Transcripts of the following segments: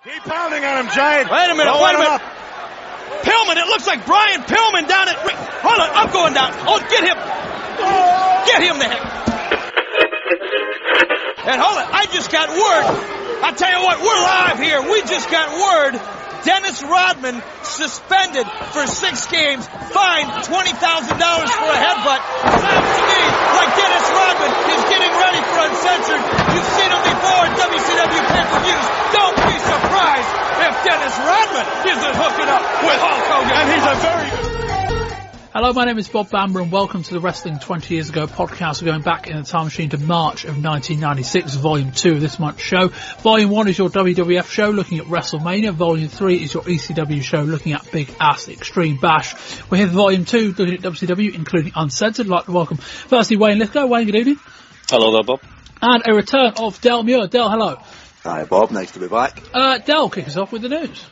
Keep pounding on him, Giant. Wait a minute. Pillman, it looks like Brian Pillman down at... Hold on, I'm going down. Oh, get him. Get him there. And hold on, I just got word. I tell you what, we're live here. We just got word. Dennis Rodman suspended for 6 games, fined $20,000 for a headbutt. Sounds to me like Dennis Rodman is getting ready for Uncensored. You've seen him before in WCW pay-per-views. Don't be surprised if Dennis Rodman isn't hooking up with Hulk Hogan. And he's a very good... Hello, my name is Bob Bamber and welcome to the Wrestling 20 Years Ago podcast. We're going back in the time machine to March of 1996, Volume 2 of this month's show. Volume 1 is your WWF show looking at WrestleMania. Volume 3 is your ECW show looking at Big Ass Extreme Bash. We're here for Volume 2 looking at WCW, including Uncensored. I'd like to welcome firstly Wayne Lythgoe. Wayne, good evening. Hello there, Bob. And a return of Del Muir. Del, hello. Hi Bob, nice to be back. Del, kick us off with the news.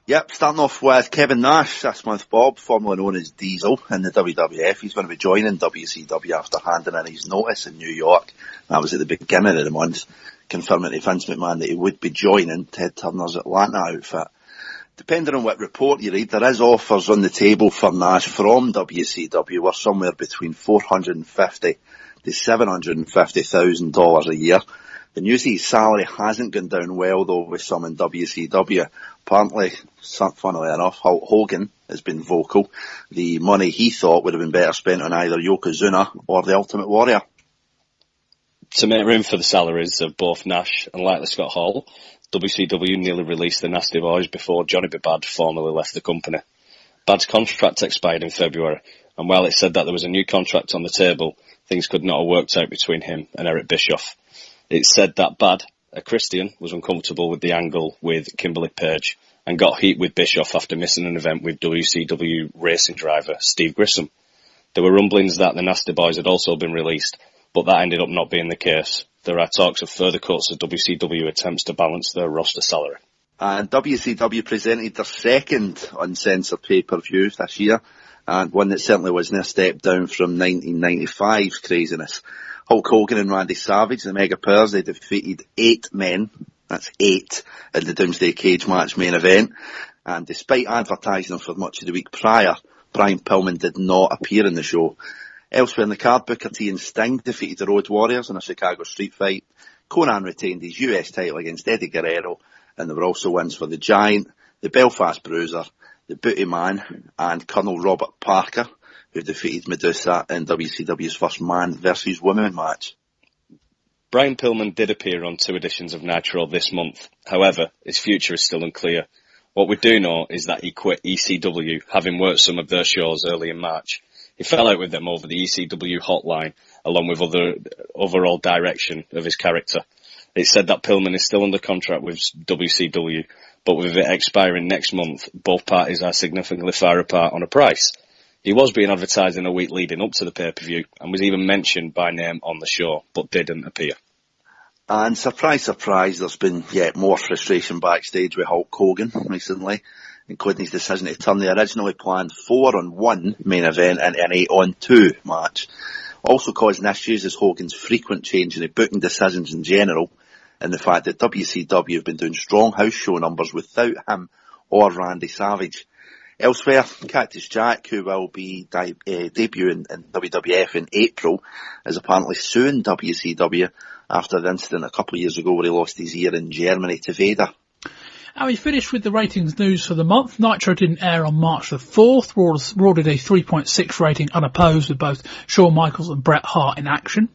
Yep, starting off with Kevin Nash this month, Bob, formerly known as Diesel in the WWF. He's going to be joining WCW after handing in his notice in New York. That was at the beginning of the month, confirming to Vince McMahon that he would be joining Ted Turner's Atlanta outfit. Depending on what report you read, there is offers on the table for Nash from WCW worth somewhere between $450,000 to $750,000 a year. The news that his salary hasn't gone down well, though, with some in WCW. Apparently, funnily enough, Hulk Hogan has been vocal. The money he thought would have been better spent on either Yokozuna or the Ultimate Warrior. To make room for the salaries of both Nash and likely Scott Hall, WCW nearly released the Nasty Boys before Johnny B. Bad formally left the company. Bad's contract expired in February, and while it said that there was a new contract on the table, things could not have worked out between him and Eric Bischoff. It said that Bad, a Christian, was uncomfortable with the angle with Kimberly Page and got heat with Bischoff after missing an event with WCW racing driver Steve Grissom. There were rumblings that the Nasty Boys had also been released, but that ended up not being the case. There are talks of further cuts as WCW attempts to balance their roster salary. And WCW presented their second uncensored pay-per-view this year, and one that certainly wasn't a step down from 1995's craziness. Hulk Hogan and Randy Savage, the Mega Powers, they defeated 8 men, that's 8, in the Doomsday Cage match main event. And despite advertising them for much of the week prior, Brian Pillman did not appear in the show. Elsewhere in the card, Booker T and Sting defeated the Road Warriors in a Chicago street fight. Conan retained his US title against Eddie Guerrero, and there were also wins for the Giant, the Belfast Bruiser, the Booty Man, and Colonel Robert Parker, who defeated Medusa in WCW's first man versus women match. Brian Pillman did appear on 2 editions of Nitro this month. However, his future is still unclear. What we do know is that he quit ECW, having worked some of their shows early in March. He fell out with them over the ECW hotline, along with overall direction of his character. It said that Pillman is still under contract with WCW, but with it expiring next month, both parties are significantly far apart on a price. He was being advertised in a week leading up to the pay-per-view and was even mentioned by name on the show, but didn't appear. And surprise, surprise, there's been yet more frustration backstage with Hulk Hogan recently, including his decision to turn the originally planned 4-on-1 main event into an 8-on-2 match. Also causing issues is Hogan's frequent change in the booking decisions in general, and the fact that WCW have been doing strong house show numbers without him or Randy Savage. Elsewhere, Cactus Jack, who will be debuting in WWF in April, is apparently suing WCW after the incident a couple of years ago where he lost his ear in Germany to Vader. And we finished with the ratings news for the month. Nitro didn't air on March the 4th. Raw did a 3.6 rating unopposed with both Shawn Michaels and Bret Hart in action.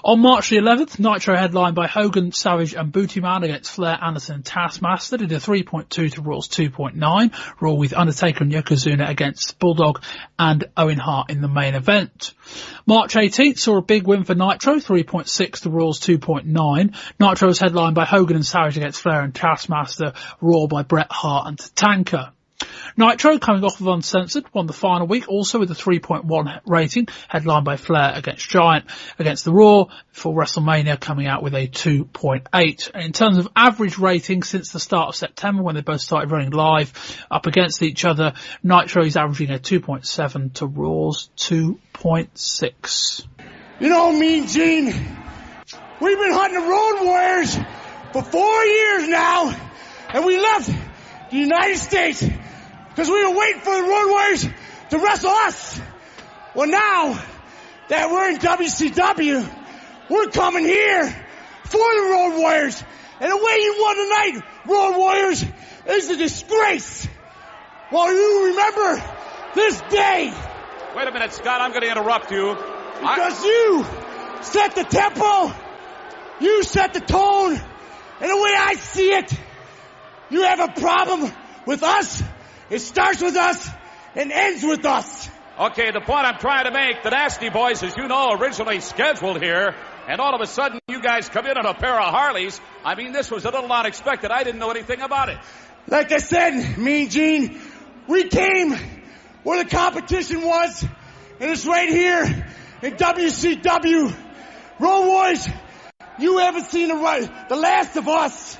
On March the 11th, Nitro headlined by Hogan, Savage and Booty Man against Flair, Anderson and Taskmaster did a 3.2 to Raw's 2.9. Raw with Undertaker and Yokozuna against Bulldog and Owen Hart in the main event. March 18th saw a big win for Nitro, 3.6 to Raw's 2.9. Nitro was headlined by Hogan and Savage against Flair and Taskmaster, Raw by Bret Hart and Tatanka. Nitro, coming off of Uncensored, won the final week, also with a 3.1 rating, headlined by Flair against Giant, against the Raw, for WrestleMania coming out with a 2.8. And in terms of average rating since the start of September, when they both started running live up against each other, Nitro is averaging a 2.7 to Raw's 2.6. You know, Mean Gene, we've been hunting the Road Warriors for 4 years now, and we left the United States because we were waiting for the Road Warriors to wrestle us. Well, now that we're in WCW, we're coming here for the Road Warriors. And the way you won tonight, Road Warriors, is a disgrace. Well, you remember this day. Wait a minute, Scott, I'm going to interrupt you. Because you set the tempo, you set the tone, and the way I see it, you have a problem with us. It starts with us and ends with us. Okay, the point I'm trying to make, the Nasty Boys, as you know, originally scheduled here, and all of a sudden you guys come in on a pair of Harleys. I mean, this was a little unexpected. I didn't know anything about it. Like I said, Mean Gene, we came where the competition was, and it's right here in WCW. Road Warriors, you haven't seen the last of us.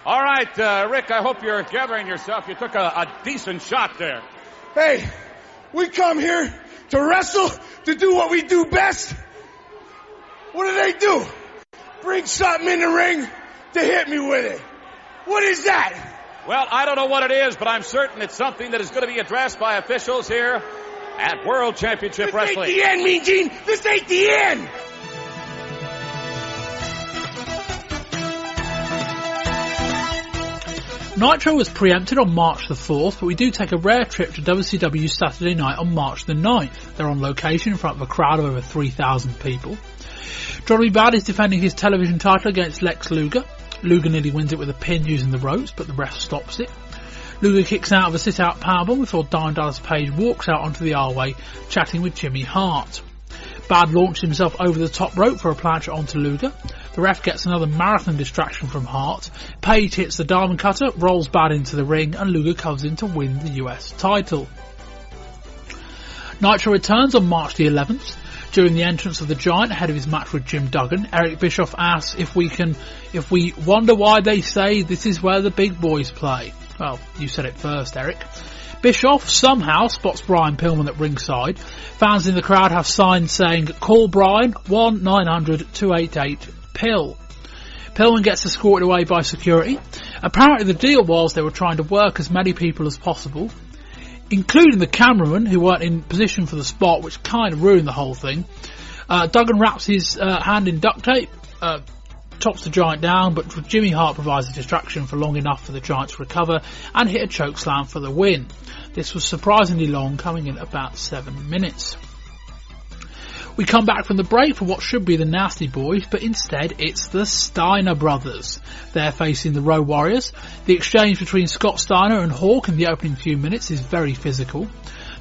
All right, Rick, I hope you're gathering yourself. You took a decent shot there. Hey, we come here to wrestle, to do what we do best. What do? Bring something in the ring to hit me with it. What is that? Well, I don't know what it is, but I'm certain it's something that is going to be addressed by officials here at World Championship Wrestling. This ain't the end, Mean Gene. This ain't the end. Nitro was preempted on March the 4th, but we do take a rare trip to WCW Saturday night on March the 9th. They're on location in front of a crowd of over 3,000 people. Johnny Bad is defending his television title against Lex Luger. Luger nearly wins it with a pin using the ropes, but the ref stops it. Luger kicks out of a sit-out powerbomb before Diamond Dallas Page walks out onto the R-way, chatting with Jimmy Hart. Bad launches himself over the top rope for a plancha onto Luger. The ref gets another marathon distraction from Hart. Page hits the Diamond Cutter, rolls Bad into the ring, and Luger comes in to win the US title. Nitro returns on March the 11th. During the entrance of the Giant ahead of his match with Jim Duggan, Eric Bischoff asks if we wonder why they say this is where the big boys play. Well, you said it first, Eric. Bischoff somehow spots Brian Pillman at ringside. Fans in the crowd have signs saying, "Call Brian, 1-900-288-PILL." Pillman gets escorted away by security. Apparently the deal was they were trying to work as many people as possible, including the cameraman, who weren't in position for the spot, which kind of ruined the whole thing. Duggan wraps his hand in duct tape, chops the Giant down, but Jimmy Hart provides a distraction for long enough for the Giant to recover and hit a chokeslam for the win. This was surprisingly long, coming in about 7 minutes. We come back from the break for what should be the Nasty Boys, but instead it's the Steiner brothers. They're facing the Road Warriors. The exchange between Scott Steiner and Hawk in the opening few minutes is very physical.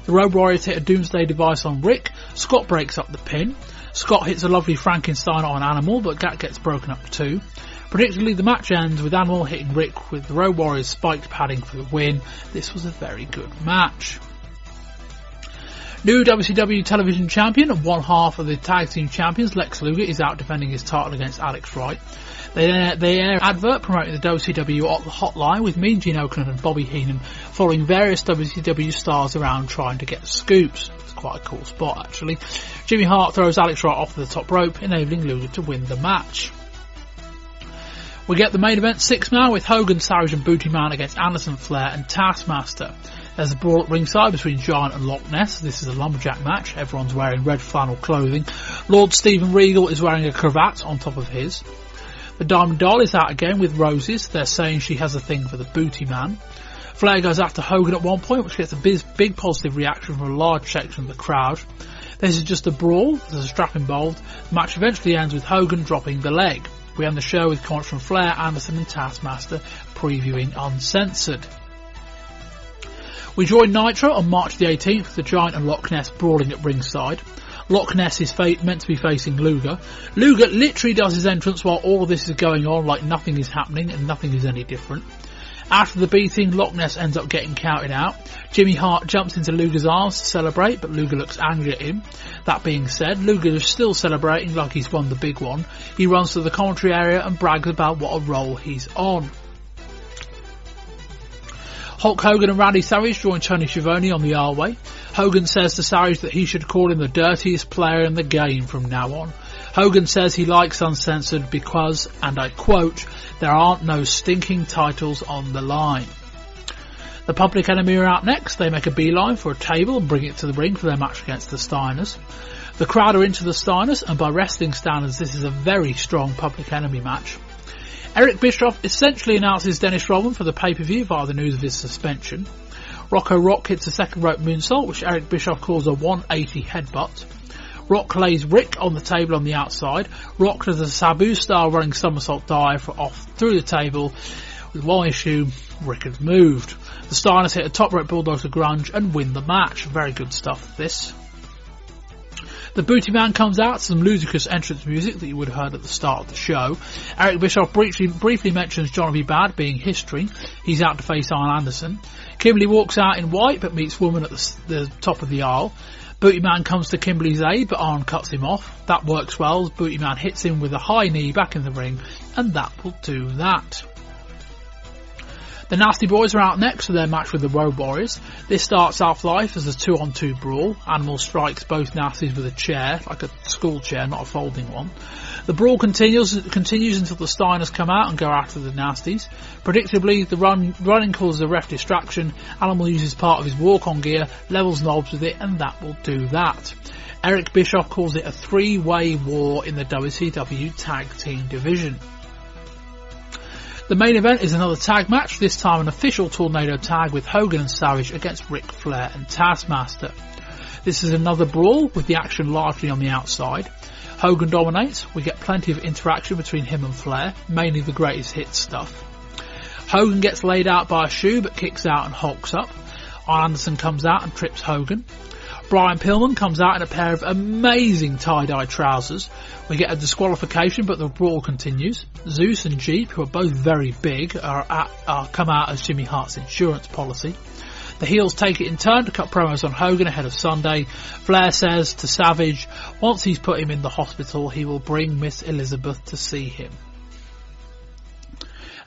The Road Warriors hit a Doomsday device on Rick. Scott breaks up the pin. Scott hits a lovely Frankenstein on Animal, but that gets broken up too. Predictably, the match ends with Animal hitting Rick with the Road Warriors spiked padding for the win. This was a very good match. New WCW television champion and one half of the tag team champions, Lex Luger, is out defending his title against Alex Wright. They air an advert promoting the WCW hotline with Mean Gene Okerlund and Bobby Heenan following various WCW stars around trying to get scoops. It's quite a cool spot, actually. Jimmy Hart throws Alex Wright off the top rope, enabling Luger to win the match. We get the main event 6-man with Hogan, Savage and Booty Man against Anderson, Flair and Taskmaster. There's a brawl at ringside between Giant and Loch Ness. This is a lumberjack match. Everyone's wearing red flannel clothing. Lord Stephen Regal is wearing a cravat on top of his. The Diamond Doll is out again with roses. They're saying she has a thing for the Booty Man. Flair goes after Hogan at one point, which gets a big positive reaction from a large section of the crowd. This is just a brawl. There's a strap involved. The match eventually ends with Hogan dropping the leg. We end the show with comments from Flair, Anderson and Taskmaster previewing Uncensored. We join Nitro on March the 18th with the Giant and Loch Ness brawling at ringside. Loch Ness is meant to be facing Luger. Luger literally does his entrance while all of this is going on, like nothing is happening and nothing is any different. After the beating, Loch Ness ends up getting counted out. Jimmy Hart jumps into Luger's arms to celebrate, but Luger looks angry at him. That being said, Luger is still celebrating like he's won the big one. He runs to the commentary area and brags about what a roll he's on. Hulk Hogan and Randy Savage join Tony Schiavone on the R-Way. Hogan says to Savage that he should call him the dirtiest player in the game from now on. Hogan says he likes Uncensored because, and I quote, there aren't no stinking titles on the line. The Public Enemy are out next. They make a beeline for a table and bring it to the ring for their match against the Steiners. The crowd are into the Steiners, and by wrestling standards this is a very strong Public Enemy match. Eric Bischoff essentially announces Dennis Rodman for the pay-per-view via the news of his suspension. Rocco Rock hits a second rope moonsault, which Eric Bischoff calls a 180 headbutt. Rock lays Rick on the table on the outside. Rock does a Sabu-style running somersault dive off through the table. With one issue, Rick has moved. The Steiners hit a top rope bulldog to grunge and win the match. Very good stuff, this. The Booty Man comes out, some ludicrous entrance music that you would have heard at the start of the show. Eric Bischoff briefly mentions Johnny B. Bad being history. He's out to face Arn Anderson. Kimberly walks out in white but meets Woman at the top of the aisle. Booty Man comes to Kimberly's aid, but Arn cuts him off. That works well as Booty Man hits him with a high knee back in the ring, and that will do that. The Nasty Boys are out next for their match with the Road Warriors. This starts off life as a 2-on-2 brawl. Animal strikes both Nasties with a chair, like a school chair, not a folding one. The brawl continues until the Steiners come out and go after the Nasties. Predictably, the running causes a ref distraction. Animal uses part of his walk-on gear, levels knobs with it, and that will do that. Eric Bischoff calls it a 3-way war in the WCW Tag Team Division. The main event is another tag match, this time an official tornado tag with Hogan and Savage against Ric Flair and Taskmaster. This is another brawl with the action largely on the outside. Hogan dominates, we get plenty of interaction between him and Flair, mainly the greatest hits stuff. Hogan gets laid out by a shoe but kicks out and hulks up. Arn Anderson comes out and trips Hogan. Brian Pillman comes out in a pair of amazing tie-dye trousers. We get a disqualification, but the brawl continues. Zeus and Jeep, who are both very big, come out as Jimmy Hart's insurance policy. The heels take it in turn to cut promos on Hogan ahead of Sunday. Flair says to Savage, once he's put him in the hospital, he will bring Miss Elizabeth to see him.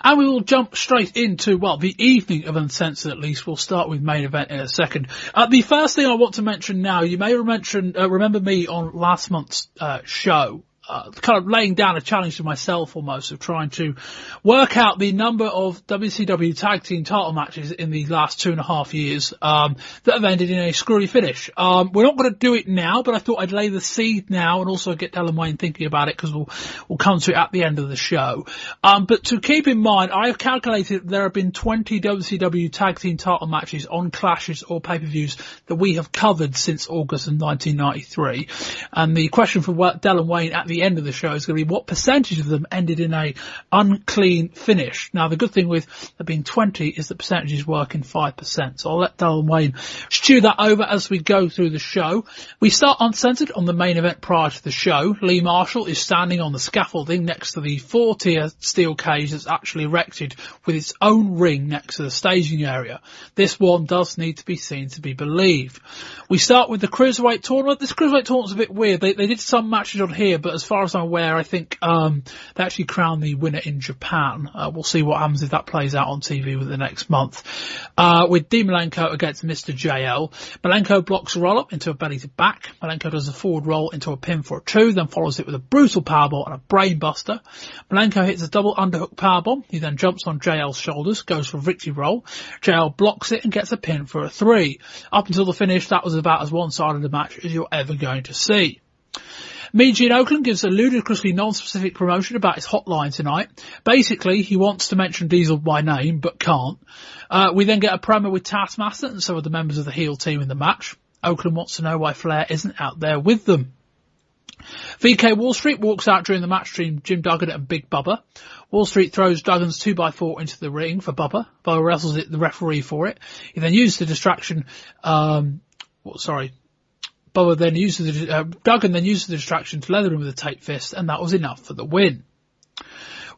And we will jump straight into, well, the evening of Uncensored at least. We'll start with main event in a second. The first thing I want to mention now, you may remember me on last month's show. Kind of laying down a challenge to myself almost of trying to work out the number of WCW tag team title matches in the last 2.5 years that have ended in a screwy finish. We're not going to do it now, but I thought I'd lay the seed now and also get Del and Wayne thinking about it because we'll come to it at the end of the show. But to keep in mind, I have calculated there have been 20 WCW tag team title matches on clashes or pay-per-views that we have covered since August of 1993. And the question for Del and Wayne at the end of the show is going to be what percentage of them ended in a unclean finish. Now the good thing with there being 20 is the percentages work in 5%. So I'll let Del and Wayne stew that over as we go through the show. We start Uncensored on the main event prior to the show. Lee Marshall is standing on the scaffolding next to the 4-tier steel cage that's actually erected with its own ring next to the staging area. This one does need to be seen to be believed. We start with the Cruiserweight tournament. This Cruiserweight tournament's a bit weird. They did some matches on here, but as far as I'm aware, I think they actually crowned the winner in Japan. We'll see what happens if that plays out on TV with the next month. With Dean Malenko against Mr. JL. Malenko blocks a roll-up into a belly to back. Malenko does a forward roll into a pin for a 2, then follows it with a brutal powerbomb and a brainbuster. Malenko hits a double underhook powerbomb. He then jumps on JL's shoulders, goes for a victory roll. JL blocks it and gets a pin for a 3. Up until the finish, that was about as one-sided a match as you're ever going to see. Mean Gene Oakland gives a ludicrously non-specific promotion about his hotline tonight. Basically, he wants to mention Diesel by name, but can't. We then get a promo with Taskmaster and some of the members of the heel team in the match. Oakland wants to know why Flair isn't out there with them. VK Wall Street walks out during the match between Jim Duggan and Big Bubba. Wall Street throws Duggan's 2x4 into the ring for Bubba. Bubba wrestles the referee for it. He then uses the distraction, Duggan then uses the distraction to leather him with a tape fist, and that was enough for the win.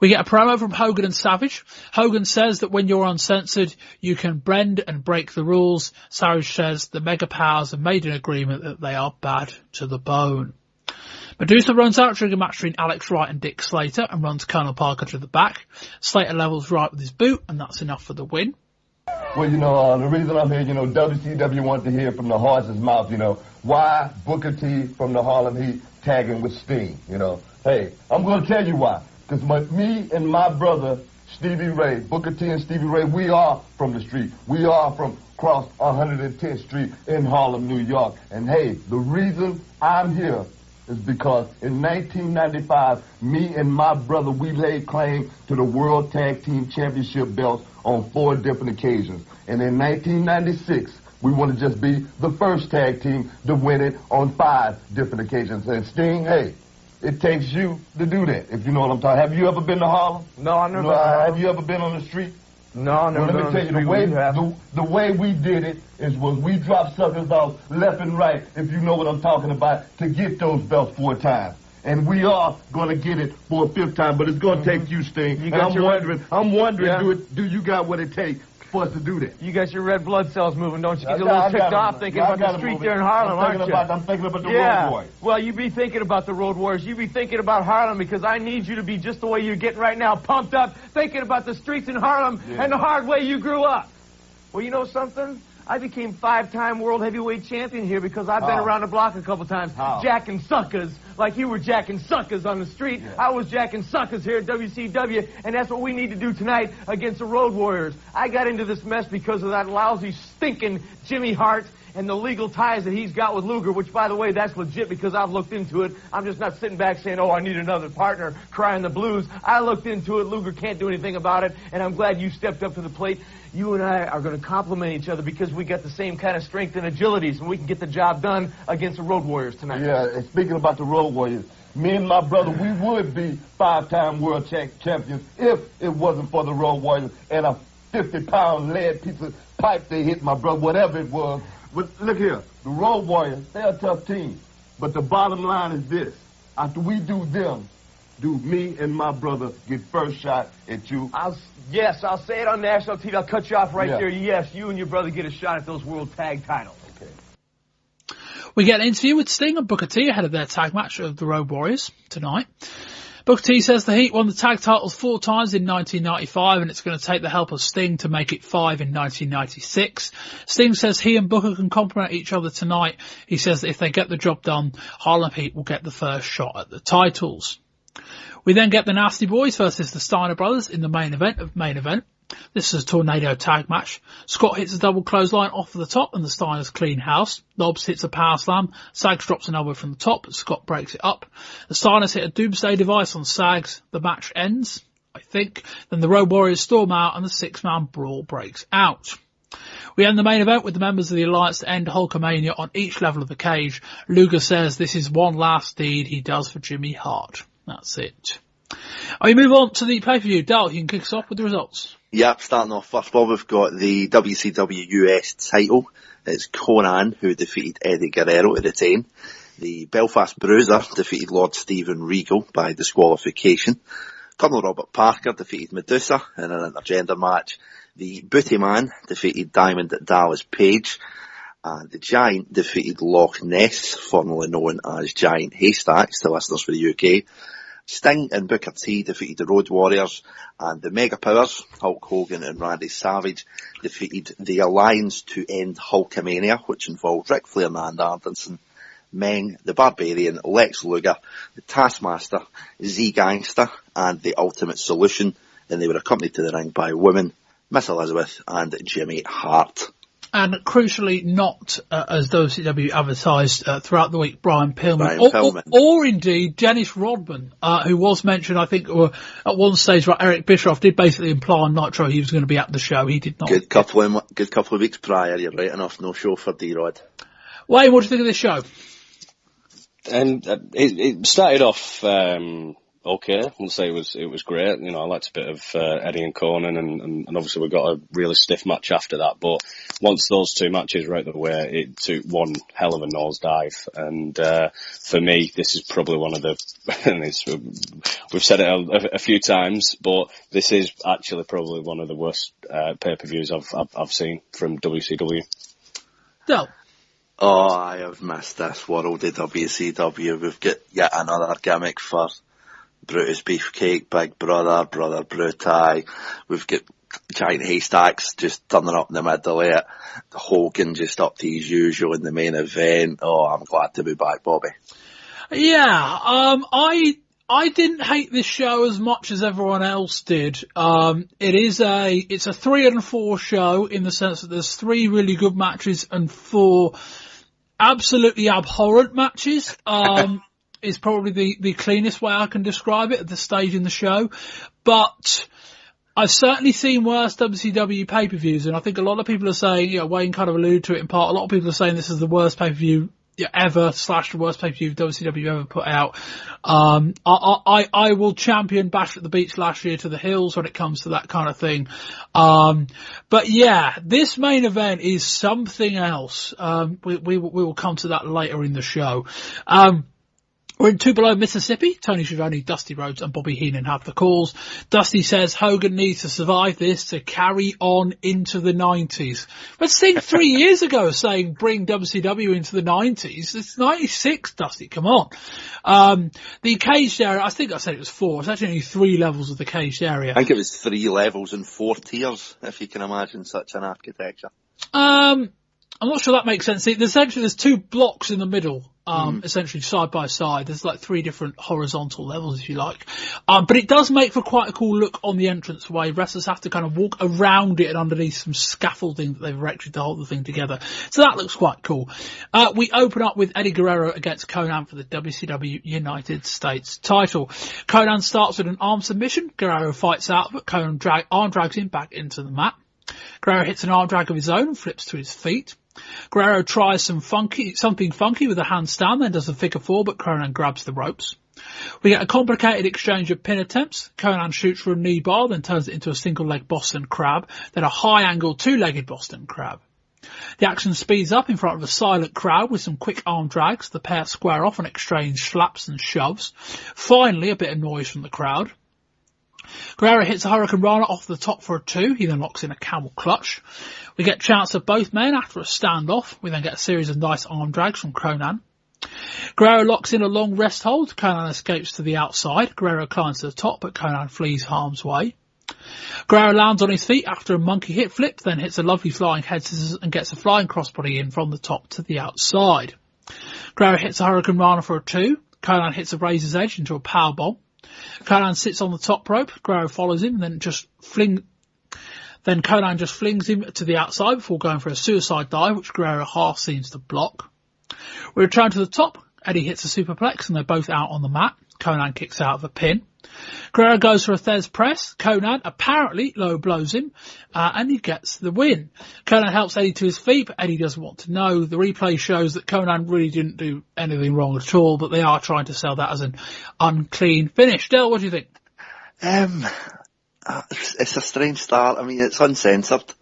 We get a promo from Hogan and Savage. Hogan says that when you're uncensored, you can bend and break the rules. Savage says the Mega Powers have made an agreement that they are bad to the bone. Medusa runs out during a match between Alex Wright and Dick Slater and runs Colonel Parker to the back. Slater levels Wright with his boot, and that's enough for the win. Well, the reason I'm here, WCW wants to hear from the horse's mouth, why Booker T from the Harlem Heat tagging with Sting, you know. Hey, I'm going to tell you why. Because me and my brother, Stevie Ray, Booker T and Stevie Ray, we are from the street. We are from across 110th Street in Harlem, New York. And hey, the reason I'm here is because in 1995, me and my brother, we laid claim to the World Tag Team Championship belts on 4 different occasions. And in 1996, we want to just be the first tag team to win it on 5 different occasions. And Sting, hey, it takes you to do that, if you know what I'm talking. Have you ever been to Harlem? No, I've never. Have you ever been on the street? No, I've never been on the street. Let me tell you, the way we did it was we dropped suckers off left and right, if you know what I'm talking about, to get those belts 4 times. And we are going to get it for a 5th time, but it's going to take you, Sting. And I'm wondering, yeah. Do you got what it takes for us to do that? You got your red blood cells moving, don't you? Get a little ticked off thinking about the street there in Harlem, aren't you? I'm thinking about the Road Warriors. Well, you be thinking about the Road Warriors. You be thinking about Harlem, because I need you to be just the way you're getting right now, pumped up, thinking about the streets in Harlem and the hard way you grew up. Well, you know something? I became 5-time world heavyweight champion here because I've been around the block a couple times, jacking suckers like you were jacking suckers on the street. Yeah. I was jacking suckers here at WCW, and that's what we need to do tonight against the Road Warriors. I got into this mess because of that lousy, stinking Jimmy Hart and the legal ties that he's got with Luger, which, by the way, that's legit because I've looked into it. I'm just not sitting back saying, oh, I need another partner crying the blues. I looked into it. Luger can't do anything about it, and I'm glad you stepped up to the plate. You and I are going to complement each other because we got the same kind of strength and agilities, and we can get the job done against the Road Warriors tonight. Yeah, and speaking about the Road Warriors, me and my brother, we would be 5-time world champions if it wasn't for the Road Warriors and a 50-pound lead piece of pipe they hit my brother, whatever it was. But look here, the Road Warriors, they're a tough team. But the bottom line is this. After we do them, do me and my brother get first shot at you? Yes, I'll say it on national TV. I'll cut you off right there. Yes, you and your brother get a shot at those world tag titles. Okay. We get an interview with Sting and Booker T ahead of their tag match of the Road Warriors tonight. Booker T says the Heat won the tag titles 4 times in 1995 and it's going to take the help of Sting to make it 5 in 1996. Sting says he and Booker can complement each other tonight. He says that if they get the job done, Harlem Heat will get the first shot at the titles. We then get the Nasty Boys versus the Steiner Brothers in the main event. This is a tornado tag match. Scott hits a double clothesline off the top and the Steiners clean house. Nobbs hits a power slam. Sags drops an elbow from the top, but Scott breaks it up. The Steiners hit a Doomsday device on Sags. The match ends, I think. Then the Road Warriors storm out and the 6-man brawl breaks out. We end the main event with the members of the Alliance to end Hulkamania on each level of the cage. Luger says this is one last deed he does for Jimmy Hart. That's it. We move on to the pay-per-view. Dal, you can kick us off with the results. Yep, starting off first of all, we've got the WCW US title. It's Conan who defeated Eddie Guerrero to retain. The Belfast Bruiser defeated Lord Steven Regal by disqualification. Colonel Robert Parker defeated Medusa in an intergender match. The Booty Man defeated Diamond Dallas Page. And the Giant defeated Loch Ness, formerly known as Giant Haystacks to listeners for the UK. Sting and Booker T defeated the Road Warriors, and the Mega Powers, Hulk Hogan and Randy Savage, defeated the Alliance to end Hulkamania, which involved Ric Flair and Arn Anderson, Meng, the Barbarian, Lex Luger, the Taskmaster, Z-Gangster, and the Ultimate Solution, and they were accompanied to the ring by women, Miss Elizabeth and Jimmy Hart. And crucially not, as WCW advertised throughout the week, Brian Pillman. Or indeed Dennis Rodman, who was mentioned, I think, at one stage, where Eric Bischoff did basically imply on Nitro he was going to be at the show. He did not. Good couple of weeks prior, you're right enough, no show for D-Rod. Wayne, what do you think of this show? And it started off okay. I wouldn't say it was great. You know, I liked a bit of Eddie and Conan, and obviously we got a really stiff match after that. But once those 2 matches were out of the way, it took one hell of a nosedive. And for me, this is probably one of the. We've said it a few times, but this is actually probably one of the worst pay-per-views I've seen from WCW. No. Oh, I have missed this world of WCW. We've got yet another gimmick for Brutus Beefcake, Big Brother, Brother Brutai. We've got Giant Haystacks just turning up in the middle of it. Hogan just up to his usual in the main event. Oh, I'm glad to be back, Bobby. Yeah, I didn't hate this show as much as everyone else did. It's a 3 and 4 show in the sense that there's 3 really good matches and 4 absolutely abhorrent matches. Is probably the cleanest way I can describe it at this stage in the show. But I've certainly seen worse WCW pay-per-views, and I think a lot of people are saying, Wayne kind of alluded to it in part, a lot of people are saying this is the worst pay-per-view ever, / the worst pay-per-view WCW ever put out. I will champion Bash at the Beach last year to the hills when it comes to that kind of thing. But yeah, this main event is something else. We will come to that later in the show. We're in Tupelo, Mississippi. Tony Schiavone, Dusty Rhodes and Bobby Heenan have the calls. Dusty says Hogan needs to survive this to carry on into the 90s. Let's think 3 years ago saying bring WCW into the 90s. It's 96, Dusty, come on. The caged area, I think I said it was 4. It's actually only 3 levels of the caged area. I think it was 3 levels and 4 tiers, if you can imagine such an architecture. I'm not sure that makes sense. See, there's 2 blocks in the middle. Essentially side by side. There's like 3 different horizontal levels, if you like. But it does make for quite a cool look on the entranceway. Wrestlers have to kind of walk around it and underneath some scaffolding that they've erected to hold the thing together. So that looks quite cool. We open up with Eddie Guerrero against Conan for the WCW United States title. Conan starts with an arm submission. Guerrero fights out, but Conan arm drags him back into the mat. Guerrero hits an arm drag of his own and flips to his feet. Guerrero tries something funky with a handstand, then does a figure 4, but Conan grabs the ropes. We get a complicated exchange of pin attempts. Conan shoots for a knee bar, then turns it into a single leg Boston Crab, then a high angle 2-legged Boston Crab. The action speeds up in front of a silent crowd with some quick arm drags. The pair square off and exchange slaps and shoves. Finally, a bit of noise from the crowd. Guerrero hits a Hurricane Rana off the top for a 2. He then locks in a camel clutch. We get chants of both men after a standoff. We then get a series of nice arm drags from Conan. Guerrero locks in a long rest hold. Conan escapes to the outside. Guerrero climbs to the top, but Conan flees harm's way. Guerrero lands on his feet after a monkey hit flip, then hits a lovely flying head scissors and gets a flying crossbody in from the top to the outside. Guerrero hits a Hurricane Rana for a 2. Conan hits a razor's edge into a powerbomb. Conan sits on the top rope. Guerrero follows him, then Conan just flings him to the outside before going for a suicide dive, which Guerrero half seems to block. We return to the top. Eddie hits a superplex, and they're both out on the mat. Conan kicks out of a pin. Guerrero goes for a Thez press. Conan apparently low blows him, and he gets the win. Conan helps Eddie to his feet, but Eddie doesn't want to know. The replay shows that Conan really didn't do anything wrong at all, but they are trying to sell that as an unclean finish. Del, what do you think? It's a strange start. I mean, it's uncensored,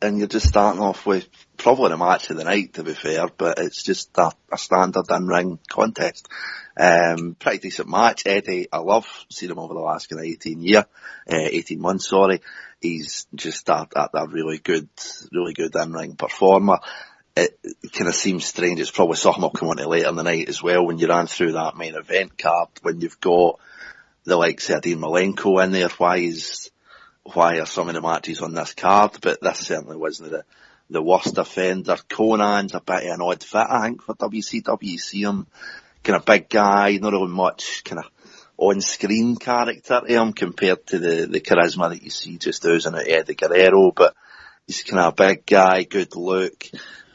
and you're just starting off with probably the match of the night, to be fair, but it's just a standard in-ring contest. Pretty decent match. Eddie, I love seeing him over the last 18 months, sorry. He's just a really good in-ring performer. It kind of seems strange. It's probably something I'll come on to later in the night as well when you ran through that main event card, when you've got the likes of Dean Malenko in there. Why are some of the matches on this card? But this certainly wasn't the worst offender. Conan's a bit of an odd fit, I think, for WCW. You see him kind of big guy, not really much kind of on-screen character to him compared to the charisma that you see just oozing out Eddie Guerrero, but he's kind of a big guy, good look,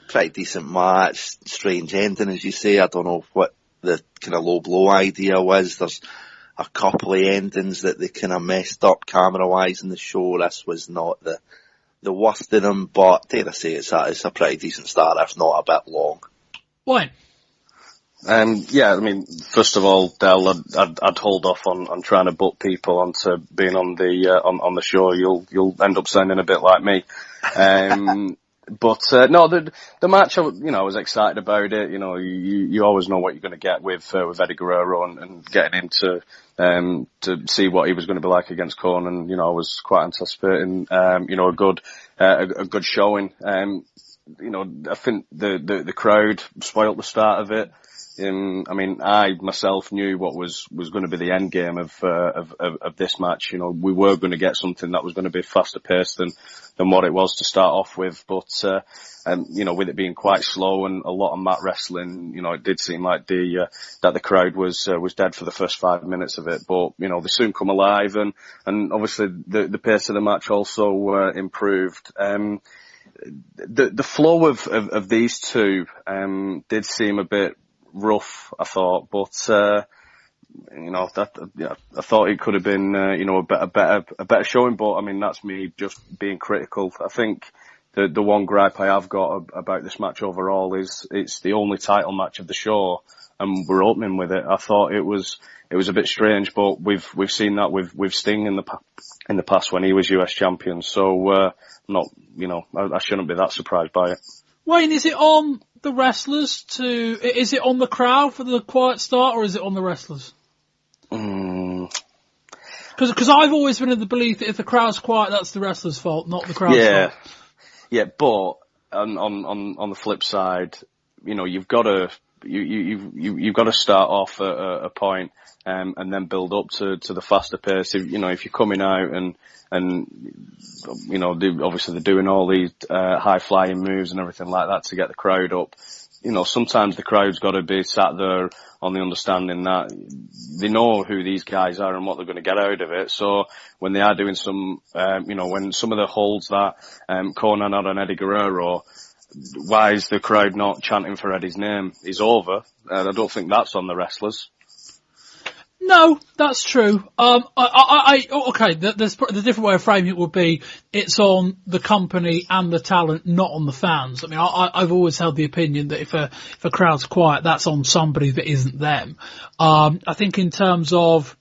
pretty decent match, strange ending as you say. I don't know what the kind of low blow idea was. There's a couple of endings that they kind of messed up camera-wise in the show. This was not the worst of them, but dare I say it's a pretty decent start, if not a bit long. Why? Yeah, I mean, first of all, Del, I'd hold off on trying to book people onto being on the show. You'll end up sounding a bit like me. But no, the match, I was excited about it. You always know what you're going to get with Eddie Guerrero and getting him to see what he was going to be like against Conan. I was quite anticipating, a good showing. I think the crowd spoilt the start of it. I mean, I myself knew what was going to be the end game of this match. You know, we were going to get something that was going to be faster paced than what it was to start off with. But, you know, with it being quite slow and a lot of mat wrestling, you know, it did seem like that the crowd was dead for the first 5 minutes of it. But, you know, they soon come alive and obviously the pace of the match also improved. The flow of these two did seem a bit rough, I thought, but you know, I thought it could have been you know, a better showing. But I mean, that's me just being critical. I think the one gripe I have got about this match overall is it's the only title match of the show, and we're opening with it. I thought it was a bit strange, but we've seen that with Sting in the past when he was US champion. So I shouldn't be that surprised by it. Wayne, is it on the wrestlers is it on the crowd for the quiet start, or is it on the wrestlers? Because I've always been of the belief that if the crowd's quiet, that's the wrestler's fault, not the crowd's fault. Yeah, but on the flip side, you know, you've got to start off at a point and then build up to the faster pace. If you're coming out and you know, obviously they're doing all these high flying moves and everything like that to get the crowd up. You know, sometimes the crowd's got to be sat there on the understanding that they know who these guys are and what they're going to get out of it. So when they are doing some, you know, when some of the holds that Conan had on Eddie Guerrero, why is the crowd not chanting for Eddie's name? He's over. I don't think that's on the wrestlers. No, that's true. Okay, the different way of framing it would be it's on the company and the talent, not on the fans. I mean, I've always held the opinion that if a crowd's quiet, that's on somebody that isn't them. I think in terms of,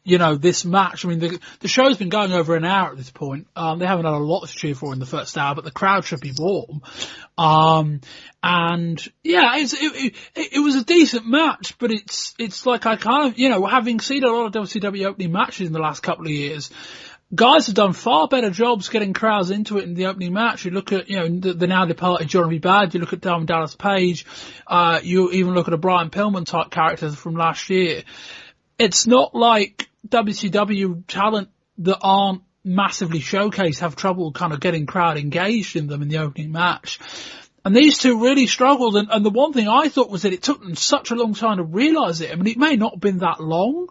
you know, this match, I mean, the show's been going over an hour at this point. They haven't had a lot to cheer for in the first hour, but the crowd should be warm. And yeah, it was a decent match, but it's like I kind of, you know, having seen a lot of WCW opening matches in the last couple of years, guys have done far better jobs getting crowds into it in the opening match. You look at, you know, the now departed Johnny Bad, you look at Diamond Dallas Page, you even look at a Brian Pillman type character from last year. It's not like WCW talent that aren't massively showcased have trouble kind of getting crowd engaged in them in the opening match. And these two really struggled. And the one thing I thought was that it took them such a long time to realise it. I mean, it may not have been that long,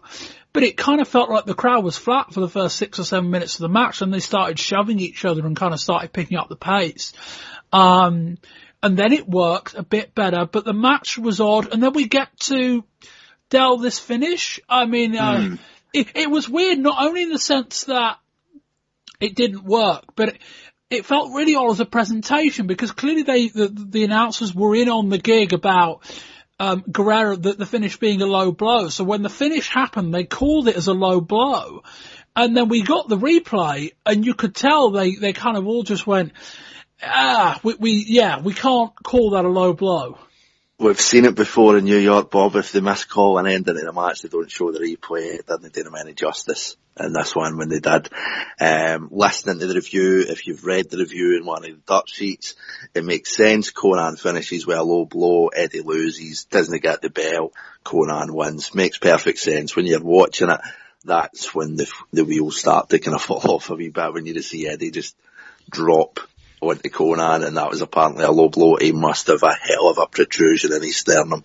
but it kind of felt like the crowd was flat for the first 6 or 7 minutes of the match, and they started shoving each other and kind of started picking up the pace. And then it worked a bit better, but the match was odd. And then we get to Del this finish. I mean, it was weird, not only in the sense that it didn't work, but it felt really odd as a presentation, because clearly the announcers were in on the gig about Guerrero, the finish being a low blow. So when the finish happened, they called it as a low blow. And then we got the replay, and you could tell they kind of all just went, we can't call that a low blow. We've seen it before in New York, Bob. If they miss call an ending in a match, they don't show the replay. It doesn't do them any justice. And this one, when they did, listening to the review, if you've read the review in one of the dirt sheets, it makes sense. Conan finishes with a low blow. Eddie loses, doesn't get the bell. Conan wins. Makes perfect sense. When you're watching it, that's when the wheels start to kind of fall off a wee bit, when you just see Eddie just drop onto Conan, and that was apparently a low blow. He must have a hell of a protrusion in his sternum.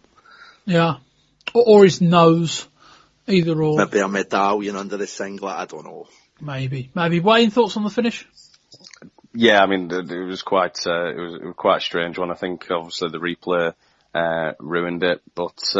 Yeah. Or his nose. Either or. Maybe a medallion under his singlet, I don't know. Maybe. Wayne, thoughts on the finish? Yeah, I mean, it was quite a strange one. I think obviously the replay ruined it, but it's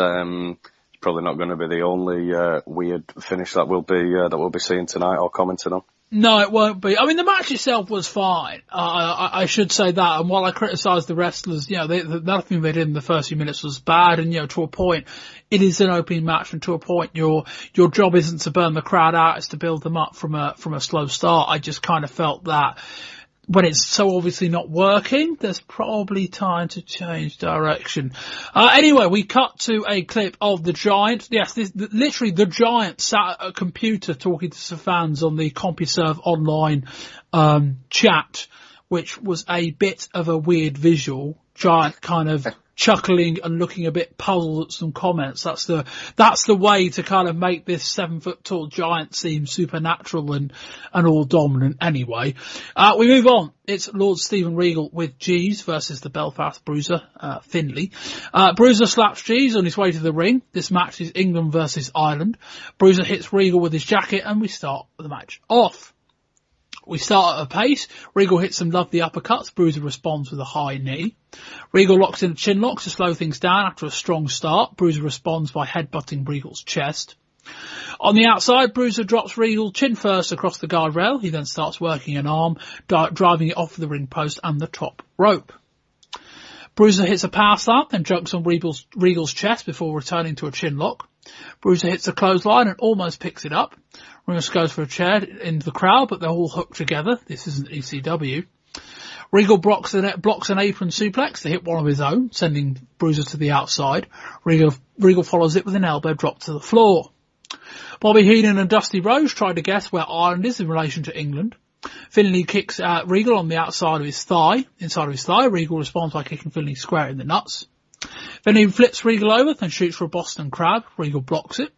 probably not going to be the only weird finish that we'll be seeing tonight or commenting on. No, it won't be. I mean, the match itself was fine. I should say that. And while I criticised the wrestlers, you know, nothing they did in the first few minutes was bad. And, you know, to a point, it is an opening match. And to a point, your job isn't to burn the crowd out, it's to build them up from a slow start. I just kind of felt that when it's so obviously not working, there's probably time to change direction. Anyway, we cut to a clip of the Giant. Yes, literally the Giant sat at a computer talking to some fans on the CompuServe online chat, which was a bit of a weird visual. Giant kind of chuckling and looking a bit puzzled at some comments. That's the way to kind of make this 7-foot-tall giant seem supernatural and all dominant anyway. We move on. It's Lord Steven Regal with Jeeves versus the Belfast Bruiser, Finlay. Bruiser slaps Jeeves on his way to the ring. This match is England versus Ireland. Bruiser hits Regal with his jacket and we start the match off. We start at a pace. Regal hits some lovely uppercuts. Bruiser responds with a high knee. Regal locks in a chin lock to slow things down after a strong start. Bruiser responds by headbutting Regal's chest. On the outside, Bruiser drops Regal chin first across the guardrail. He then starts working an arm, driving it off the ring post and the top rope. Bruiser hits a power slam, then jumps on Regal's chest before returning to a chin lock. Bruiser hits a clothesline and almost picks it up. Regal goes for a chair into the crowd, but they're all hooked together. This isn't ECW. Regal blocks an apron suplex to hit one of his own, sending Bruiser to the outside. Regal follows it with an elbow drop to the floor. Bobby Heenan and Dusty Rhodes try to guess where Ireland is in relation to England. Finlay kicks Regal on the inside of his thigh. Regal responds by kicking Finlay square in the nuts. Finlay flips Regal over, then shoots for a Boston Crab. Regal blocks it.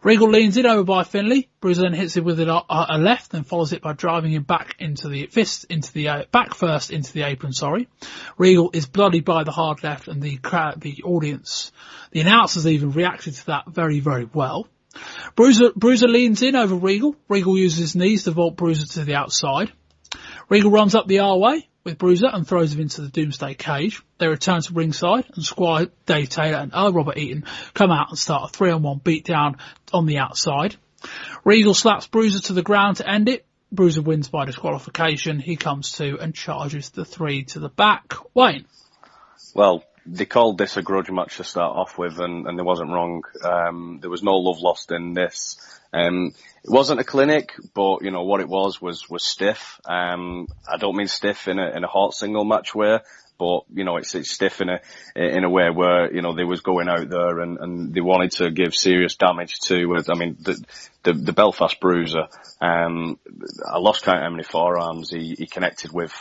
Regal leans in over by Finlay. Bruiser then hits it with a left, then follows it by driving him back into the back first into the apron. Regal is bloodied by the hard left, and the audience, the announcers even reacted to that very, very well. Bruiser leans in over Regal. Regal uses his knees to vault Bruiser to the outside. Regal runs up the R-way with Bruiser and throws him into the Doomsday cage. They return to ringside and Squire, Dave Taylor and Robert Eaton come out and start a 3-on-1 beatdown on the outside. Regal slaps Bruiser to the ground to end it. Bruiser wins by disqualification. He comes to and charges the 3 to the back. Wayne. Well, they called this a grudge match to start off with, and they wasn't wrong. There was no love lost in this. It wasn't a clinic, but you know what it was stiff. I don't mean stiff in a hot single match way, but you know it's stiff in a way where you know they was going out there and they wanted to give serious damage to. I mean the Belfast Bruiser. I lost count how many forearms he connected with.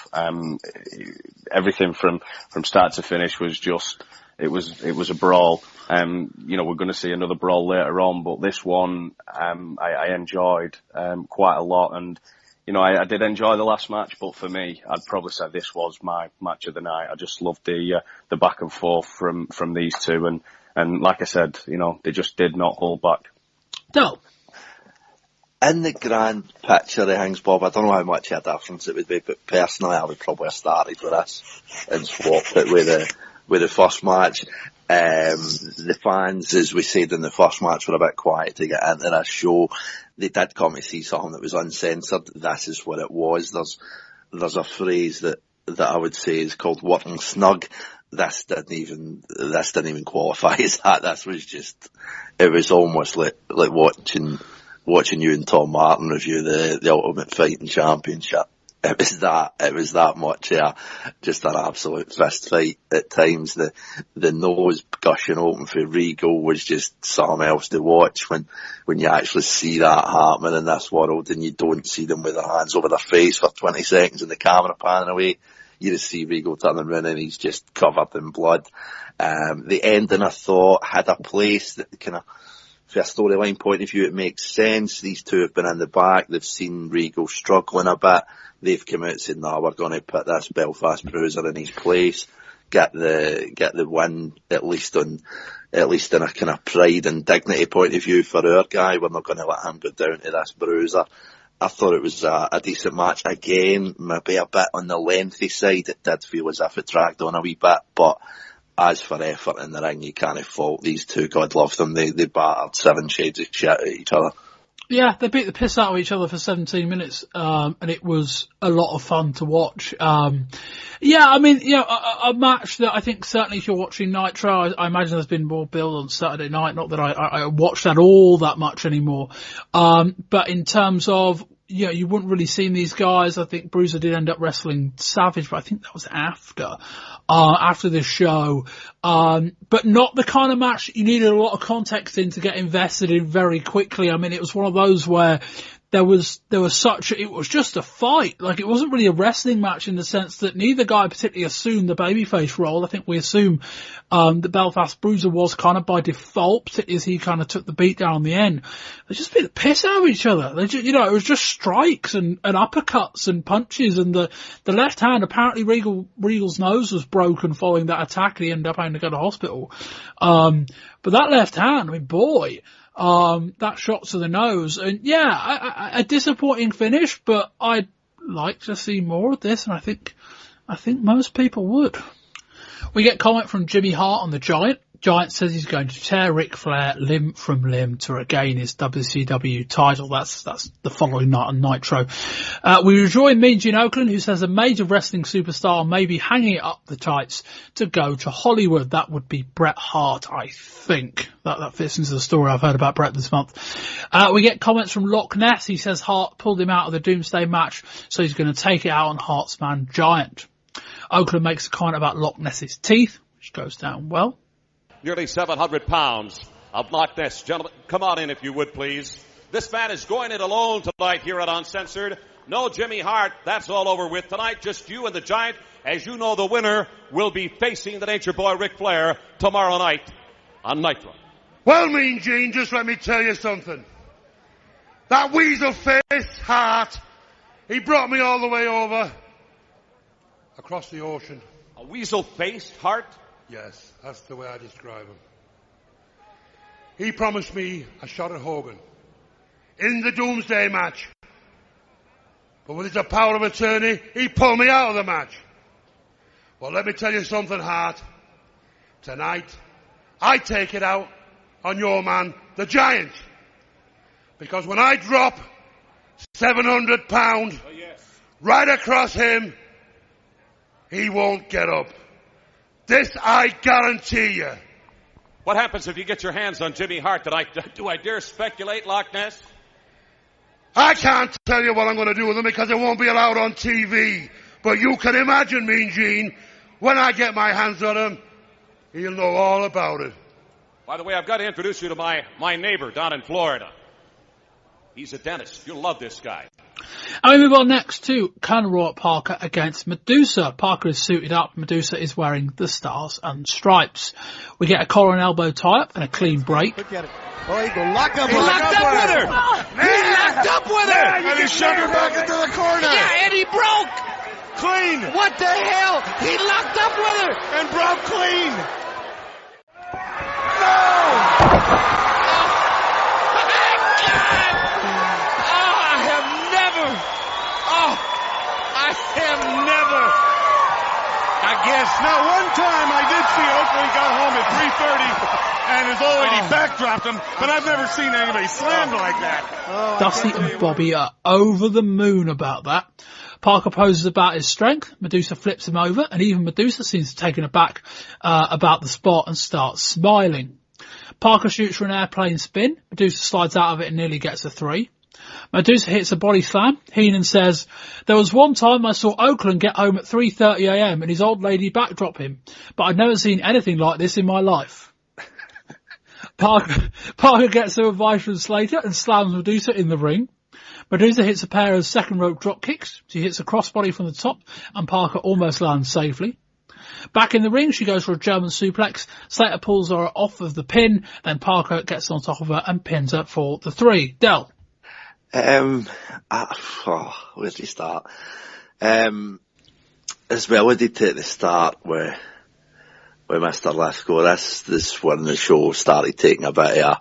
Everything from start to finish was just. It was a brawl. You know, we're going to see another brawl later on, but this one, I enjoyed, quite a lot. And, you know, I did enjoy the last match, but for me, I'd probably say this was my match of the night. I just loved the back and forth from these two. And like I said, you know, they just did not hold back. No. In the grand picture of things, Bob, I don't know how much of a difference it would be, but personally, I would probably have started with this and swapped it with the first match. The fans, as we said in the first match, were a bit quiet to get into this show. They did come to see something that was uncensored. This is what it was. There's a phrase that I would say is called working snug. This didn't even qualify as that. This was just, it was almost like watching you and Tom Martin review the Ultimate Fighting Championship. It was that much, just an absolute fist fight at times. The nose gushing open for Regal was just something else to watch when you actually see that happening in this world and you don't see them with their hands over their face for 20 seconds and the camera panning away. You just see Regal turning around and he's just covered in blood. The ending, I thought, had a place that kind of, from a storyline point of view, it makes sense. These two have been in the back. They've seen Regal struggling a bit. They've come out saying, no, we're going to put this Belfast Bruiser in his place, get the win, at least in a kind of pride and dignity point of view for our guy. We're not going to let him go down to this Bruiser. I thought it was a decent match. Again, maybe a bit on the lengthy side. It did feel as if it dragged on a wee bit, but as for effort in the ring, you can't fault these two. God love them. They battered 7 shades of shit at each other. Yeah, they beat the piss out of each other for 17 minutes, and it was a lot of fun to watch. I mean, you know, a match that I think certainly if you're watching Nitro, I imagine there's been more build on Saturday night. Not that I watch that all that much anymore. But in terms of, you know, you wouldn't really seen these guys. I think Bruiser did end up wrestling Savage, but I think that was after this show. But not the kind of match you needed a lot of context in to get invested in very quickly. I mean, it was one of those where it was just a fight. Like, it wasn't really a wrestling match in the sense that neither guy particularly assumed the babyface role. I think we assume, the Belfast Bruiser was kind of by default, particularly as he kind of took the beat down on the end. They just beat the piss out of each other. They just, it was just strikes and uppercuts and punches, and the left hand, apparently Regal's nose was broken following that attack, and he ended up having to go to hospital. But that left hand, I mean, boy, that shot to the nose, and yeah, a disappointing finish, but I'd like to see more of this, and I think most people would. We get comment from Jimmy Hart on the Giant. Giant says he's going to tear Ric Flair limb from limb to regain his WCW title. That's the following night on Nitro. We rejoin Mean Gene Okerlund, who says a major wrestling superstar may be hanging it up the tights to go to Hollywood. That would be Bret Hart, I think. That fits into the story I've heard about Bret this month. We get comments from Loch Ness. He says Hart pulled him out of the Doomsday match, so he's going to take it out on Hart's man Giant. Okerlund makes a comment about Loch Ness's teeth, which goes down well. Nearly 700 pounds of Loch Ness. Gentlemen, come on in if you would, please. This man is going it alone tonight here at Uncensored. No Jimmy Hart. That's all over with tonight. Just you and the Giant. As you know, the winner will be facing the Nature Boy Ric Flair tomorrow night on Nitro. Well, Mean Gene, just let me tell you something. That weasel face Hart, he brought me all the way over across the ocean. A weasel-faced Hart? Yes, that's the way I describe him. He promised me a shot at Hogan in the Doomsday match. But with his power of attorney, he pulled me out of the match. Well, let me tell you something, Hart. Tonight, I take it out on your man, the Giant. Because when I drop 700 pounds right across him, he won't get up. This I guarantee you. What happens if you get your hands on Jimmy Hart tonight? Do I dare speculate, Loch Ness? I can't tell you what I'm going to do with him because it won't be allowed on TV. But you can imagine, Mean Gene, when I get my hands on him, he'll know all about it. By the way, I've got to introduce you to my neighbor down in Florida. He's a dentist. You'll love this guy. And we move on next to Colonel Robert Parker against Medusa. Parker is suited up. Medusa is wearing the stars and stripes. We get a collar and elbow tie-up and a clean break. Look at it. Oh, he locked up with her. He locked up with her. And he shoved her back into the corner. Yeah, and he broke. Clean. What the hell? He locked up with her. And broke clean. I guess. Now, one time I did see Oakley got home at 3:30 and his old lady backdropped him, but I've never seen anybody slammed like that. Dusty and Bobby are over the moon about that. Parker poses about his strength. Medusa flips him over, and even Medusa seems taken aback about the spot and starts smiling. Parker shoots for an airplane spin. Medusa slides out of it and nearly gets a 3. Medusa hits a body slam. Heenan says, there was one time I saw Okerlund get home at 3:30 a.m. and his old lady backdrop him, but I'd never seen anything like this in my life. Parker gets some advice from Slater and slams Medusa in the ring. Medusa hits a pair of second rope drop kicks. She hits a crossbody from the top and Parker almost lands safely. Back in the ring, she goes for a German suplex. Slater pulls her off of the pin, then Parker gets on top of her and pins her for the 3. Del. Where do you start? As well, I did take the start where Mr. Lythgoe, this when the show started taking a bit of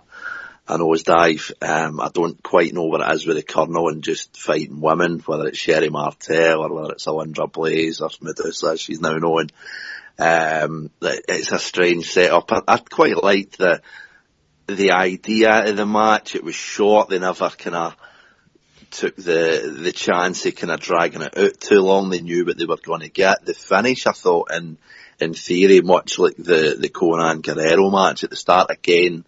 a nosedive. I don't quite know what it is with the Colonel and just fighting women, whether it's Sherry Martel or whether it's Alundra Blaze or Medusa, as she's now known. It's a strange setup. I quite liked the idea of the match. It was short. They never kind of took the chance of kind of dragging it out too long. They knew what they were going to get. The finish, I thought, in theory, much like the Conan Guerrero match at the start, again,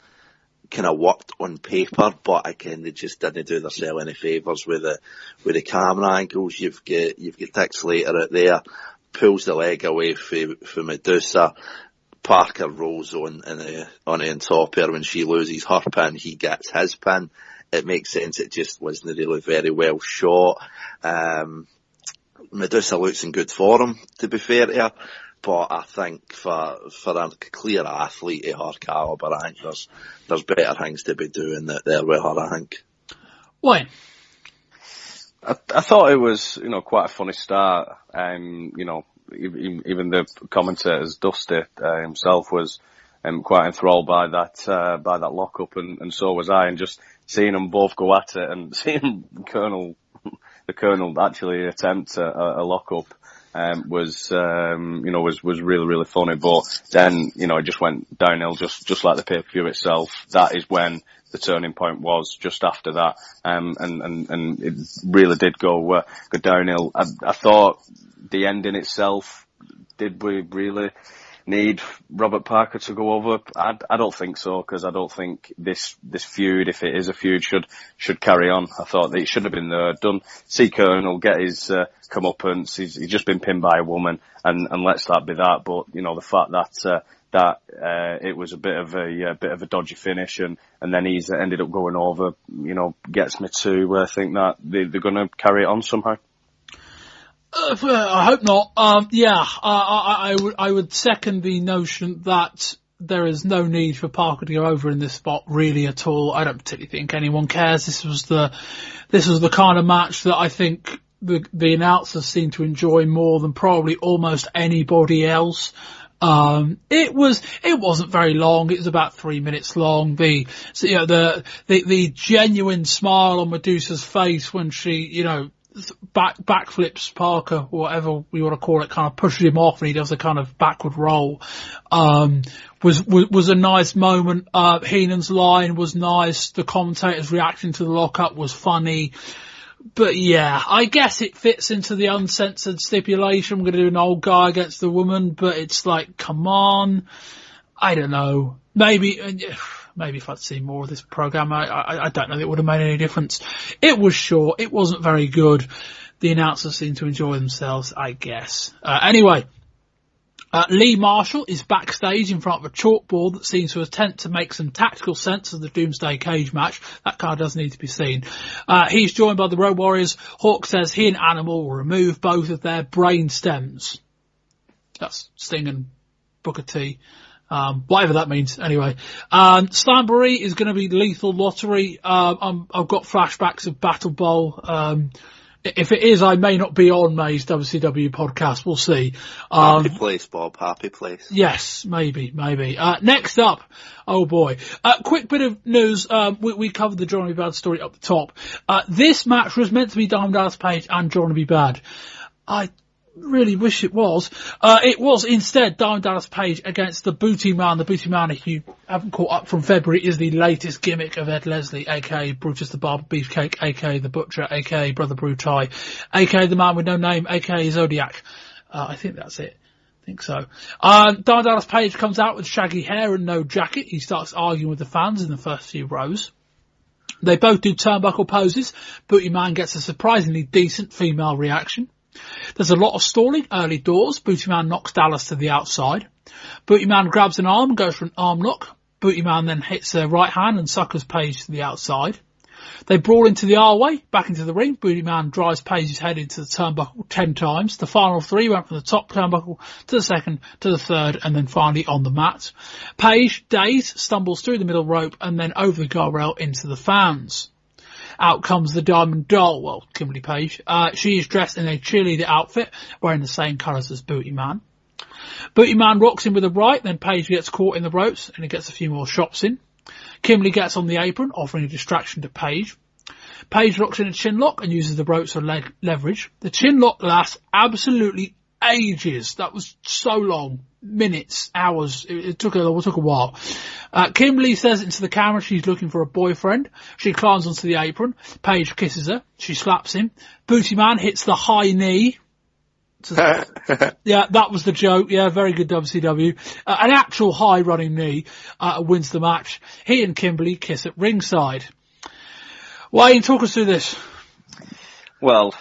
kind of worked on paper, but again, they just didn't do themselves any favours with the camera angles. You've got Dick Slater out there, pulls the leg away for Medusa. Parker rolls on top of her when she loses her pin. He gets his pin. it makes sense. It just wasn't really very well shot. Medusa looks in good form, to be fair to her, but I think for a clear athlete of her calibre, I think there's better things to be doing there with her, I think. Wayne? I thought it was, quite a funny start. Even the commentators, Dusty himself, was quite enthralled by that lockup, and so was I. And just seeing them both go at it, and seeing the Colonel actually attempt a lockup, was really, really funny. But then, it just went downhill, just like the pay-per-view itself. That is when the turning point was, just after that. And it really did go downhill. I thought the ending itself, did we really need Robert Parker to go over? I don't think so, because I don't think this feud, if it is a feud, should carry on. I thought that it should have been done. See Colonel get his comeuppance. He's just been pinned by a woman, and let that be that. But the fact that it was a bit of a dodgy finish, and then he's ended up going over, gets me to think that they're going to carry it on somehow. I hope not. I would second the notion that there is no need for Parker to go over in this spot really at all. I don't particularly think anyone cares. This was the kind of match that I think the announcers seem to enjoy more than probably almost anybody else. It wasn't very long. It was about 3 minutes long. The genuine smile on Medusa's face when she, backflips Parker, whatever we want to call it, kind of pushes him off, and he does a kind of backward roll, was a nice moment. Heenan's line was nice. The commentator's reaction to the lockup was funny. But yeah, I guess it fits into the uncensored stipulation. We're going to do an old guy against the woman, but it's like, come on. I don't know. Maybe if I'd seen more of this program, I don't know that it would have made any difference. It was short. It wasn't very good. The announcers seemed to enjoy themselves, I guess. Anyway, Lee Marshall is backstage in front of a chalkboard that seems to attempt to make some tactical sense of the Doomsday cage match. That kind of does need to be seen. He's joined by the Road Warriors. Hawk says he and Animal will remove both of their brain stems. That's Sting and Booker T. Whatever that means. Anyway, Slamboree is going to be Lethal Lottery. I've got flashbacks of Battle Bowl. If it is, I may not be on May's WCW podcast. We'll see. Happy place, Bob. Happy place. Yes, maybe. Next up, oh boy. Quick bit of news. We covered the Johnny B. Bad story up the top. This match was meant to be Diamond Dallas Page and Johnny B. Bad. I really wish it was. It was instead Diamond Dallas Page against the Booty Man. The Booty Man, if you haven't caught up from February, is the latest gimmick of Ed Leslie, aka Brutus the Barber Beefcake, aka the Butcher, aka Brother Brutai, aka the Man with No Name, aka Zodiac. I think that's it. I think so. Diamond Dallas Page comes out with shaggy hair and no jacket. He starts arguing with the fans in the first few rows. They both do turnbuckle poses. Booty Man gets a surprisingly decent female reaction. There's a lot of stalling early doors. Booty Man knocks Dallas to the outside. Booty Man grabs an arm and goes for an arm lock. Booty Man then hits a right hand and suckers Page to the outside. They brawl into the R-way, back into the ring. Booty Man drives Page's head into the turnbuckle 10 times. The final 3 went from the top turnbuckle to the second to the third and then finally on the mat. Page, dazed, stumbles through the middle rope and then over the guardrail into the fans. Out comes the Diamond Doll, well, Kimberly Page. She is dressed in a cheerleader outfit, wearing the same colours as Booty Man. Booty Man rocks him with a right, then Page gets caught in the ropes, and he gets a few more shots in. Kimberly gets on the apron, offering a distraction to Page. Page rocks in a chin lock and uses the ropes for leverage. The chin lock lasts absolutely ages. That was so long. Minutes, hours. It took a while. Kimberly says into the camera she's looking for a boyfriend. She climbs onto the apron. Paige kisses her. She slaps him. Booty Man hits the high knee. Yeah, that was the joke. Yeah, very good WCW. An actual high running knee wins the match. He and Kimberly kiss at ringside. Wayne, talk us through this. Well,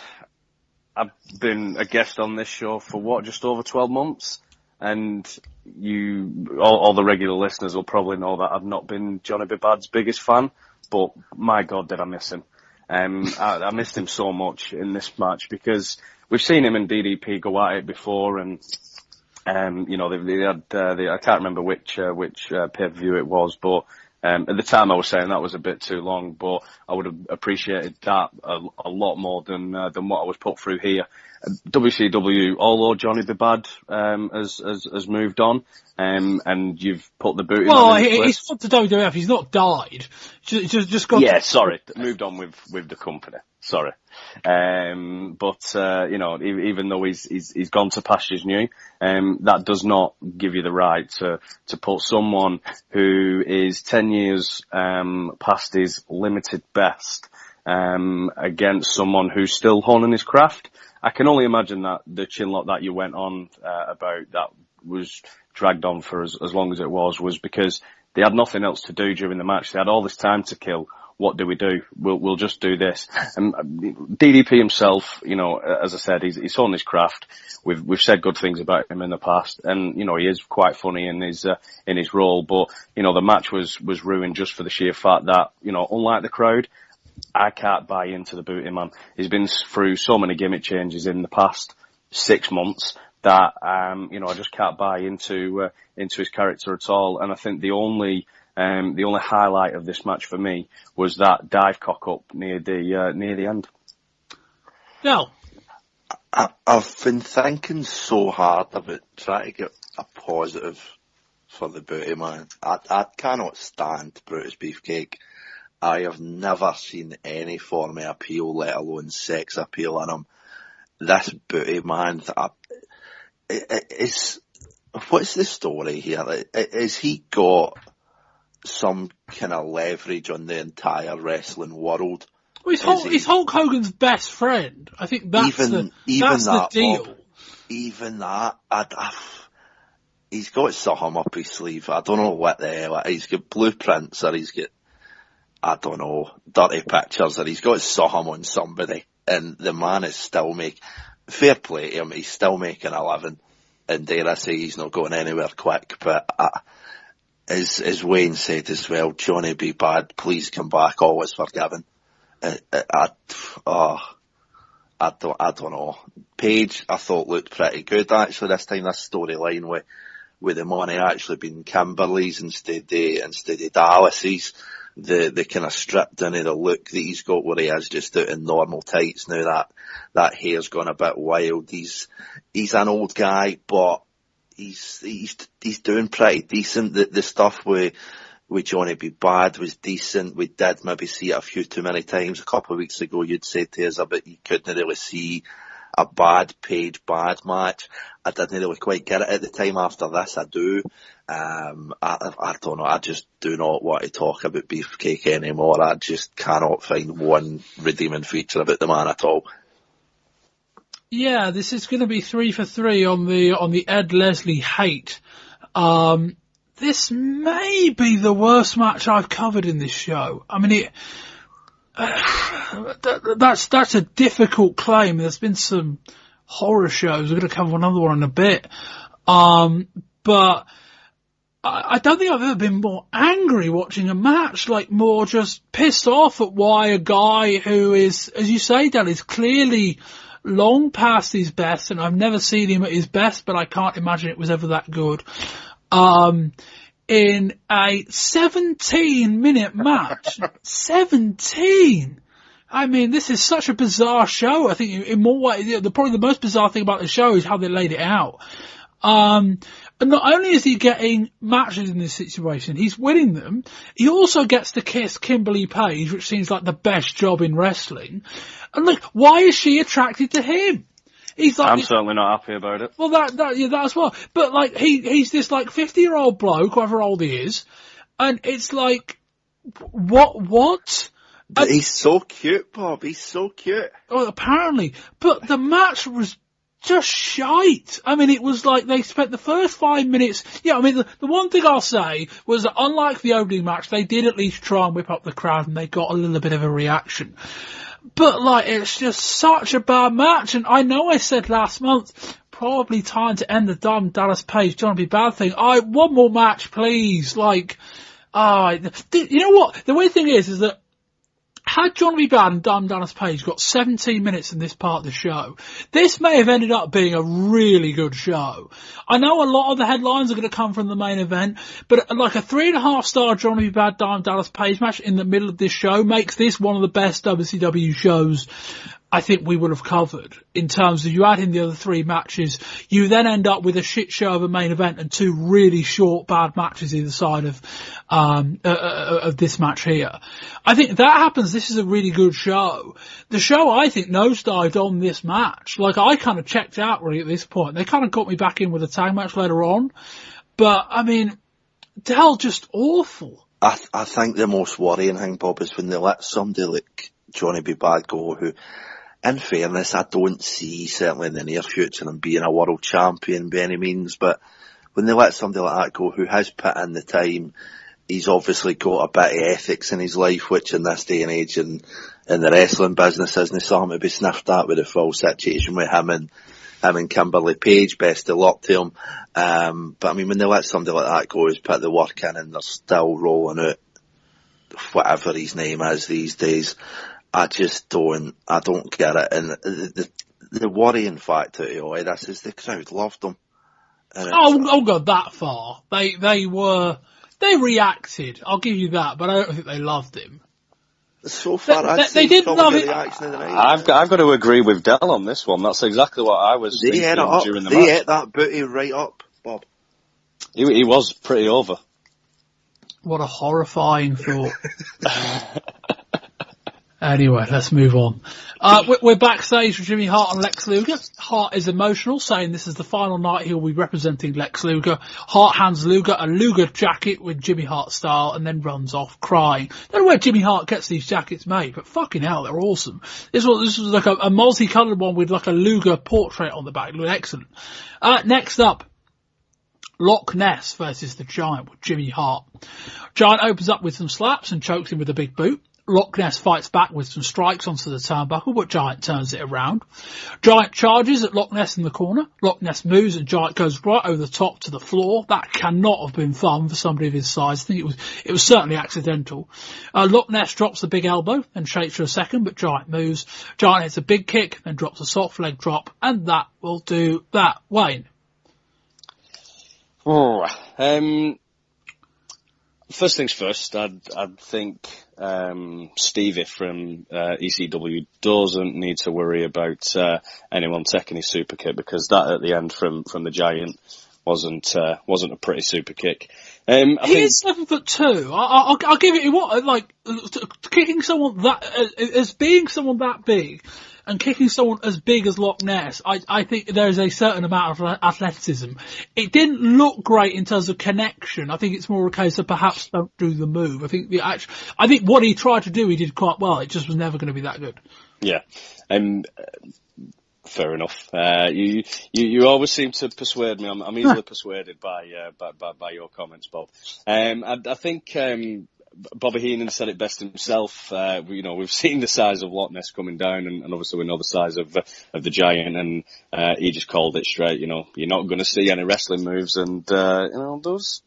I've been a guest on this show for just over 12 months. And all the regular listeners will probably know that I've not been Johnny B. Bad's biggest fan. but my God, did I miss him. I missed him so much in this match because we've seen him and DDP go at it before, and you know, they had I can't remember which pay-per-view it was, but at the time I was saying that was a bit too long, but I would have appreciated that a lot more than what I was put through here. WCW, although Johnny B. Bad has moved on, and you've put the boot in. Well, he's gone to WWF. He's not died. Just got. Yeah, sorry, moved on with the company. Sorry, but you know, even though he's gone to pastures new, that does not give you the right to put someone who is 10 years past his limited best against someone who's still honing his craft. I can only imagine that the chinlock that you went on about that was dragged on for as long as it was because they had nothing else to do during the match. They had all this time to kill. What do? We'll just do this. And DDP himself, you know, as I said, he's honed his craft. We've said good things about him in the past, and you know he is quite funny in his role. But you know the match was ruined just for the sheer fact that, you know, unlike the crowd, I can't buy into the booty man. He's been through so many gimmick changes in the past 6 months that you know, I just can't buy into his character at all. And I think the only highlight of this match for me was that dive cock up near the end. No, I've been thinking so hard about trying to get a positive for the booty man. I cannot stand Brutus Beefcake. I have never seen any form of appeal, let alone sex appeal in him. This booty man, what's the story here? Is he got some kind of leverage on the entire wrestling world? Well, he's Hulk Hogan's best friend. I think that's the deal. Even that, he's got something up his sleeve. I don't know what the hell. He's got blueprints, or he's got, I don't know, dirty pictures, or he's got something on somebody. And the man is still fair play to him, he's still making a living. And dare I say, he's not going anywhere quick. But as Wayne said as well, Johnny B. Bad, please come back, all is forgiven. I don't know. Paige, I thought, looked pretty good actually this time. This storyline with the money actually being Kimberly's instead of Dallas's. The kind of stripped into the look that he's got, where he is just out in normal tights now. That hair's gone a bit wild. He's an old guy, but he's doing pretty decent. The stuff with Johnny B. Bad was decent. We did maybe see it a few too many times. A couple of weeks ago, you'd said to us about you couldn't really see a bad Page Bad match. I didn't really quite get it at the time. After this, I do. I don't know. I just do not want to talk about Beefcake anymore. I just cannot find one redeeming feature about the man at all. Yeah, this is going to be 3 for 3 on the Ed Leslie hate. This may be the worst match I've covered in this show. I mean, that's a difficult claim. There's been some horror shows. We're going to cover another one in a bit. But I don't think I've ever been more angry watching a match, like more just pissed off at why a guy who is, as you say, Dan, is clearly long past his best, and I've never seen him at his best, but I can't imagine it was ever that good. In a 17-minute match. 17! I mean, this is such a bizarre show. I think in more ways, probably the most bizarre thing about the show is how they laid it out. And not only is he getting matches in this situation, he's winning them, he also gets to kiss Kimberly Page, which seems like the best job in wrestling. And look, why is she attracted to him? He's like, I'm certainly not happy about it. Well, that as well. But like, he's this like 50-year-old bloke, however old he is, and it's like, what? But he's so cute, Bob. He's so cute. Oh, apparently. But the match was just shite. I mean, it was like they spent the first 5 minutes. Yeah, I mean, the one thing I'll say was that unlike the opening match, they did at least try and whip up the crowd, and they got a little bit of a reaction. But like, it's just such a bad match. And I know I said last month, probably time to end the dumb Dallas Page Johnny B. Bad thing. One more match, please. Like, You know what? The weird thing is that had John B. Bad and Dallas Page got 17 minutes in this part of the show, this may have ended up being a really good show. I know a lot of the headlines are going to come from the main event, but like a 3.5-star John B. Bad Dallas Page match in the middle of this show makes this one of the best WCW shows I think we would have covered in terms of you add in the other 3 matches, you then end up with a shit show of a main event and 2 really short bad matches either side of this match here. I think if that happens, this is a really good show. The show I think nosedived on this match. Like I kind of checked out really at this point. They kind of got me back in with a tag match later on, but I mean, Del just awful. I think the most worrying thing, Bob, is when they let somebody like Johnny B. Bad go, who, in fairness, I don't see, certainly in the near future, him being a world champion by any means, but when they let somebody like that go, who has put in the time, he's obviously got a bit of ethics in his life, which in this day and age in the wrestling business isn't something to be sniffed at with the full situation with him and Kimberly Page. Best of luck to him. But I mean, when they let somebody like that go, who's put the work in and they're still rolling out whatever his name is these days, I don't get it. And the worrying fact out of all this is the crowd loved him. I'll go that far. They reacted. I'll give you that, but I don't think they loved him. So far, they didn't love it. I've got to agree with Del on this one. That's exactly what I was thinking during the match. They ate that booty right up, Bob. He was pretty over. What a horrifying thought. Anyway, let's move on. We're backstage with Jimmy Hart and Lex Luger. Hart is emotional, saying this is the final night he'll be representing Lex Luger. Hart hands Luger a Luger jacket with Jimmy Hart style and then runs off crying. Don't know where Jimmy Hart gets these jackets made, but fucking hell, they're awesome. This was like a multicolored one with like a Luger portrait on the back. It looked excellent. Next up, Loch Ness versus the Giant with Jimmy Hart. Giant opens up with some slaps and chokes him with a big boot. Loch Ness fights back with some strikes onto the turnbuckle, but Giant turns it around. Giant charges at Loch Ness in the corner. Loch Ness moves and Giant goes right over the top to the floor. That cannot have been fun for somebody of his size. I think it was certainly accidental. Loch Ness drops the big elbow and shakes for a second, but Giant moves. Giant hits a big kick, then drops a soft leg drop, and that will do that. Wayne. First things first, I'd think Stevie from ECW doesn't need to worry about anyone taking his super kick, because that at the end from the Giant wasn't a pretty super kick. He is 7'2". I'll give it what, like, kicking someone that as being someone that big and kicking someone as big as Loch Ness, I think there's a certain amount of athleticism. It didn't look great in terms of connection. I think it's more a case of perhaps don't do the move. I think what he tried to do, he did quite well. It just was never going to be that good. Yeah. Fair enough. You always seem to persuade me. I'm easily persuaded by your comments, Bob. I think Bobby Heenan said it best himself. We've seen the size of Loch Ness coming down, and obviously we know the size of the Giant, and he just called it straight. You're not going to see any wrestling moves, and there was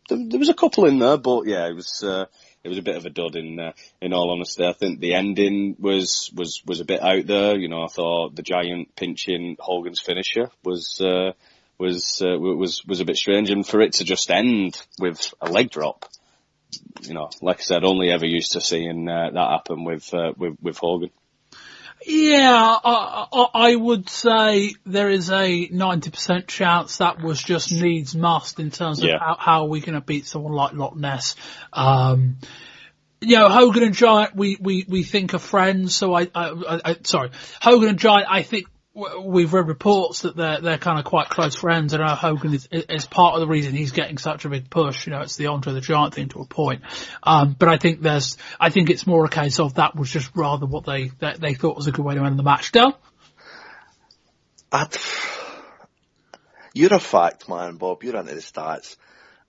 a couple in there, but yeah, it was a bit of a dud in all honesty. I think the ending was a bit out there. I thought the Giant pinching Hogan's finisher was a bit strange, and for it to just end with a leg drop. Like I said, only ever used to seeing that happen with Hogan. Yeah, I would say there is a 90% chance that was just needs must in terms of how we're going to beat someone like Loch Ness. Hogan and Giant, we think are friends. So Hogan and Giant, I think we've read reports that they're kind of quite close friends, and Hogan is part of the reason he's getting such a big push. It's the Andre the Giant thing to a point. But I think it's more a case of that was just rather what they thought was a good way to end the match. Del? You're a fact man, Bob. You're into the stats.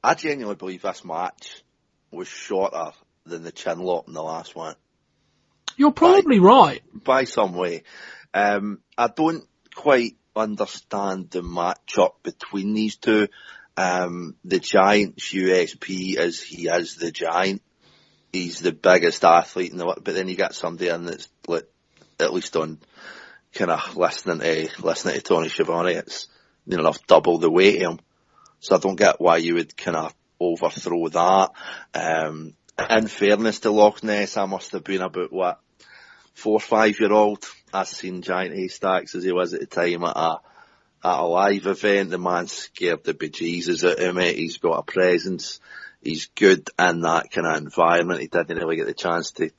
I genuinely believe this match was shorter than the chin lock in the last one. You're probably right. By some way. I don't quite understand the match-up between these two. The Giant's USP is he is the Giant. he's the biggest athlete in the world, but then you get somebody in that's like, at least on kind of listening to Tony Schiavone, it's double the weight of him. So I don't get why you would kind of overthrow that. In fairness to Loch Ness, I must have been about 4 or 5 year old. I seen Giant Haystacks as he was at the time at a live event. The man's scared the bejesus out of him. He's got a presence. He's good in that kind of environment. He didn't really get the chance to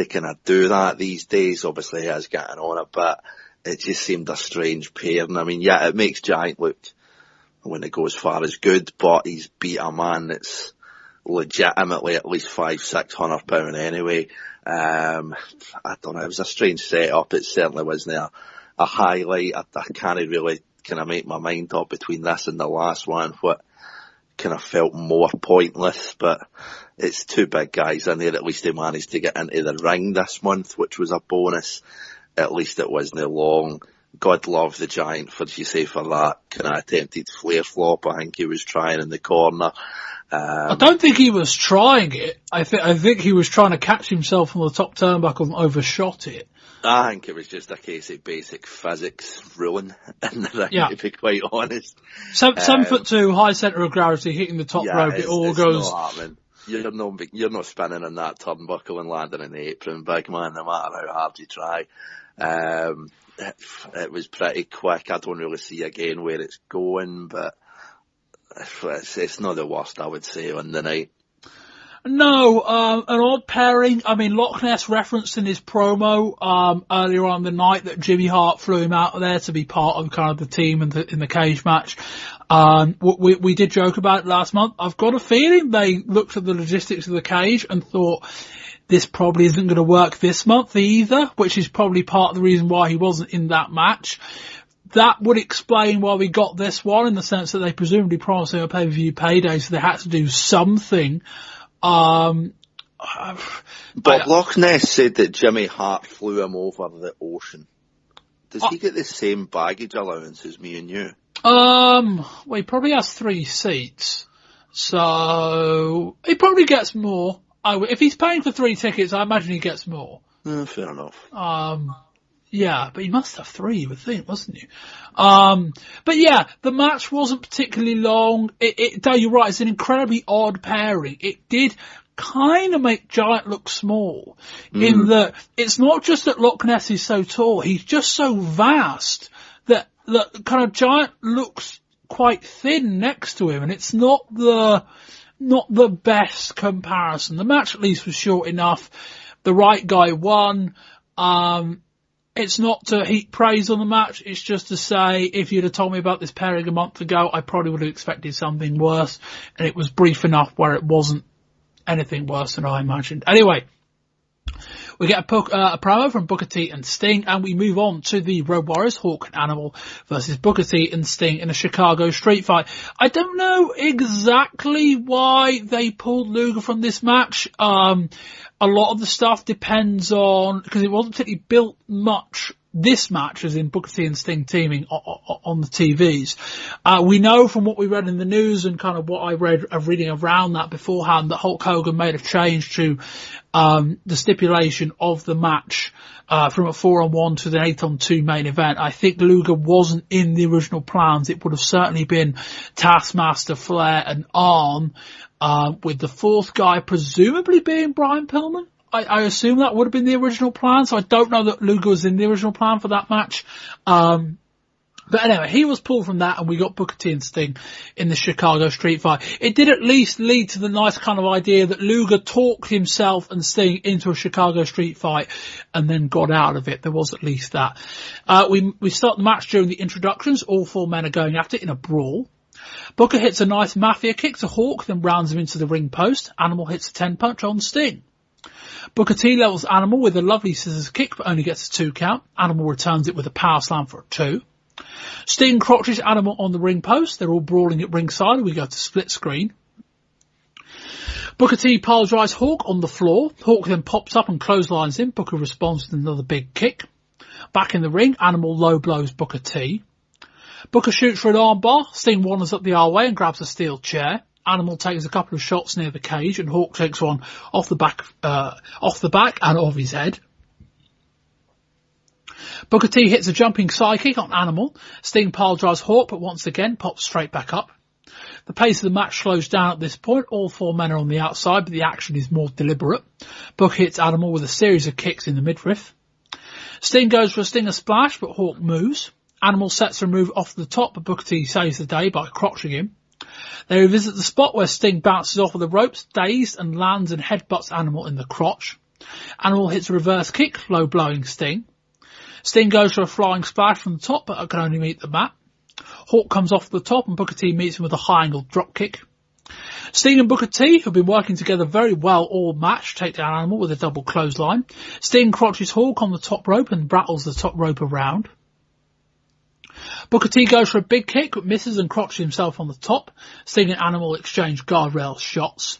kind of do that these days. Obviously, he is getting on it, but it just seemed a strange pairing. I mean, yeah, it makes Giant look, when it goes far, as good, but he's beat a man that's legitimately at least 500-600 pound anyway. I don't know, it was a strange setup. It certainly wasn't a highlight. I can't really kind of make my mind up between this and the last one, what kind of felt more pointless, but it's two big guys in there. At least they managed to get into the ring this month, which was a bonus. At least it wasn't long. God love the Giant for that kind of attempted flare flop I think he was trying in the corner. I don't think he was trying it. I think he was trying to catch himself on the top turnbuckle and overshot it. I think it was just a case of basic physics ruling in the ring, to be quite honest. 7'2", high centre of gravity, hitting the top rope, it all goes... Not happening. You're not spinning on that turnbuckle and landing in the apron, big man, no matter how hard you try. It was pretty quick. I don't really see again where it's going, but it's not the worst, I would say, on the night. No, an odd pairing. I mean, Loch Ness referenced in his promo earlier on the night that Jimmy Hart flew him out there to be part of kind of the team in the cage match. We did joke about it last month. I've got a feeling they looked at the logistics of the cage and thought, this probably isn't going to work this month either, which is probably part of the reason why he wasn't in that match. That would explain why we got this one, in the sense that they presumably promised him a pay-per-view payday, so they had to do something. But Loch Ness said that Jimmy Hart flew him over the ocean. Does he get the same baggage allowance as me and you? Well, he probably has 3 seats, so he probably gets more. If he's paying for 3 tickets, I imagine he gets more. Fair enough. Yeah, but he must have 3, you would think, wasn't you? But yeah, the match wasn't particularly long. You're right, it's an incredibly odd pairing. It did kind of make Giant look small, in that it's not just that Loch Ness is so tall, he's just so vast that kind of Giant looks quite thin next to him, and it's not the best comparison. The match at least was short enough. The right guy won. It's not to heap praise on the match, it's just to say, if you'd have told me about this pairing a month ago, I probably would have expected something worse, and it was brief enough where it wasn't anything worse than I imagined. Anyway, we get a promo from Booker T and Sting, and we move on to the Road Warriors, Hawk and Animal versus Booker T and Sting in a Chicago street fight. I don't know exactly why they pulled Luger from this match. A lot of the stuff depends on, because it wasn't particularly built much, this match, as in Booker T and Sting teaming on the TVs. We know from what we read in the news and kind of what I read of reading around that beforehand, that Hulk Hogan made a change to the stipulation of the match from a 4-on-1 to the 8-on-2 main event. I think Luger wasn't in the original plans. It would have certainly been Taskmaster, Flair and Arn, with the fourth guy presumably being Brian Pillman. I assume that would have been the original plan, so I don't know that Luger was in the original plan for that match. But anyway, he was pulled from that, and we got Booker T and Sting in the Chicago street fight. It did at least lead to the nice kind of idea that Luger talked himself and Sting into a Chicago street fight and then got out of it. There was at least that. We start the match during the introductions. All 4 men are going at it in a brawl. Booker hits a nice Mafia kick to Hawk, then rounds him into the ring post. Animal hits a 10 punch on Sting. Booker T levels Animal with a lovely scissors kick, but only gets a 2 count. Animal returns it with a power slam for a 2. Sting crotches Animal on the ring post. They're all brawling at ringside, and we go to split screen. Booker T pile drives Hawk on the floor. Hawk then pops up and clotheslines him. Booker responds with another big kick. Back in the ring, Animal low blows Booker T. Booker shoots for an armbar. Sting wanders up the aisle and grabs a steel chair. Animal takes a couple of shots near the cage, and Hawk takes one off the back and off his head. Booker T hits a jumping sidekick on Animal. Sting pile drives Hawk, but once again pops straight back up. The pace of the match slows down at this point. All four men are on the outside, but the action is more deliberate. Booker hits Animal with a series of kicks in the midriff. Sting goes for a Stinger splash, but Hawk moves. Animal sets a move off the top, but Booker T saves the day by crotching him. They revisit the spot where Sting bounces off of the ropes, dazed, and lands and headbutts Animal in the crotch. Animal hits a reverse kick, low blowing Sting. Sting goes for a flying splash from the top, but can only meet the mat. Hawk comes off the top, and Booker T meets him with a high angle drop kick. Sting and Booker T, who've been working together very well all match, take down Animal with a double clothesline. Sting crotches Hawk on the top rope and rattles the top rope around. Booker T goes for a big kick, but misses and crotches himself on the top. Sting and Animal exchange guardrail shots.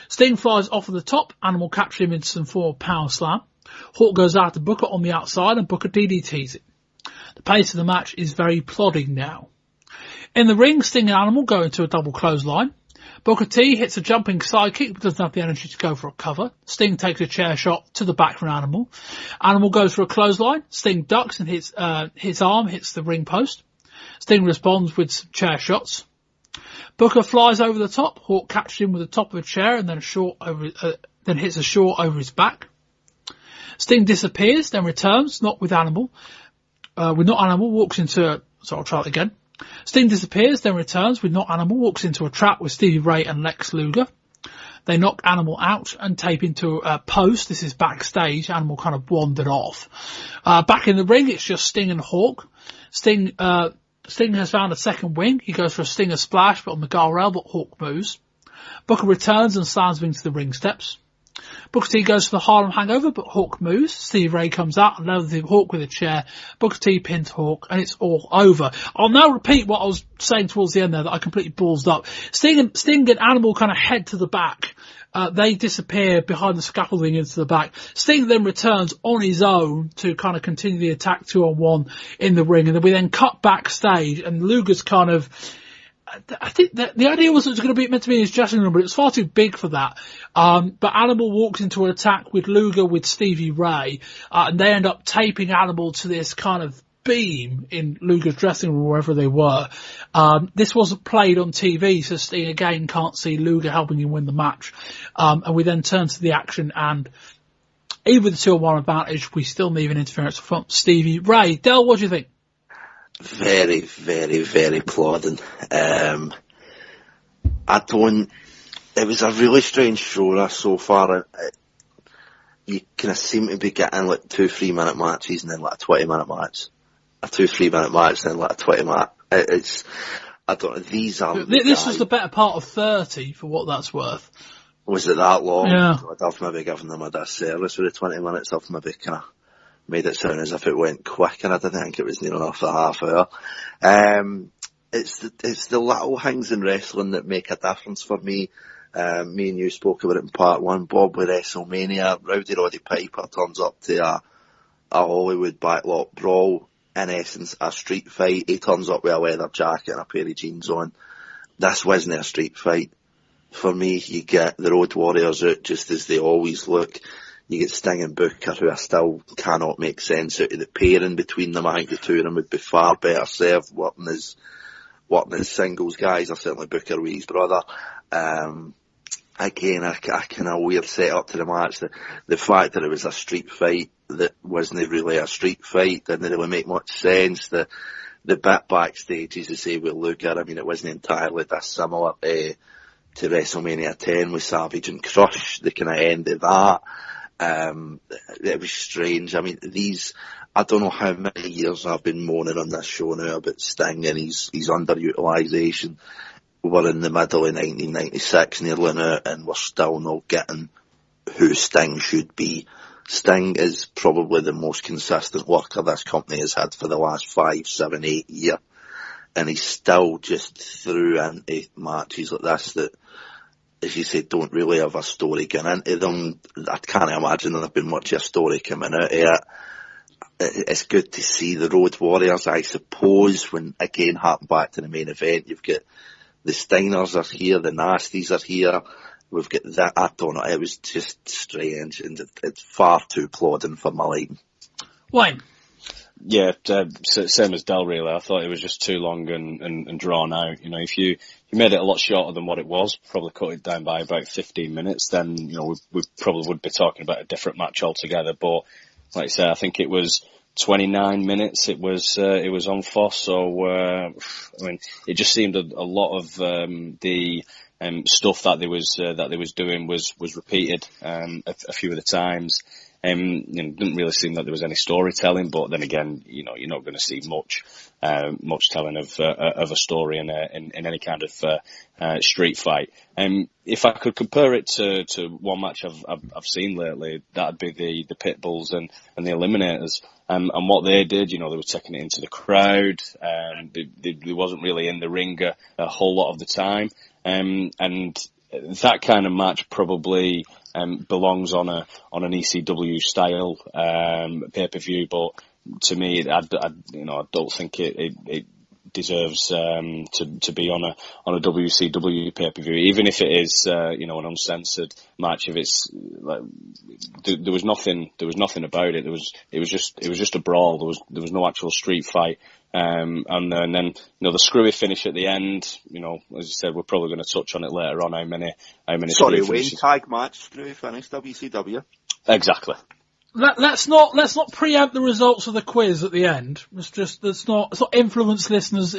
Sting flies off of the top. Animal captures him into some form of power slam. Hawk goes after Booker on the outside, and Booker DDTs it. The pace of the match is very plodding now. In the ring, Sting and Animal go into a double clothesline. Booker T hits a jumping sidekick, but doesn't have the energy to go for a cover. Sting takes a chair shot to the back from Animal. Animal goes for a clothesline. Sting ducks and his arm hits the ring post. Sting responds with some chair shots. Booker flies over the top. Hawk catches him with the top of a chair and then hits a short over his back. Sting disappears, then returns, not with Animal. Walks into... I'll try it again. Sting disappears, then returns with not Animal, walks into a trap with Stevie Ray and Lex Luger. They knock Animal out and tape into a post. This is backstage. Animal kind of wandered off. Back in the ring, it's just Sting and Hawk. Sting has found a second wing. He goes for a Stinger splash, but on the guardrail, but Hawk moves. Booker returns and slams him into the ring steps. Booker T goes for the Harlem Hangover, but Hawk moves. Steve Ray comes out and levels Hawk with a chair. Booker T pins Hawk, and it's all over. I'll now repeat what I was saying towards the end there that I completely ballsed up. Sting and Animal kind of head to the back. They disappear behind the scaffolding into the back. Sting then returns on his own to kind of continue the attack 2-on-1 in the ring, and then we then cut backstage, and Luger's kind of... I think that the idea was it was going to be meant to be in his dressing room, but it was far too big for that. But Animal walks into an attack with Luger with Stevie Ray, and they end up taping Animal to this kind of beam in Luger's dressing room, wherever they were. This wasn't played on TV, so Sting again can't see Luger helping him win the match. And we then turn to the action, and even with the 2-on-1 advantage, we still need an interference from Stevie Ray. Del, what do you think? Very, very, very plodding. It was a really strange show so far. You kind of seem to be getting like 2 3-minute matches and then like a 20-minute match. A 2 3-minute match and then like a 20-minute. I don't know, these are... This was the better part of 30 for what that's worth. Was it that long? Yeah. I'd have maybe given them a disservice with the 20 minutes. I've maybe kind of made it sound as if it went quick, and I didn't think it was near enough a half hour. It's the little things in wrestling that make a difference for me. Me and you spoke about it in part 1. Bob with WrestleMania, Rowdy Roddy Piper turns up to a Hollywood backlot brawl, in essence a street fight. He turns up with a leather jacket and a pair of jeans on. This wasn't a street fight. For me, you get the Road Warriors out just as they always look. You get Sting and Booker, who I still cannot make sense out of the pairing between them. I think the two of them would be far better served working as singles guys, or certainly Booker with his brother. Again, a kind of weird setup to the match. The fact that it was a street fight that wasn't really a street fight didn't really make much sense. The bit backstage, as you say, with Luger, I mean, it wasn't entirely dissimilar to WrestleMania 10 with Savage and Crush. They kind of ended that. It was strange. I mean, I don't know how many years I've been moaning on this show now about Sting and his underutilisation. We're in the middle of 1996 nearly now, and we're still not getting who Sting should be. Sting is probably the most consistent worker this company has had for the last 5, 7, 8 years, and he's still just through into matches like this that, as you say, don't really have a story going into them. I can't imagine there'd been much of a story coming out of it. It's good to see the Road Warriors, I suppose, when again harking back to the main event. You've got The Steiners are here, the Nasties are here. We've got that. I don't know. It was just strange, and it's far too plodding for my liking. Wayne? Yeah, same as Del, really. I thought it was just too long and drawn out. You know, if you made it a lot shorter than what it was, probably cut it down by about 15 minutes, then, you know, we probably would be talking about a different match altogether. But, like I say, I think it was 29 minutes it was on FOSS, so, I mean, it just seemed a lot of, the, stuff that they was doing was repeated, a few of the times. You know, didn't really seem that there was any storytelling, but then again, you know, you're not going to see much telling of a story in any kind of street fight. If I could compare it to one match I've seen lately, that'd be the Pitbulls and the Eliminators. And what they did, you know, they were taking it into the crowd. They wasn't really in the ring a whole lot of the time. And that kind of match probably belongs on an ECW style pay-per-view, but to me, I don't think it deserves to be on a WCW pay-per-view, even if it is an uncensored match. If it's like, there was nothing about it. It was just a brawl. There was no actual street fight. And then, you know, the screwy finish at the end, you know, as you said, we're probably going to touch on it later on, how many Sorry, Wayne, tag match, screwy finish, WCW. Exactly. Let's not preempt the results of the quiz at the end. Let's not influence listeners.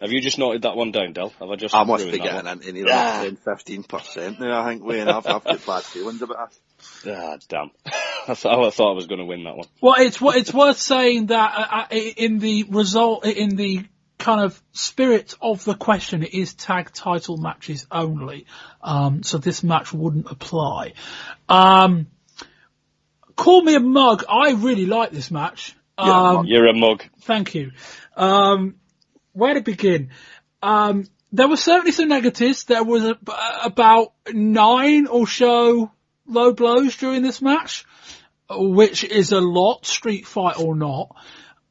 Have you just noted that one down, Del? I must be getting into nearly 10-15% now, I think, Wayne. I've got bad feelings about this. Ah, damn. I thought I was going to win that one. Well, it's worth saying that in the kind of spirit of the question, it is tag title matches only. So this match wouldn't apply. Call me a mug. I really like this match. You're a mug. Thank you. Where to begin? There were certainly some negatives. There was about 9 or so low blows during this match, which is a lot, street fight or not.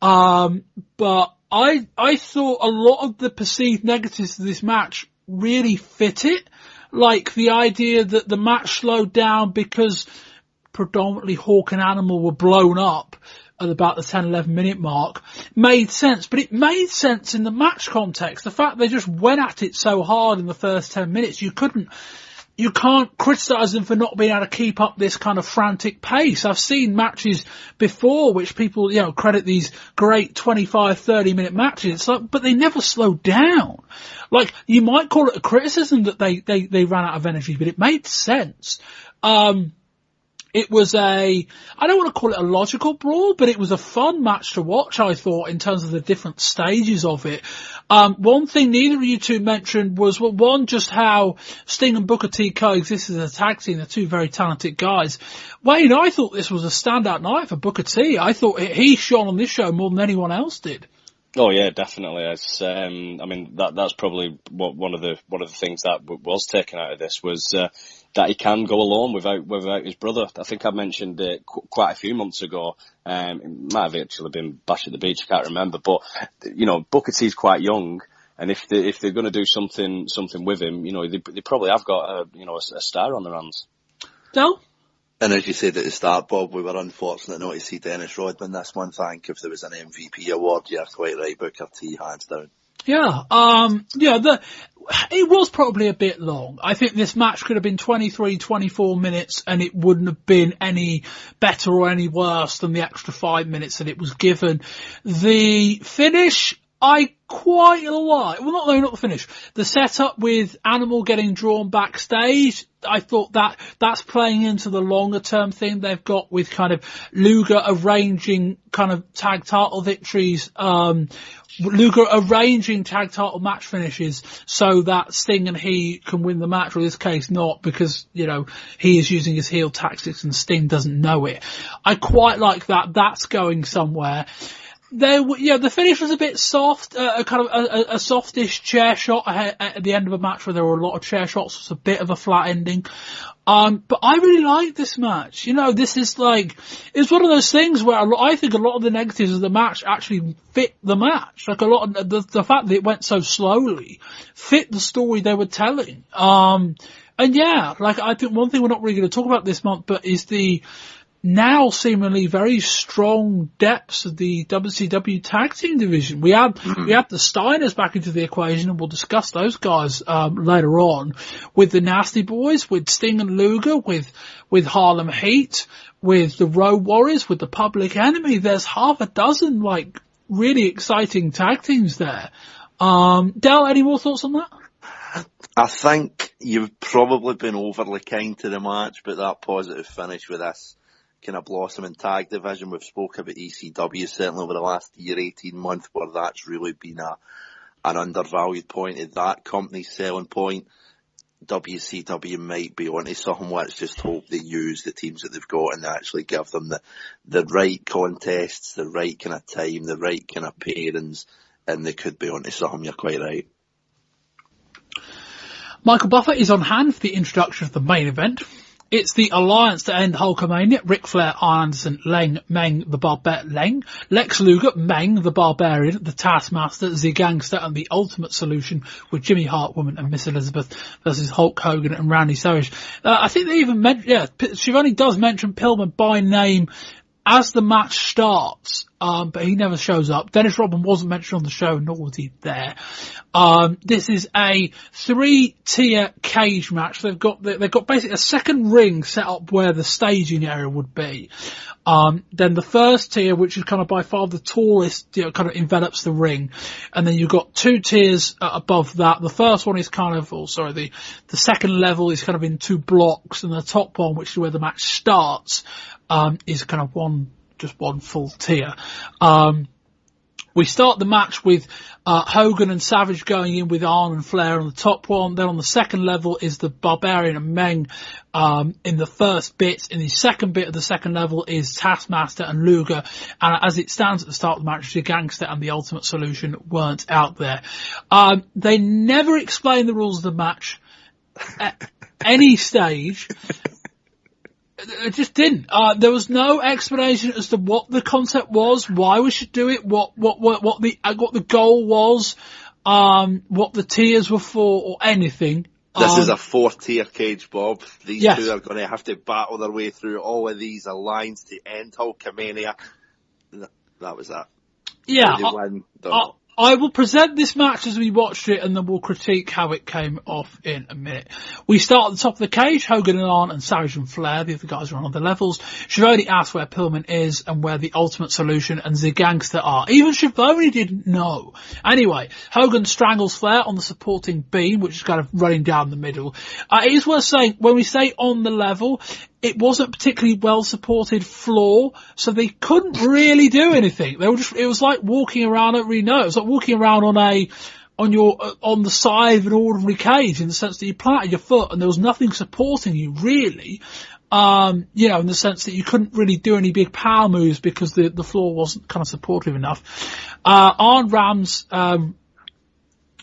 But I thought a lot of the perceived negatives of this match really fit it. Like the idea that the match slowed down because predominantly Hawk and Animal were blown up at about the 10-11 minute mark made sense, but it made sense in the match context. The fact they just went at it so hard in the first 10 minutes, you can't criticise them for not being able to keep up this kind of frantic pace. I've seen matches before which people, you know, credit these great 25, 30 minute matches. It's like, but they never slowed down. Like, you might call it a criticism that they ran out of energy, but it made sense. It was I don't want to call it a logical brawl, but it was a fun match to watch, I thought, in terms of the different stages of it. One thing neither of you two mentioned was, well, one, just how Sting and Booker T coexist as a tag team. They're two very talented guys. Wayne, I thought this was a standout night for Booker T. I thought he shone on this show more than anyone else did. Oh yeah, definitely. It's, I mean, that's probably one of the things that was taken out of this was, that he can go alone without his brother. I think I mentioned it quite a few months ago. It might have actually been Bash at the Beach, I can't remember, but, you know, Booker T's quite young, and if they're going to do something with him, you know, they probably have got a star on their hands. Del? And as you said at the start, Bob, we were unfortunate not to see Dennis Rodman this month. I think if there was an MVP award, you're quite right, Booker T, hands down. Yeah, it was probably a bit long. I think this match could have been 23, 24 minutes and it wouldn't have been any better or any worse than the extra 5 minutes that it was given. The finish, I quite like. Well, not the finish. The setup with Animal getting drawn backstage, I thought that's playing into the longer term thing they've got with kind of Luger arranging kind of tag title victories, Luger arranging tag title match finishes so that Sting and he can win the match, or in this case not, because, you know, he is using his heel tactics and Sting doesn't know it. I quite like that. That's going somewhere. The finish was a bit soft, kind of a softish chair shot at the end of a match where there were a lot of chair shots. It was a bit of a flat ending. But I really liked this match. This is it's one of those things where I think a lot of the negatives of the match actually fit the match. Like a lot of the fact that it went so slowly fit the story they were telling. I think one thing we're not really going to talk about this month, but is the now seemingly very strong depths of the WCW tag team division. We have the Steiners back into the equation, and we'll discuss those guys later on, with the Nasty Boys, with Sting and Luger, with Harlem Heat, with the Road Warriors, with the Public Enemy. There's half a dozen really exciting tag teams there. Del, any more thoughts on that? I think you've probably been overly kind to the match, but that positive finish with this kind of blossoming tag division, we've spoke about ECW certainly over the last year, 18 months, where that's really been an undervalued point of that company's selling point. WCW might be onto something. Let's just hope they use the teams that they've got and they actually give them the right contests, the right kind of time, the right kind of pairings, and they could be onto something. You're quite right. Michael Buffer is on hand for the introduction of the main event. It's the Alliance to end Hulkamania: Ric Flair, Anderson, Lex Luger, Meng, the Barbarian, the Taskmaster, the Gangster, and the Ultimate Solution, with Jimmy Hart, Woman, and Miss Elizabeth versus Hulk Hogan and Randy Savage. I think they even Shivani does mention Pillman by name as the match starts, but he never shows up. Dennis Rodman wasn't mentioned on the show, nor was he there. This is a 3-tier cage match. They've got basically a second ring set up where the staging area would be. Then the first tier, which is kind of by far the tallest, kind of envelops the ring. And then you've got 2 tiers above that. The first one is the second level is kind of in 2 blocks, and the top one, which is where the match starts, is kind of one full tier. We start the match with Hogan and Savage going in with Arn and Flair on the top one. Then on the second level is the Barbarian and Meng in the first bit. In the second bit of the second level is Taskmaster and Luger. And as it stands at the start of the match, the Gangster and the Ultimate Solution weren't out there. They never explain the rules of the match at any stage. It just didn't. There was no explanation as to what the concept was, why we should do it, what the goal was, what the tiers were for, or anything. This is a 4-tier cage, Bob. These two are going to have to battle their way through all of these alliances to end Hulkamania. That was that. Yeah. I will present this match as we watched it, and then we'll critique how it came off in a minute. We start at the top of the cage. Hogan and Arn and Savage and Flair, the other guys are on other levels. Shivani asks where Pillman is and where the Ultimate Solution and the Gangster are. Even Shivani didn't know. Anyway, Hogan strangles Flair on the supporting beam, which is kind of running down the middle. It is worth saying, when we say on the level, it wasn't particularly well supported floor, so they couldn't really do anything. It was like walking around, I don't really know, it was like walking around on the side of an ordinary cage, in the sense that you planted your foot and there was nothing supporting you really, in the sense that you couldn't really do any big power moves because the floor wasn't kind of supportive enough. Arn rams,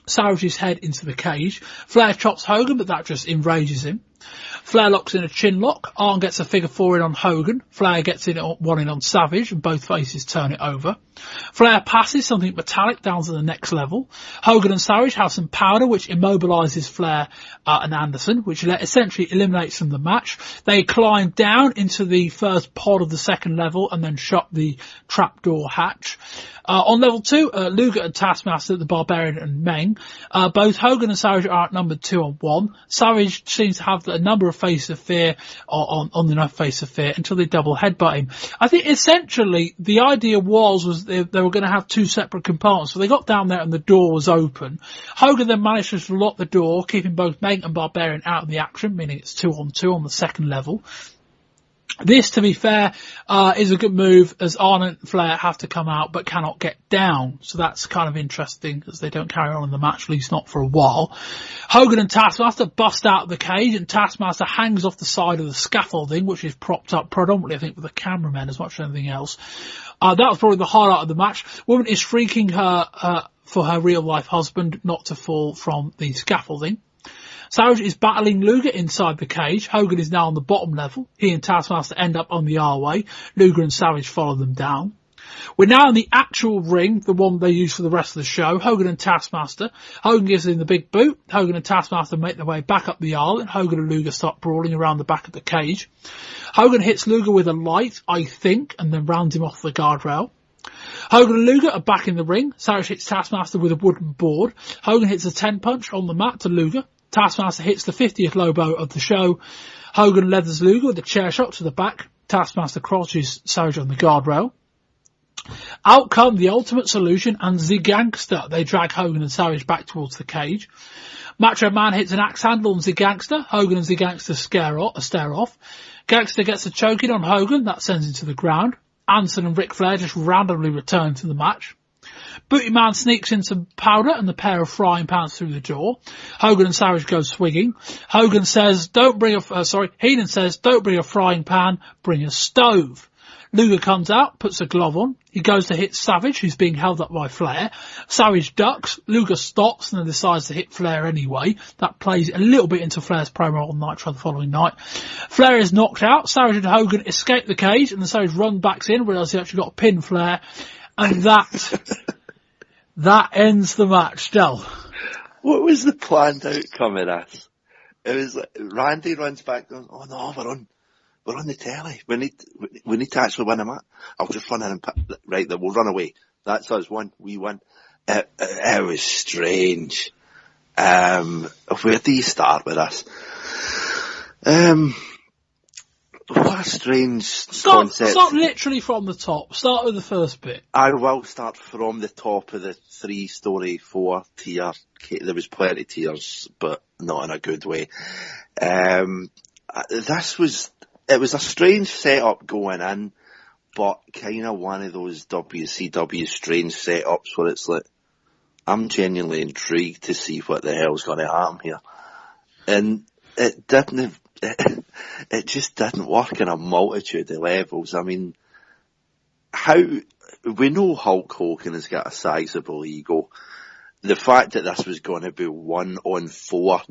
Savage's head into the cage. Flair chops Hogan, but that just enrages him. Flair locks in a chin lock. Arn gets a figure 4 in on Hogan. Flair gets one in on Savage, and both faces turn it over. Flair passes something metallic down to the next level. Hogan and Savage have some powder, which immobilises Flair and Anderson, which essentially eliminates them the match. They climb down into the first pod of the second level and then shut the trapdoor hatch. On level 2, Luger and Taskmaster, the Barbarian and Meng. Both Hogan and Savage are outnumbered 2-on-1. Savage seems to have a number of Face of Fear on the Face of Fear until they double headbutt him. I think essentially the idea was they were going to have 2 separate compartments. So they got down there and the door was open. Hogan then managed to lock the door, keeping both Meng and Barbarian out of the action, meaning it's 2-on-2 on the second level. This, to be fair, is a good move, as Arn and Flair have to come out but cannot get down. So that's kind of interesting, as they don't carry on in the match, at least not for a while. Hogan and Taskmaster bust out of the cage, and Taskmaster hangs off the side of the scaffolding, which is propped up predominantly, I think, with the cameramen as much as anything else. That was probably the highlight of the match. Woman is shrieking for her real-life husband not to fall from the scaffolding. Savage is battling Luger inside the cage. Hogan is now on the bottom level. He and Taskmaster end up on the R-way. Luger and Savage follow them down. We're now in the actual ring, the one they use for the rest of the show. Hogan and Taskmaster. Hogan gives in the big boot. Hogan and Taskmaster make their way back up the aisle, and Hogan and Luger start brawling around the back of the cage. Hogan hits Luger with a light, I think, and then rounds him off the guardrail. Hogan and Luger are back in the ring. Savage hits Taskmaster with a wooden board. Hogan hits a 10 punch on the mat to Luger. Taskmaster hits the 50th low blow of the show. Hogan leathers Luger with a chair shot to the back. Taskmaster crosses Savage on the guardrail. Out come the Ultimate Solution and the Gangster. They drag Hogan and Savage back towards the cage. Macho Man hits an axe handle on the Gangster. Hogan and the Gangster stare off. Gangster gets a choke in on Hogan. That sends him to the ground. Anderson and Ric Flair just randomly return to the match. Booty Man sneaks in some powder and the pair of frying pans through the door. Hogan and Savage go swinging. Heenan says, don't bring a frying pan, bring a stove. Luger comes out, puts a glove on. He goes to hit Savage, who's being held up by Flair. Savage ducks. Luger stops and then decides to hit Flair anyway. That plays a little bit into Flair's promo on Nitro the following night. Flair is knocked out. Savage and Hogan escape the cage, and the Savage run back in, realises he actually got a pin Flair. And that ends the match, Del. What was the planned outcome of this? It was like, Randy runs back going, oh no, we're on the telly. We need to actually win a match. I'll just run in and right there, we'll run away. That's us, we win. It was strange. Where do you start with this? What a strange concept. Start literally from the top. Start with the first bit. I will start from the top of the 3-story, 4-tier. There was plenty of tiers, but not in a good way. It was a strange setup going in, but kind of one of those WCW strange setups where it's like, I'm genuinely intrigued to see what the hell's going to happen here. And it just didn't work on a multitude of levels. I mean, we know Hulk Hogan has got a sizable ego. The fact that this was going to be 1-on-4,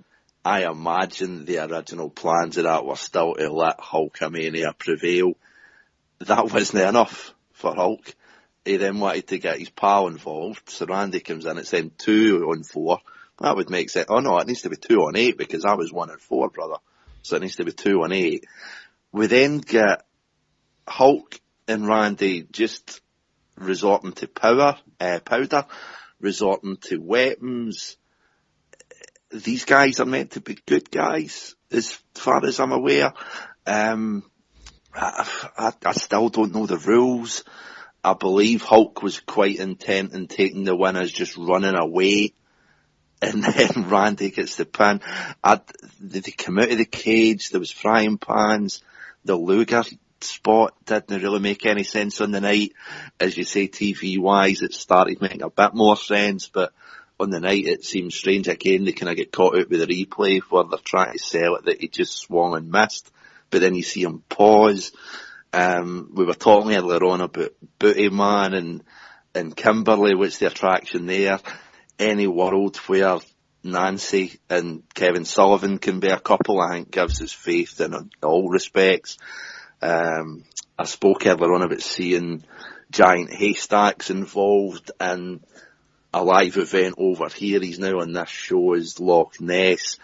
I imagine the original plans of that were still to let Hulkamania prevail. That wasn't enough for Hulk. He then wanted to get his pal involved, so Randy comes in, it's then 2-on-4. That would make sense. Oh no, it needs to be 2-on-8 because I was 1-on-4, brother. So it needs to be 2-on-8. We then get Hulk and Randy just resorting to powder, resorting to weapons. These guys are meant to be good guys, as far as I'm aware. I still don't know the rules. I believe Hulk was quite intent in taking the win as just running away. And then Randy gets the pin. They come out of the cage, there was frying pans. The Luger spot didn't really make any sense on the night. As you say, TV-wise, it started making a bit more sense, but on the night it seemed strange again. They kind of get caught out with the replay where they're trying to sell it that he just swung and missed, but then you see him pause. We were talking earlier on about Booty Man and Kimberly, what's the attraction there? Any world where Nancy and Kevin Sullivan can be a couple, I think gives us faith in all respects. I spoke earlier on about seeing giant haystacks involved in a live event over here. He's now on this show as Loch Ness.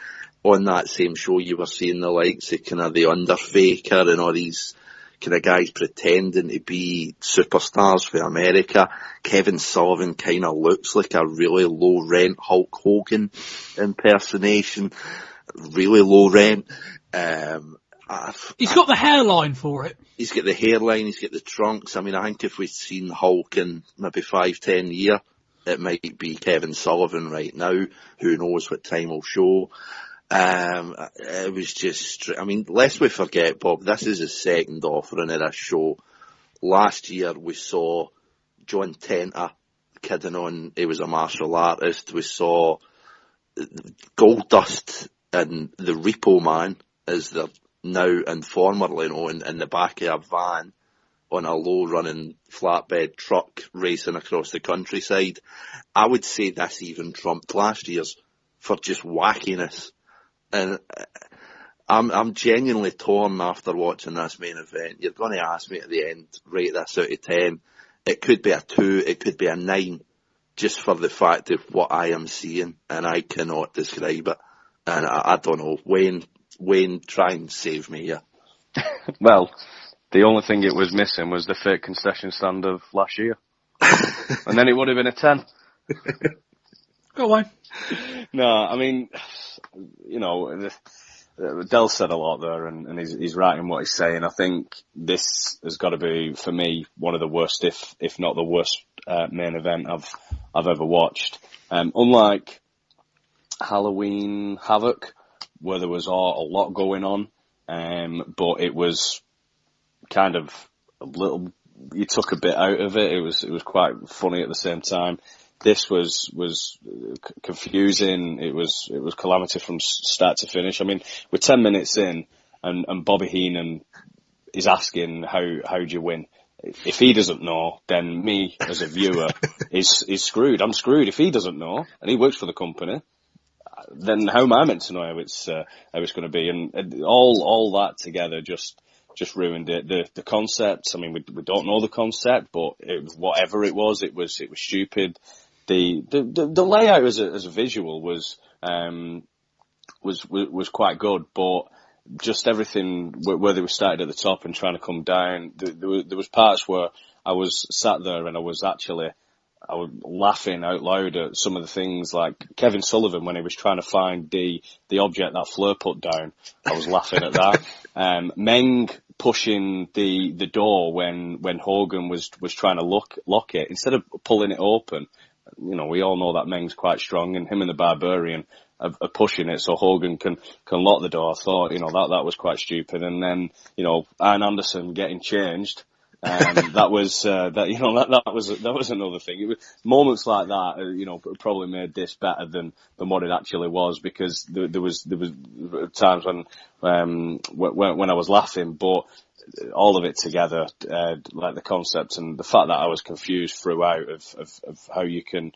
On that same show you were seeing the likes of kind of the Underfaker and all these kind of guys pretending to be superstars for America. Kevin Sullivan kind of looks like a really low rent Hulk Hogan impersonation. Really low rent. He's got the hairline for it. He's got the hairline, he's got the trunks. I mean, I think if we'd seen Hulk in maybe 5-10 years, it might be Kevin Sullivan right now. Who knows what time will show. It was just, I mean, lest we forget, Bob, this is his second offering of this show. Last year we saw John Tenta kidding on he was a martial artist. We saw Goldust and the Repo Man, as they're now and formerly known, in the back of a van on a low-running flatbed truck racing across the countryside. I would say this even trumped last year's for just wackiness. And I'm genuinely torn after watching this main event. You're going to ask me at the end, rate this out of 10. It could be a 2, it could be a 9, just for the fact of what I am seeing, and I cannot describe it. And I don't know. Wayne, try and save me here. Well, the only thing it was missing was the fake concession stand of last year. And then it would have been a 10. Go on. No, I mean, you know, Del said a lot there, and he's right in what he's saying. I think this has got to be, for me, one of the worst, if not the worst, main event I've ever watched. Unlike Halloween Havoc, where there was a lot going on, but it was kind of a little. You took a bit out of it. It was quite funny at the same time. This was confusing. It was calamity from start to finish. I mean, we're 10 minutes in, and Bobby Heenan is asking how do you win? If he doesn't know, then me as a viewer is screwed. I'm screwed if he doesn't know, and he works for the company. Then how am I meant to know how it's going to be? And all that together just ruined it. The concept. I mean, we don't know the concept, but whatever it was stupid. The layout as a visual was quite good, but just everything where they were started at the top and trying to come down. There was parts where I was sat there and I was laughing out loud at some of the things, like Kevin Sullivan when he was trying to find the object that Fleur put down. I was laughing at that. Meng pushing the door when Hogan was trying to lock it, instead of pulling it open. You know, we all know that Meng's quite strong, and him and the Barbarian are pushing it so Hogan can lock the door. I thought, you know, that was quite stupid. And then, you know, Arn Anderson getting changed. That was another thing. It was moments like that, you know, probably made this better than what it actually was, because there was times when I was laughing, but all of it together, like the concept and the fact that I was confused throughout of how you can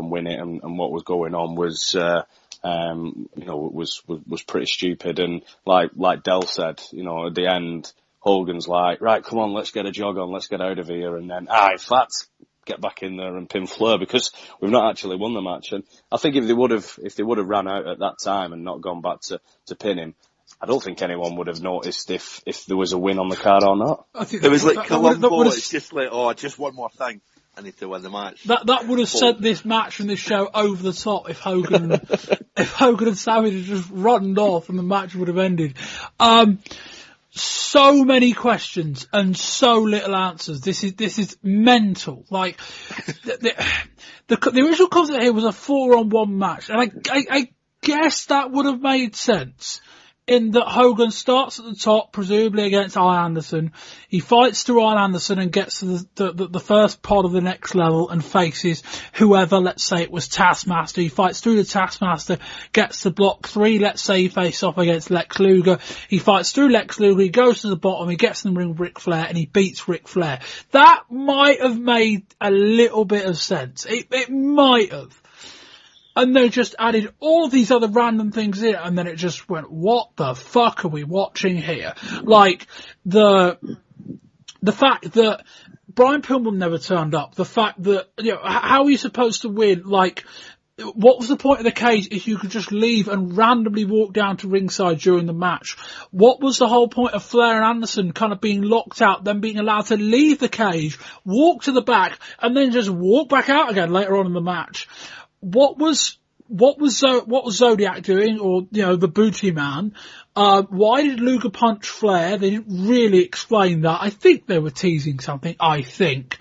win it and what was going on was, you know, was pretty stupid. And like Del said, you know, at the end, Hogan's like, right, come on, let's get a jog on, let's get out of here. And then, in fact, get back in there and pin Fleur, because we've not actually won the match. And I think if they would have ran out at that time and not gone back to pin him, I don't think anyone would have noticed if there was a win on the card or not. I think it was like Columbo. It's just like, just one more thing. I need to win the match. That would have sent this match and this show over the top if Hogan and Savage had just run off and the match would have ended. So many questions and so little answers. This is mental. Like the original concept here was a 4-on-1 match, and I guess that would have made sense, in that Hogan starts at the top, presumably against Arn Anderson. He fights through Arn Anderson and gets to the first pod of the next level and faces whoever. Let's say it was Taskmaster. He fights through the Taskmaster, gets to block 3. Let's say he faces off against Lex Luger. He fights through Lex Luger. He goes to the bottom. He gets in the ring with Ric Flair and he beats Ric Flair. That might have made a little bit of sense. It might have. And they just added all these other random things in, and then it just went, what the fuck are we watching here? Like, the fact that Brian Pillman never turned up, the fact that, you know, how are you supposed to win? Like, what was the point of the cage if you could just leave and randomly walk down to ringside during the match? What was the whole point of Flair and Anderson kind of being locked out, then being allowed to leave the cage, walk to the back, and then just walk back out again later on in the match? What was Zodiac doing, or, you know, the Booty Man? Why did Luger punch Flair? They didn't really explain that. I think they were teasing something, I think.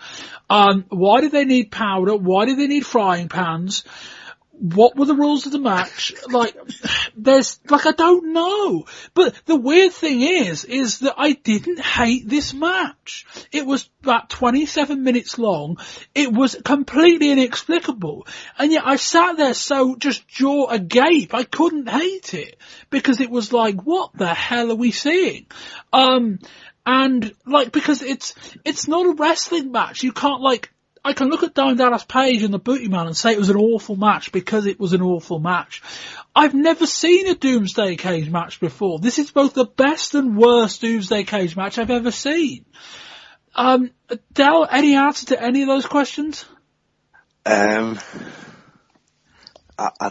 Why did they need powder? Why did they need frying pans? what were the rules of the match? Like, I don't know. But the weird thing is that I didn't hate this match. It was about 27 minutes long. It was completely inexplicable. And yet I sat there so just jaw agape. I couldn't hate it. Because it was like, what the hell are we seeing? And like, because it's not a wrestling match. You can't I can look at Diamond Dallas Page and the Booty Man and say it was an awful match because it was an awful match. I've never seen a Doomsday Cage match before. This is both the best and worst Doomsday Cage match I've ever seen. Del, any answer to any of those questions? I'd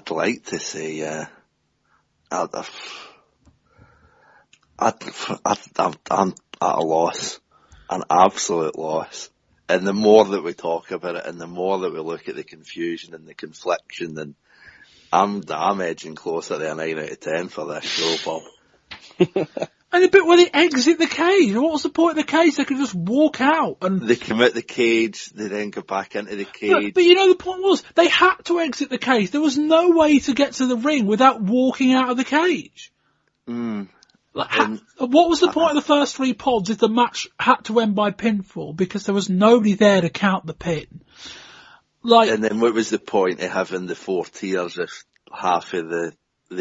like to say, I'm at a loss, an absolute loss. And the more that we talk about it, and the more that we look at the confusion and the confliction, then I'm edging closer to a 9 out of 10 for this show, Bob. And the bit where they exit the cage, what was the point of the cage? They could just walk out and they come out the cage, they then go back into the cage. But you know, the point was they had to exit the cage. There was no way to get to the ring without walking out of the cage. What was the point of the first 3 pods if the match had to end by pinfall because there was nobody there to count the pin? And then what was the point of having the 4 tiers if half of the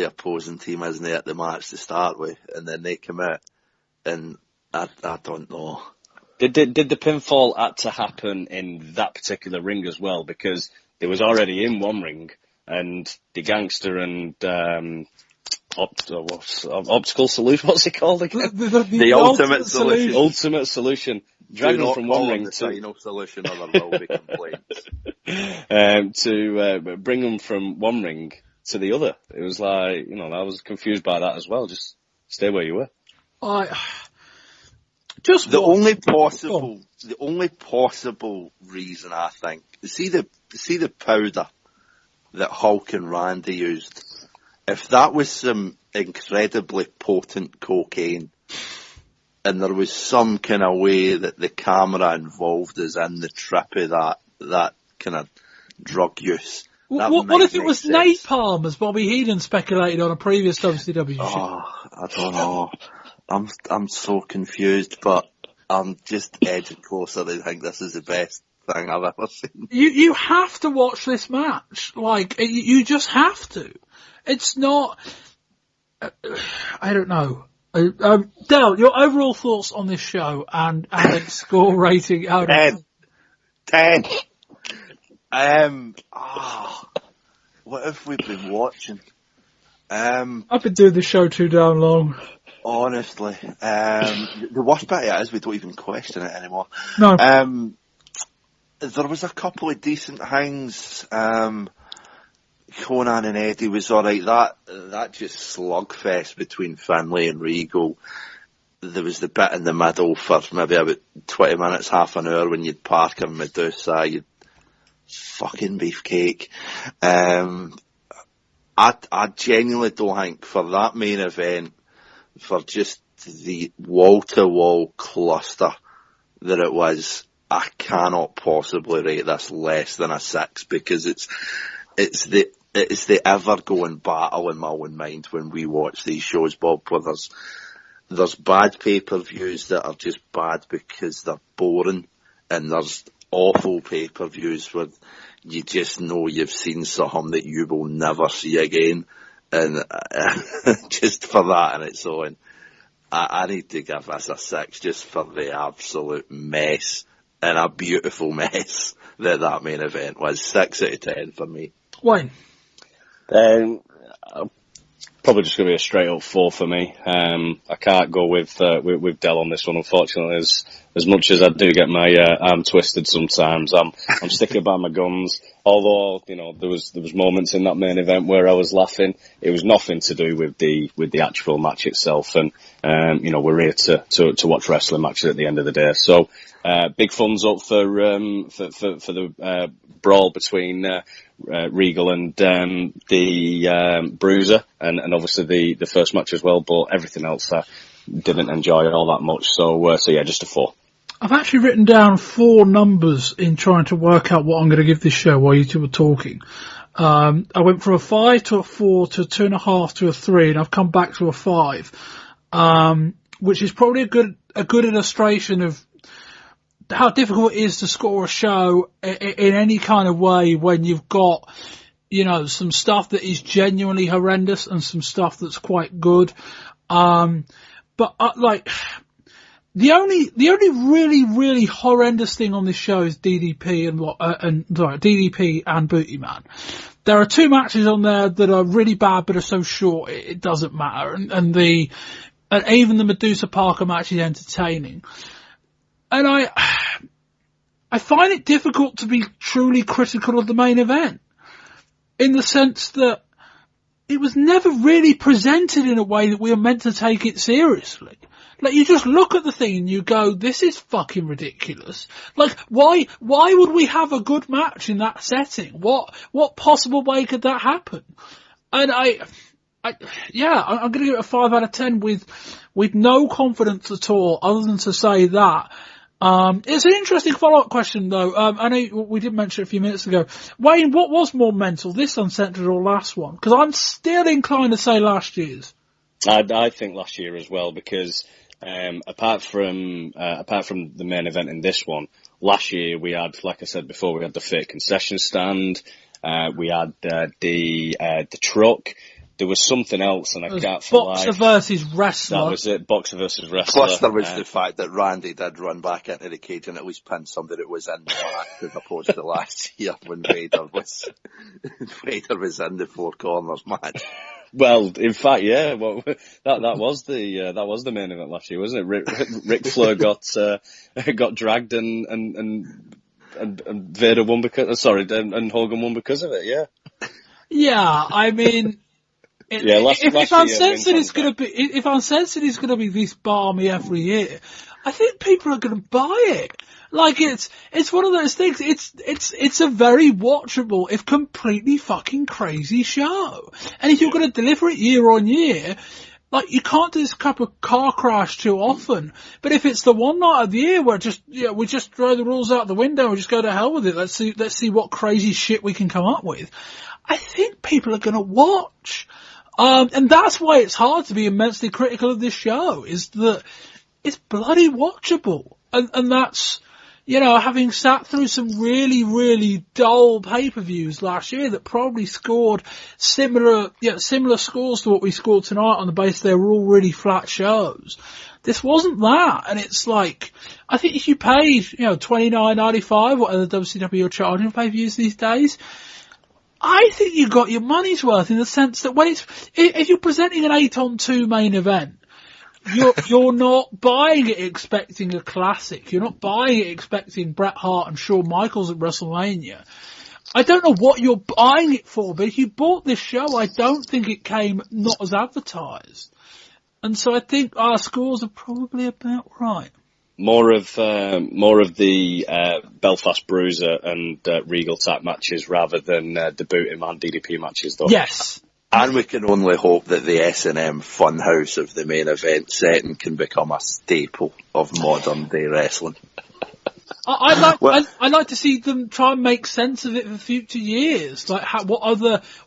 opposing team isn't at the match to start with, and then they come out, and I don't know. Did the pinfall had to happen in that particular ring as well? Because it was already in one ring, and the Gangster and Optical Solution, what's it called again? The Ultimate Solution. Ultimate Solution. Dragging them from one ring to final solution, or there will be complaints. To bring them from one ring to the other. It was like, I was confused by that as well. Just stay where you were. The only possible reason, I think, see the powder that Hulk and Randy used. If that was some incredibly potent cocaine, and there was some kind of way that the camera involved is in the trip of that kind of drug use. What if it was napalm, as Bobby Heenan speculated on a previous WCW show? I don't know. I'm so confused, but I'm just edging closer to think this is the best thing I've ever seen. You have to watch this match. You just have to. It's not... I don't know. Del, your overall thoughts on this show and its score rating out of 10. What have we been watching? I've been doing this show too damn long. Honestly. The worst bit of it is we don't even question it anymore. No. There was a couple of decent things. Conan and Eddie was alright. That just slugfest between Finlay and Regal. There was the bit in the middle for maybe about 20 minutes, half an hour when you'd Parker and Medusa, you'd fucking beefcake. I genuinely don't think for that main event, for just the wall-to-wall cluster that it was, I cannot possibly rate this less than a 6 because it's the ever-going battle in my own mind when we watch these shows, Bob, where there's bad pay-per-views that are just bad because they're boring, and there's awful pay-per-views where you just know you've seen something that you will never see again, and just for that in its own, I need to give this a 6 just for the absolute mess, and a beautiful mess that main event was. 6 out of 10 for me. Wayne? Probably just going to be a straight up 4 for me. I can't go with Del on this one, unfortunately. As much as I do get my arm twisted sometimes, I'm sticking by my guns. Although there was moments in that main event where I was laughing. It was nothing to do with the actual match itself, and we're here to watch wrestling matches at the end of the day. So big thumbs up for the brawl between Regal and the Bruiser, and obviously the first match as well. But everything else I didn't enjoy all that much. So yeah, just a 4. I've actually written down 4 numbers in trying to work out what I'm going to give this show while you two were talking. I went from a 5 to a 4 to a 2.5 to a 3, and I've come back to a 5, which is probably a good illustration of how difficult it is to score a show in any kind of way when you've got, you know, some stuff that is genuinely horrendous and some stuff that's quite good. But the only really, really horrendous thing on this show is DDP and Booty Man. There are 2 matches on there that are really bad but are so short it doesn't matter, and even the Medusa Parker match is entertaining. And I find it difficult to be truly critical of the main event, in the sense that it was never really presented in a way that we are meant to take it seriously. Like, you just look at the thing and you go, this is fucking ridiculous. Like, why would we have a good match in that setting? What possible way could that happen? And I'm going to give it a 5 out of 10 with no confidence at all, other than to say that. It's an interesting follow-up question, though. I know we did mention it a few minutes ago. Wayne, what was more mental, this Uncensored or last one? Because I'm still inclined to say last year's. I think last year as well, because apart from the main event in this one, last year we had, like I said before, we had the fake concession stand, we had the truck. There was something else, and I can't for Boxer versus wrestler. That was it, Boxer versus wrestler. Plus there was the fact that Randy did run back into the cage and at least pin somebody that was in the match, as opposed to last year when Vader was in the Four Corners match. Well, in fact, yeah. Well, that was the main event last year, wasn't it? Ric Flair got dragged and Vader won and Hogan won because of it. Yeah. Yeah, I mean. If Uncensored is going to be this balmy every year, I think people are going to buy it. Like, it's one of those things. It's a very watchable, if completely fucking crazy show. And if you're going to deliver it year on year, like, you can't do this cup of car crash too often. But if it's the one night of the year where we just throw the rules out the window and just go to hell with it, let's see what crazy shit we can come up with, I think people are going to watch. And that's why it's hard to be immensely critical of this show, is that it's bloody watchable. And that's, you know, having sat through some really, really dull pay-per-views last year that probably scored similar scores to what we scored tonight on the basis they were all really flat shows. This wasn't that. And it's like, I think if you paid, you know, $29.95, whatever the WCW are charging for pay-per-views these days, I think you got your money's worth, in the sense that if you're presenting an 8-on-2 main event, you're not buying it expecting a classic. You're not buying it expecting Bret Hart and Shawn Michaels at WrestleMania. I don't know what you're buying it for, but if you bought this show, I don't think it came not as advertised. And so I think our scores are probably about right. More of the Belfast Bruiser and Regal type matches rather than the Booty Man DDP matches, though. Yes. And we can only hope that the S&M funhouse of the main event setting can become a staple of modern day wrestling. I'd like to see them try and make sense of it for future years. Like, what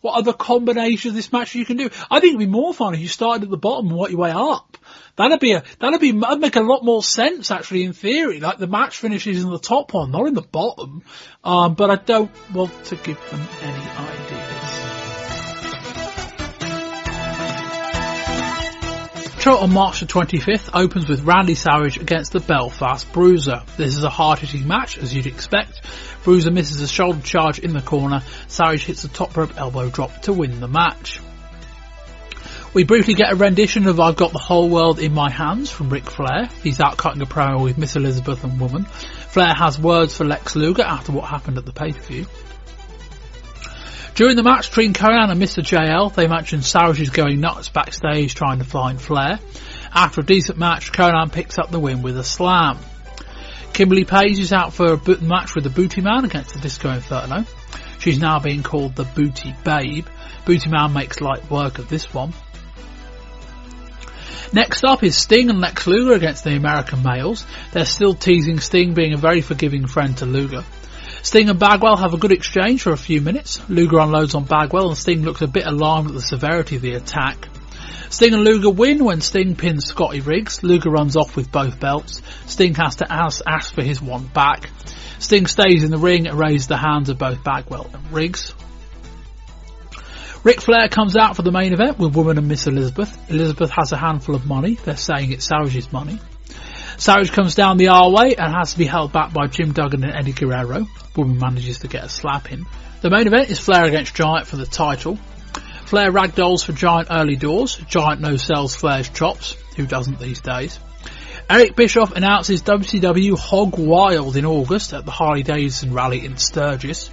other combination of this match you can do? I think it'd be more fun if you started at the bottom and worked your way up. That'd make a lot more sense, actually, in theory. Like, the match finishes in the top one, not in the bottom. But I don't want to give them any ideas. Show on March the 25th opens with Randy Savage against the Belfast Bruiser. This is a hard-hitting match, as you'd expect. Bruiser misses a shoulder charge in the corner. Savage hits a top rope elbow drop to win the match. We briefly get a rendition of I've Got the Whole World in My Hands from Ric Flair. He's out cutting a promo with Miss Elizabeth and Woman. Flair has words for Lex Luger after what happened at the pay-per-view. During the match between Conan and Mr. JL, they mention Savage is going nuts backstage trying to find Flair. After a decent match, Conan picks up the win with a slam. Kimberly Page is out for a match with the Booty Man against the Disco Inferno. She's now being called the Booty Babe. Booty Man makes light work of this one. Next up is Sting and Lex Luger against the American Males. They're still teasing Sting being a very forgiving friend to Luger. Sting and Bagwell have a good exchange for a few minutes. Luger unloads on Bagwell and Sting looks a bit alarmed at the severity of the attack. Sting and Luger win when Sting pins Scotty Riggs. Luger runs off with both belts. Sting has to ask for his one back. Sting stays in the ring and raises the hands of both Bagwell and Riggs. Ric Flair comes out for the main event with Woman and Miss Elizabeth. Elizabeth has a handful of money. They're saying it's Savage's money. Savage comes down the aisleway and has to be held back by Jim Duggan and Eddie Guerrero. Woman manages to get a slap in. The main event is Flair against Giant for the title. Flair ragdolls for Giant early doors. Giant no-sells Flair's chops. Who doesn't these days? Eric Bischoff announces WCW Hog Wild in August at the Harley-Davidson rally in Sturgis.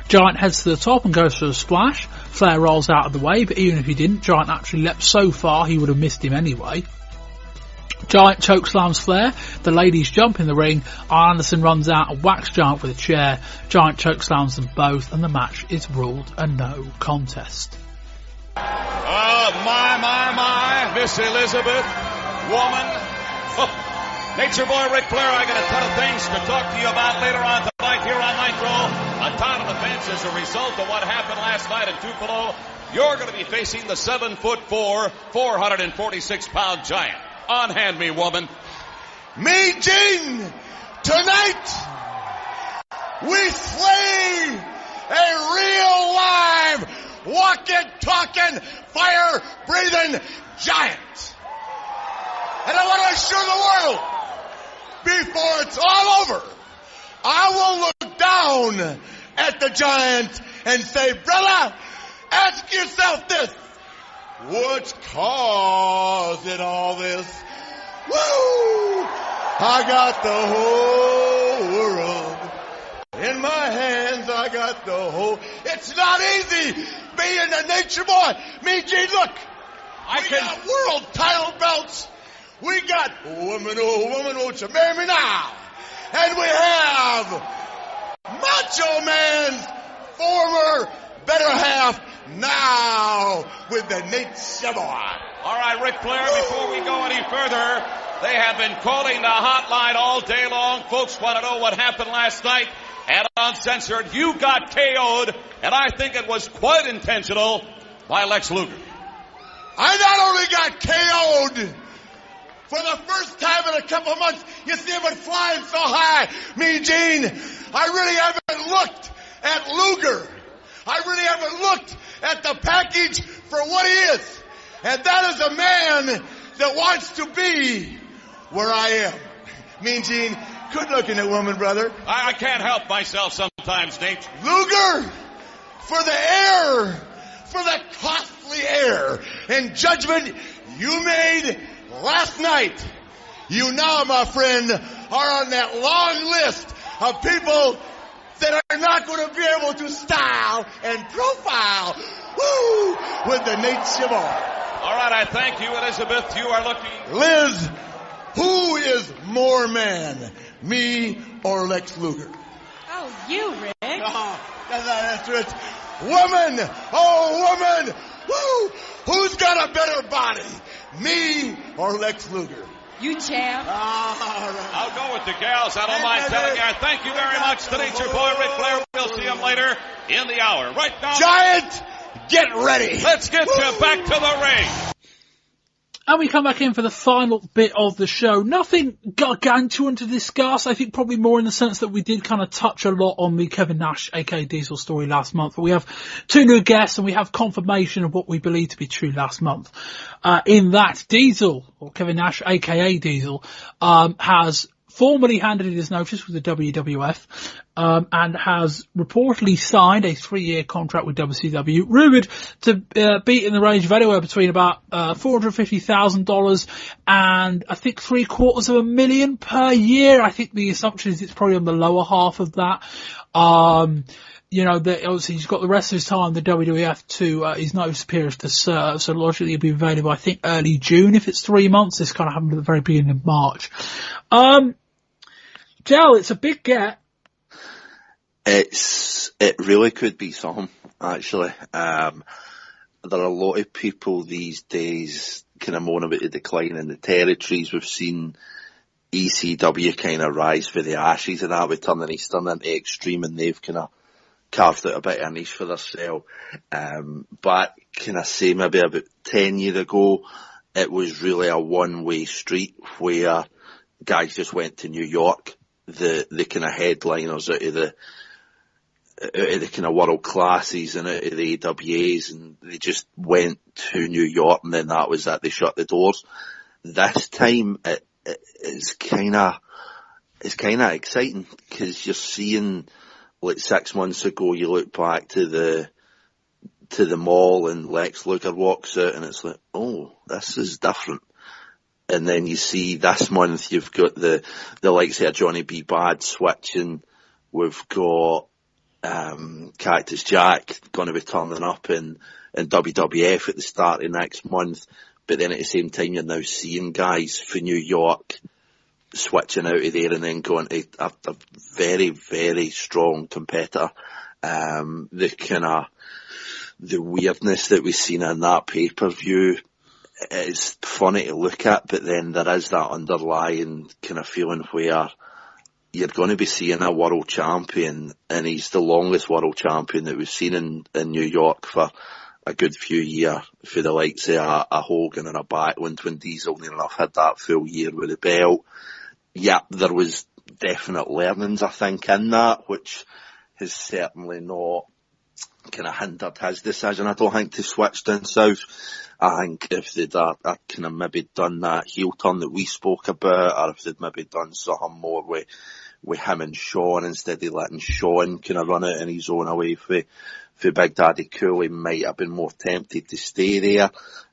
Giant heads to the top and goes for a splash. Flair rolls out of the way, but even if he didn't, Giant actually leapt so far he would have missed him anyway. Giant chokeslams Flair. The ladies jump in the ring. Anderson runs out and whacks Giant with a chair. Giant chokeslams them both, and the match is ruled a no contest. Oh, my, Miss Elizabeth, woman. Oh, Nature Boy Ric Flair, I got a ton of things to talk to you about later on tonight here on Nitro. On top of the fence as a result of what happened last night in Tupelo, you're going to be facing the 7'4", 446-pound Giant. Unhand me, woman. Me, Gene, tonight we slay a real live, walking, talking, fire-breathing giant. And I want to assure the world, before it's all over, I will look down at the giant and say, brother, ask yourself this. What's causing all this? Woo! I got the whole world in my hands. I got the whole. It's not easy being a nature boy. Me, Gene, look. We got world title belts. We got woman, won't you marry me now? And we have Macho Man's former better half now with the Nature Boy. All right, Ric Flair, before we go any further, they have been calling the hotline all day long. Folks want to know what happened last night at Uncensored. You got KO'd, and I think it was quite intentional by Lex Luger. I not only got KO'd, for the first time in a couple of months, you see him flying so high. Me, Gene, I really haven't looked at Luger. I really haven't looked at the package for what he is. And that is a man that wants to be where I am. Mean Gene, good looking at woman, brother. I can't help myself sometimes, Nate. Luger, for the air, for the costly air and judgment you made last night. You now, my friend, are on that long list of people that are not going to be able to style and profile, with the Nature Boy. All right, I thank you, Elizabeth. You are looking... Liz, who is more man, me or Lex Luger? Oh, you, Rick. Oh, that's it. Woman, oh, woman, who's got a better body, me or Lex Luger? You champ. All right. I'll go with the gals. I don't mind telling you. Thank you very much to Nature Boy Ric Flair. We'll see him later in the hour. Right now, Giant, get ready. Let's get you back to the ring. And we come back in for the final bit of the show. Nothing gargantuan to discuss. I think probably more in the sense that we did kind of touch a lot on the Kevin Nash, aka Diesel story last month. But we have two new guests and we have confirmation of what we believe to be true last month. In that Diesel, or Kevin Nash, aka Diesel, has formally handed in his notice with the WWF, and has reportedly signed a 3-year contract with WCW, rumoured to be in the range of anywhere between about $450,000 and I think $750,000 per year. I think the assumption is it's probably on the lower half of that. You know, obviously he's got the rest of his time, the WWF, to his notice period to serve, so logically it'll be available, I think, early June if it's 3 months. This kind of happened at the very beginning of March. Jell, it's a big get. It really could be something, actually. There are a lot of people these days kind of moan about the decline in the territories. We've seen ECW kind of rise for the ashes and that with turning Eastern into Extreme, and they've kind of carved out a bit of a niche for themselves. But can I say maybe about 10 years ago, it was really a one-way street where guys just went to New York, the kind of headliners out of the kind of world classes and out of the AWAs, and they just went to New York, and then that was that. They shut the doors. This time it's kind of exciting, because you're seeing, like 6 months ago, you look back to the mall and Lex Luger walks out and it's like, oh, this is different. And then you see this month you've got the likes of Johnny B. Bad switching. We've got Cactus Jack going to be turning up in WWF at the start of next month. But then at the same time, you're now seeing guys for New York switching out of there and then going to a very, very strong competitor. The weirdness that we've seen in that pay-per-view is funny to look at, but then there is that underlying kind of feeling where you're going to be seeing a world champion, and he's the longest world champion that we've seen in New York for a good few years, for the likes of a Hogan and a Backlund, when Diesel near enough had that full year with the belt. Yeah, there was definite learnings, I think, in that, which has certainly not kind of hindered his decision, I don't think, to switch down south. I think if they'd kind of maybe done that heel turn that we spoke about, or if they'd maybe done something more with him and Sean, instead of letting Sean kind of run it in his own away for Big Daddy Cool, he might have been more tempted to stay there.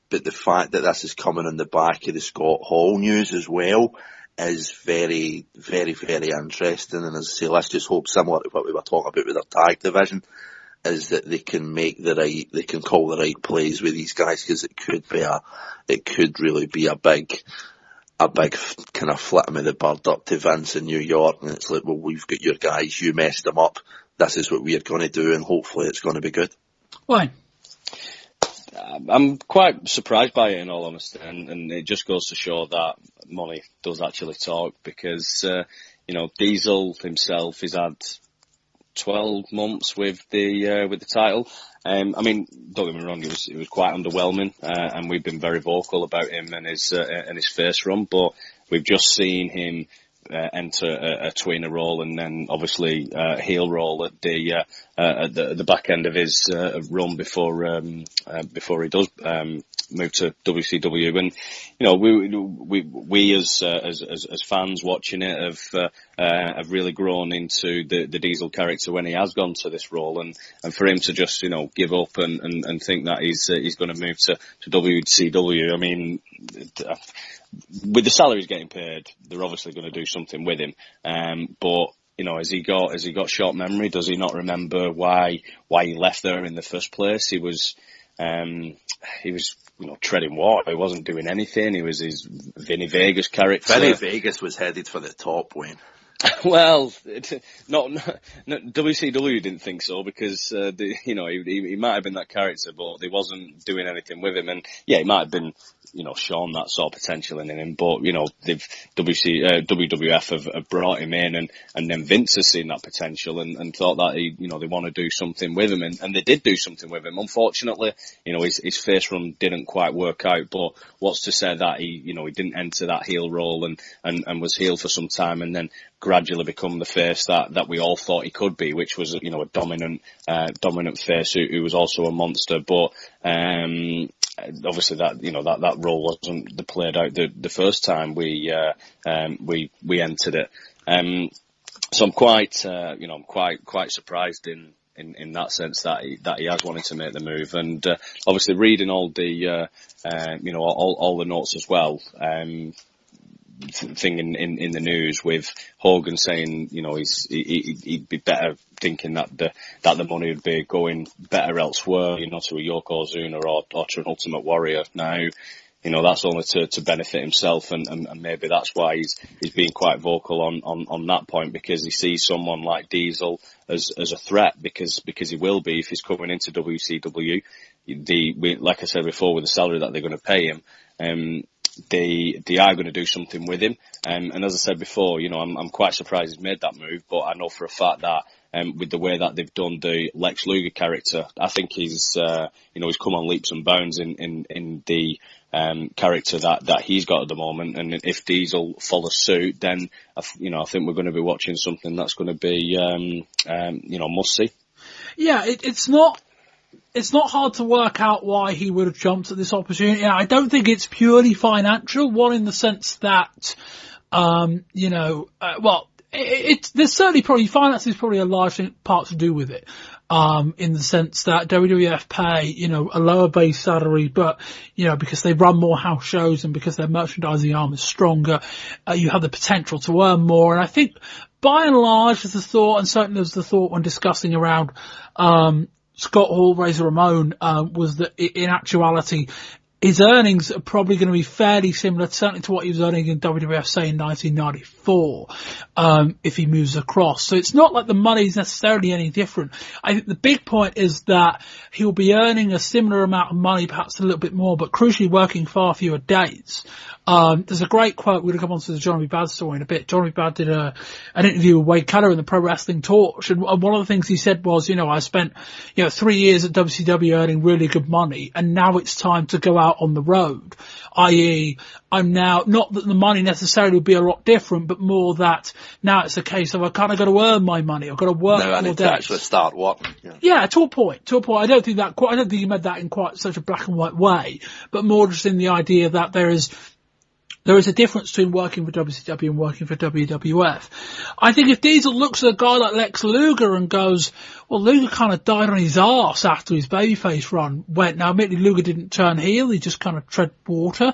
But the fact that this is coming on the back of the Scott Hall news as well is very, very, very interesting. And as I say, let's just hope, similar to what we were talking about with our tag division, is that they can they can call the right plays with these guys, because it could really be a big kind of flip of the bird up to Vince in New York, and it's like, well, we've got your guys, you messed them up, this is what we're going to do, and hopefully it's going to be good. Why? I'm quite surprised by it, in all honesty, and it just goes to show that money does actually talk, because Diesel himself has had 12 months with the title. I mean, don't get me wrong, it was quite underwhelming, and we've been very vocal about him and his first run, but we've just seen him enter a tweener role, and then obviously heel role at the back end of his run before he does move to WCW. And we as fans watching it have really grown into the Diesel character when he has gone to this role, and for him to just give up and think that he's going to move to WCW. I mean, with the salaries getting paid, they're obviously going to do something with him. But has he got short memory? Does he not remember why he left there in the first place? He was treading water. He wasn't doing anything. He was his Vinny Vegas character. Vinny Vegas was headed for the top, Wayne. Well, not WCW didn't think so, because he might have been that character, but they wasn't doing anything with him. And yeah, he might have been shown that sort of potential in him, but WWF have brought him in, and then Vince has seen that potential and thought that they want to do something with him, and they did do something with him. Unfortunately, his first run didn't quite work out, but what's to say that he didn't enter that heel role and was heel for some time, and then gradually become the face that we all thought he could be, which was a dominant face who was also a monster. But obviously that role wasn't played out the first time we entered it. So I'm quite surprised in that sense that he has wanted to make the move, and obviously reading all the all the notes as well. Thing in the news with Hogan saying he'd be better thinking that the money would be going better elsewhere, to a Yokozuna or to an Ultimate Warrior. Now, that's only to benefit himself, and maybe that's why he's being quite vocal on that point, because he sees someone like Diesel as a threat, because he will be if he's coming into WCW. Like I said before, with the salary that they're going to pay him, they are going to do something with him. And as I said before, I'm quite surprised he's made that move, but I know for a fact that with the way that they've done the Lex Luger character, I think he's come on leaps and bounds in the character that he's got at the moment. And if Diesel follows suit, then I think we're going to be watching something that's going to be must see. Yeah, it's not hard to work out why he would have jumped at this opportunity. I don't think it's purely financial. One, in the sense that, there's certainly probably finance is probably a large part to do with it. In the sense that WWF pay, a lower base salary, but, because they run more house shows and because their merchandising arm is stronger, you have the potential to earn more. And I think by and large, there's the thought, and certainly there's the thought when discussing around, Scott Hall, Razor Ramon, was that in actuality, his earnings are probably going to be fairly similar, certainly to what he was earning in WWF, say, in 1994, if he moves across. So it's not like the money's necessarily any different. I think the big point is that he'll be earning a similar amount of money, perhaps a little bit more, but crucially working far fewer days. There's a great quote. We're going to come on to the Johnny B. Bad story in a bit. Johnny B. Bad did an interview with Wade Keller in the Pro Wrestling Torch, and one of the things he said was, I spent 3 years at WCW earning really good money, and now it's time to go out on the road. I.e., I'm now, not that the money necessarily will be a lot different, but more that now it's a case of I kind of got to earn my money. I've got to work more days. I need to actually start working. Yeah, to a point. I don't think he meant that in quite such a black and white way, but more just in the idea that there is a difference between working for WCW and working for WWF. I think if Diesel looks at a guy like Lex Luger and goes, well, Luger kind of died on his arse after his babyface run went. Now, admittedly, Luger didn't turn heel. He just kind of tread water.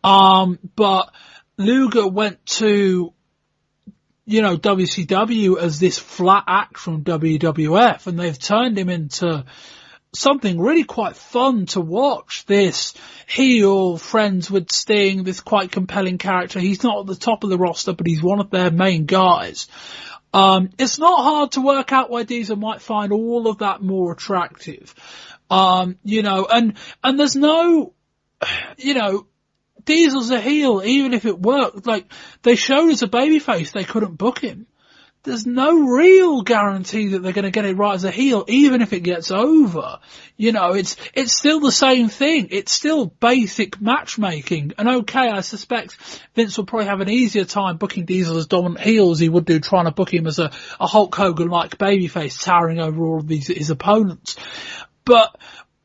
But Luger went to, WCW as this flat act from WWF, and they've turned him into something really quite fun to watch. This heel, friends with Sting, this quite compelling character. He's not at the top of the roster, but he's one of their main guys. It's not hard to work out why Diesel might find all of that more attractive. And there's no, Diesel's a heel, even if it worked. Like, they showed as a babyface they couldn't book him. There's no real guarantee that they're going to get it right as a heel, even if it gets over. It's still the same thing. It's still basic matchmaking. And okay, I suspect Vince will probably have an easier time booking Diesel as dominant heel as he would do trying to book him as a Hulk Hogan-like babyface towering over all of his opponents. But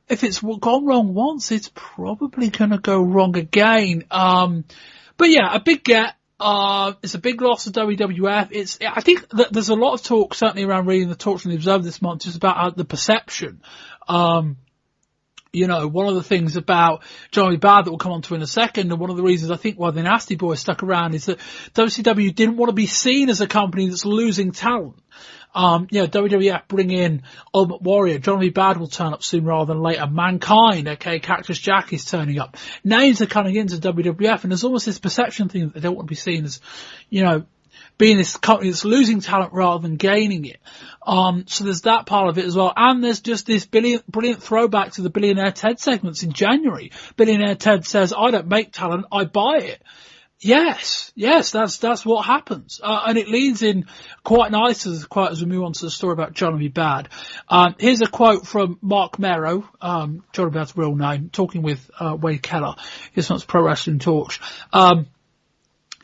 if it's gone wrong once, it's probably going to go wrong again. But yeah, a big get. It's a big loss to WWF. I think that there's a lot of talk, certainly around reading the Torch and the Observer this month, just about the perception. One of the things about Johnny Bad that we'll come on to in a second, and one of the reasons I think why the Nasty Boys stuck around is that WCW didn't want to be seen as a company that's losing talent. WWF bring in Ultimate Warrior. Johnny Bad will turn up soon rather than later. Mankind, okay, Cactus Jack is turning up. Names are coming into WWF, and there's almost this perception thing that they don't want to be seen as, being this company that's losing talent rather than gaining it. So there's that part of it as well. And there's just this brilliant throwback to the Billionaire Ted segments in January. Billionaire Ted says, I don't make talent, I buy it. Yes, that's what happens. And it leads in quite nice as we move on to the story about Johnny Bad. Here's a quote from Mark Merrow, Johnny Bad's real name, talking with Wade Keller. This one's Pro Wrestling Torch.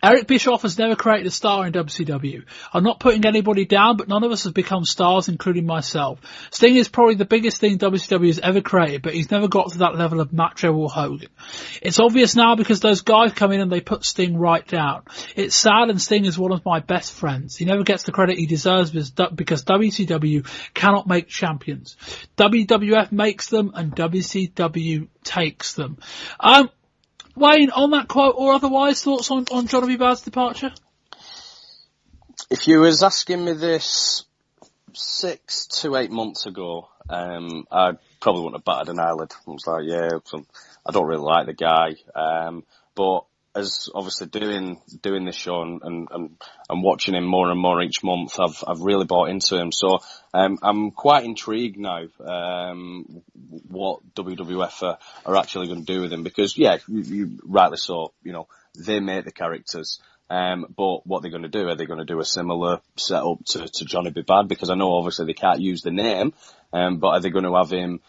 Eric Bischoff has never created a star in WCW. I'm not putting anybody down, but none of us have become stars, including myself. Sting is probably the biggest thing WCW has ever created, but he's never got to that level of Macho or Hogan. It's obvious now because those guys come in and they put Sting right down. It's sad, and Sting is one of my best friends. He never gets the credit he deserves because WCW cannot make champions. WWF makes them, and WCW takes them. Wayne, on that quote or otherwise, thoughts on Johnny Bad's departure? If you was asking me this 6 to 8 months ago, I probably wouldn't have batted an eyelid. I was like, I don't really like the guy. But as obviously doing this show and watching him more and more each month, I've really bought into him. So I'm quite intrigued now what WWF are actually going to do with him, because you rightly so, they make the characters. But what they're going to do, are they going to do a similar setup to Johnny B. Bad? Because I know obviously they can't use the name, but are they going to have him,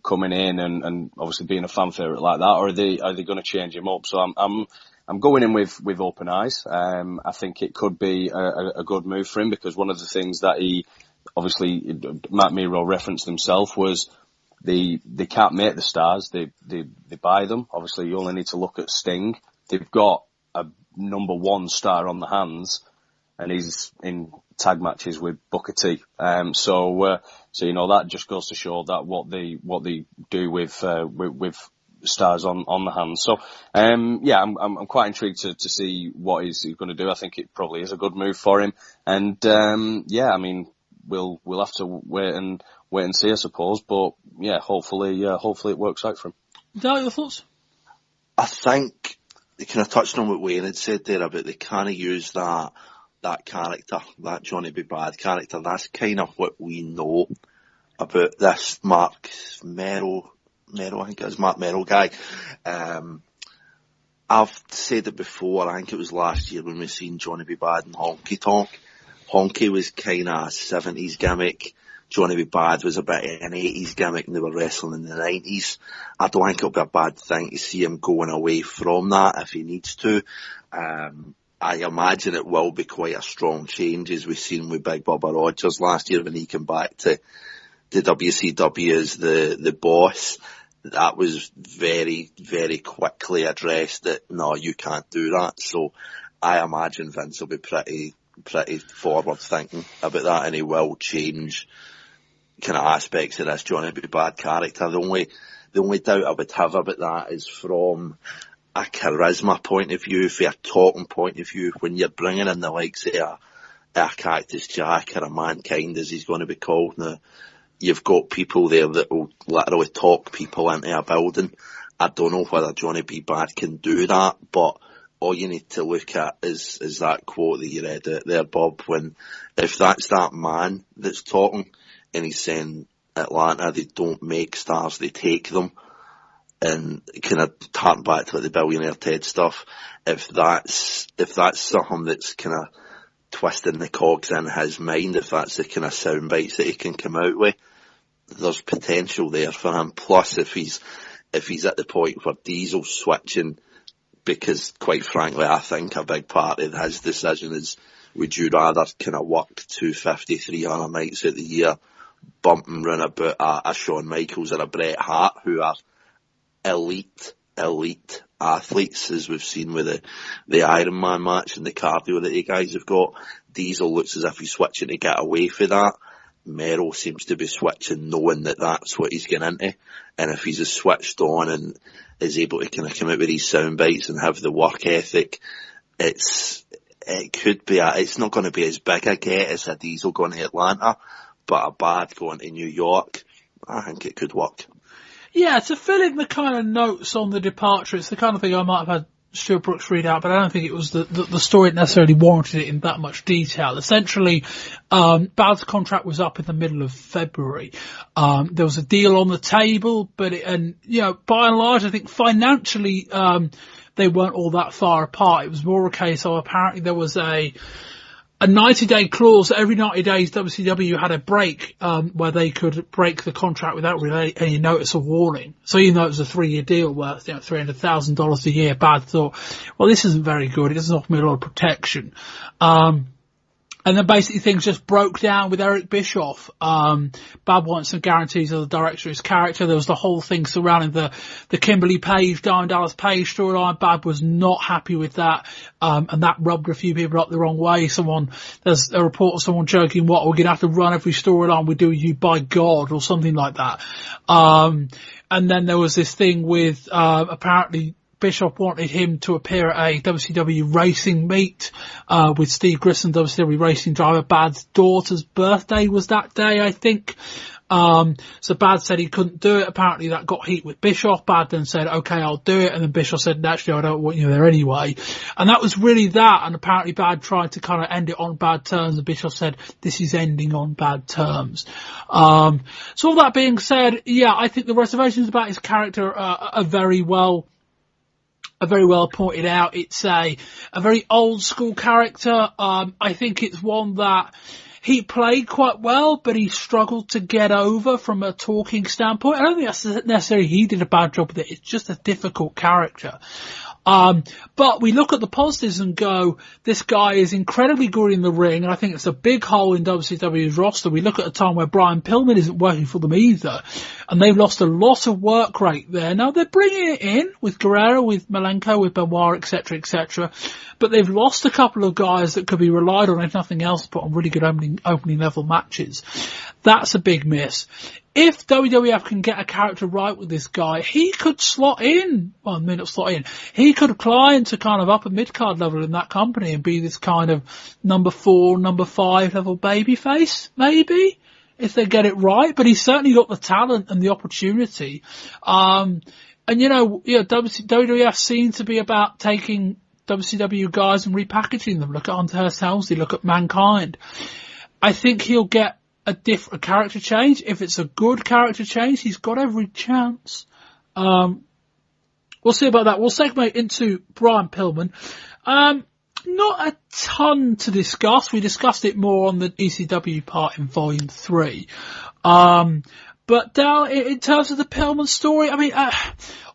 coming in and obviously being a fan favourite like that, or are they going to change him up? So I'm going in with open eyes. I think it could be a good move for him, because one of the things that he, obviously, Matt Miro referenced himself, was they can't make the stars, they buy them. Obviously, you only need to look at Sting. They've got a number one star on the hands, and he's in tag matches with Booker T. So that just goes to show that what they do with stars on the hands. So I'm quite intrigued to see what he's going to do. I think it probably is a good move for him, and we'll have to wait and see, I suppose. But hopefully it works out for him. Dale, your thoughts? I think they kind of touched on what Wayne had said there about they kind of use that character, that Johnny B. Bad character. That's kind of what we know about this Mark Merrow, I think it was Mark Merrow guy. I've said it before, I think it was last year when we seen Johnny B. Bad and Honky Tonk. Honky was kind of a 70s gimmick. Johnny B. Bad was a bit of an 80s gimmick, and they were wrestling in the 90s. I don't think it'll be a bad thing to see him going away from that if he needs to. I imagine it will be quite a strong change, as we've seen with Big Bubba Rogers last year when he came back to WCW as the boss. That was very, very quickly addressed that, no, you can't do that. So I imagine Vince will be pretty forward thinking about that, and he will change kind of aspects of this Johnny B. Bad character. The only doubt I would have about that is from a charisma point of view, from a talking point of view, when you're bringing in the likes of a Cactus Jack or a Mankind, as he's going to be called now. You've got people there that will literally talk people into a building. I don't know whether Johnny B. Bad can do that, but all you need to look at is that quote that you read out there, Bob, if that's that man that's talking and he's saying Atlanta, they don't make stars, they take them, and kind of hark back to like the Billionaire Ted stuff, if that's something that's kind of twisting the cogs in his mind, if that's the kind of sound bites that he can come out with, there's potential there for him. Plus, if he's at the point where Diesel's switching, because quite frankly, I think a big part of his decision is, would you rather kind of work 250, 300 nights out the year, bumping round about a Shawn Michaels or a Bret Hart, who are elite athletes, as we've seen with the Iron Man match and the cardio that you guys have got. Diesel looks as if he's switching to get away from that. Merrill seems to be switching knowing that that's what he's getting into, and if he's as switched on and is able to kind of come out with these sound bites and have the work ethic, it's not going to be as big a get as a Diesel going to Atlanta, but a Bad going to New York, I think it could work. Yeah, to fill in the kind of notes on the departure, it's the kind of thing I might have had Stuart Brooks read out, but I don't think it was the story that necessarily warranted it in that much detail. Essentially, Bad's contract was up in the middle of February. There was a deal on the table, but by and large, I think financially, they weren't all that far apart. It was more a case of apparently there was a 90-day clause. Every 90 days, WCW had a break where they could break the contract without really any notice or warning. So even though it was a 3-year deal worth $300,000 a year, Bad thought, well, this isn't very good. It doesn't offer me a lot of protection. And then basically things just broke down with Eric Bischoff. Bad wanted some guarantees of the direction of his character. There was the whole thing surrounding the Kimberly Page, Diamond Dallas Page storyline. Bad was not happy with that. And that rubbed a few people up the wrong way. There's a report of someone joking, we're going to have to run every storyline we do you by God, or something like that. And then there was this thing with, apparently, Bischoff wanted him to appear at a WCW racing meet with Steve Grissom, WCW racing driver. Bad's daughter's birthday was that day, I think. So Bad said he couldn't do it. Apparently that got heat with Bischoff. Bad then said, okay, I'll do it. And then Bischoff said, actually, I don't want you there anyway. And that was really that. And apparently Bad tried to kind of end it on bad terms. And Bischoff said, this is ending on bad terms. So all that being said, yeah, I think the reservations about his character are very well pointed out. It's a very old school character. I think it's one that he played quite well, but he struggled to get over from a talking standpoint. I don't think that's necessarily he did a bad job with it. It's just a difficult character. But we look at the positives and go, this guy is incredibly good in the ring, and I think it's a big hole in WCW's roster. We look at a time where Brian Pillman isn't working for them either, and they've lost a lot of work rate there. Now they're bringing it in with Guerrero, with Malenko, with Benoit, etc., but they've lost a couple of guys that could be relied on, if nothing else, to put on really good opening level matches. That's a big miss. If WWF can get a character right with this guy, he could slot in. He could climb to kind of upper mid-card level in that company and be this kind of number 4, number 5 level babyface, maybe, if they get it right. But he's certainly got the talent and the opportunity. WWF seem to be about taking WCW guys and repackaging them. Look at Hunter Helmsley, look at Mankind. I think he'll get a different character change. If it's a good character change, he's got every chance. We'll see about that. We'll segue into Brian Pillman. Not a ton to discuss. We discussed it more on the ECW part in Volume 3. But Dal, in terms of the Pillman story, I mean,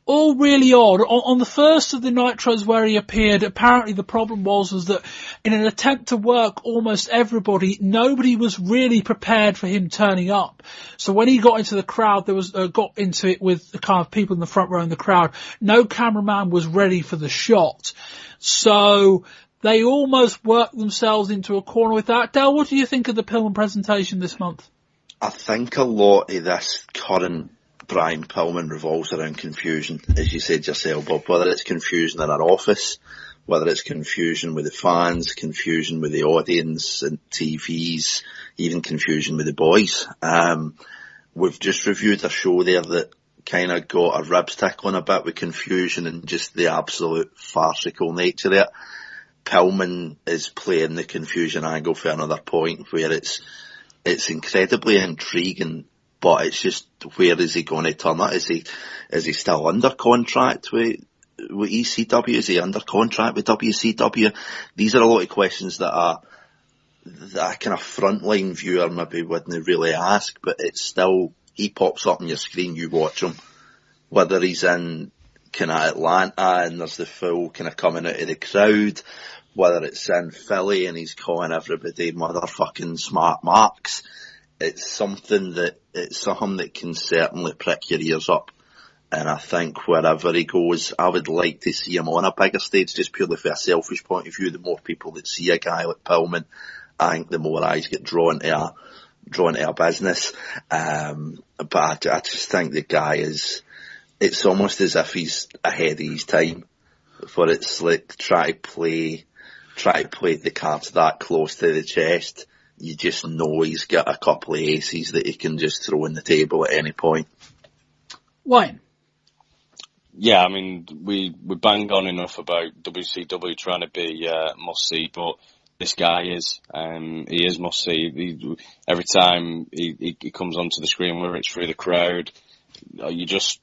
all really odd. On the first of the Nitros where he appeared, apparently the problem was that in an attempt to work almost everybody, nobody was really prepared for him turning up. So when he got into the crowd, got into it with the kind of people in the front row in the crowd, no cameraman was ready for the shot. So they almost worked themselves into a corner with that. Del, what do you think of the Pillman presentation this month? I think a lot of this current Brian Pillman revolves around confusion, as you said yourself, Bob, whether it's confusion in our office, whether it's confusion with the fans, confusion with the audience and TVs, even confusion with the boys. We've just reviewed a show there that kind of got a ribs tickling a bit with confusion and just the absolute farcical nature of it. Pillman is playing the confusion angle for another point where it's incredibly intriguing, but it's just, where is he going to turn it? Is he still under contract with ECW? Is he under contract with WCW? These are a lot of questions that a kind of frontline viewer maybe wouldn't really ask, but it's still, he pops up on your screen, you watch him. Whether he's in kind of Atlanta and there's the full kind of coming out of the crowd, whether it's in Philly and he's calling everybody motherfucking smart marks, it's something that can certainly prick your ears up. And I think wherever he goes, I would like to see him on a bigger stage, just purely from a selfish point of view. The more people that see a guy like Pillman, I think the more eyes get drawn to our business. But I just think the guy it's almost as if he's ahead of his time. For it's like, try to play the cards that close to the chest. You just know he's got a couple of aces that he can just throw on the table at any point. Wayne? Yeah, I mean, we bang on enough about WCW trying to be must-see, but this guy is. He is must-see. Every time he comes onto the screen, whether it's through the crowd, you just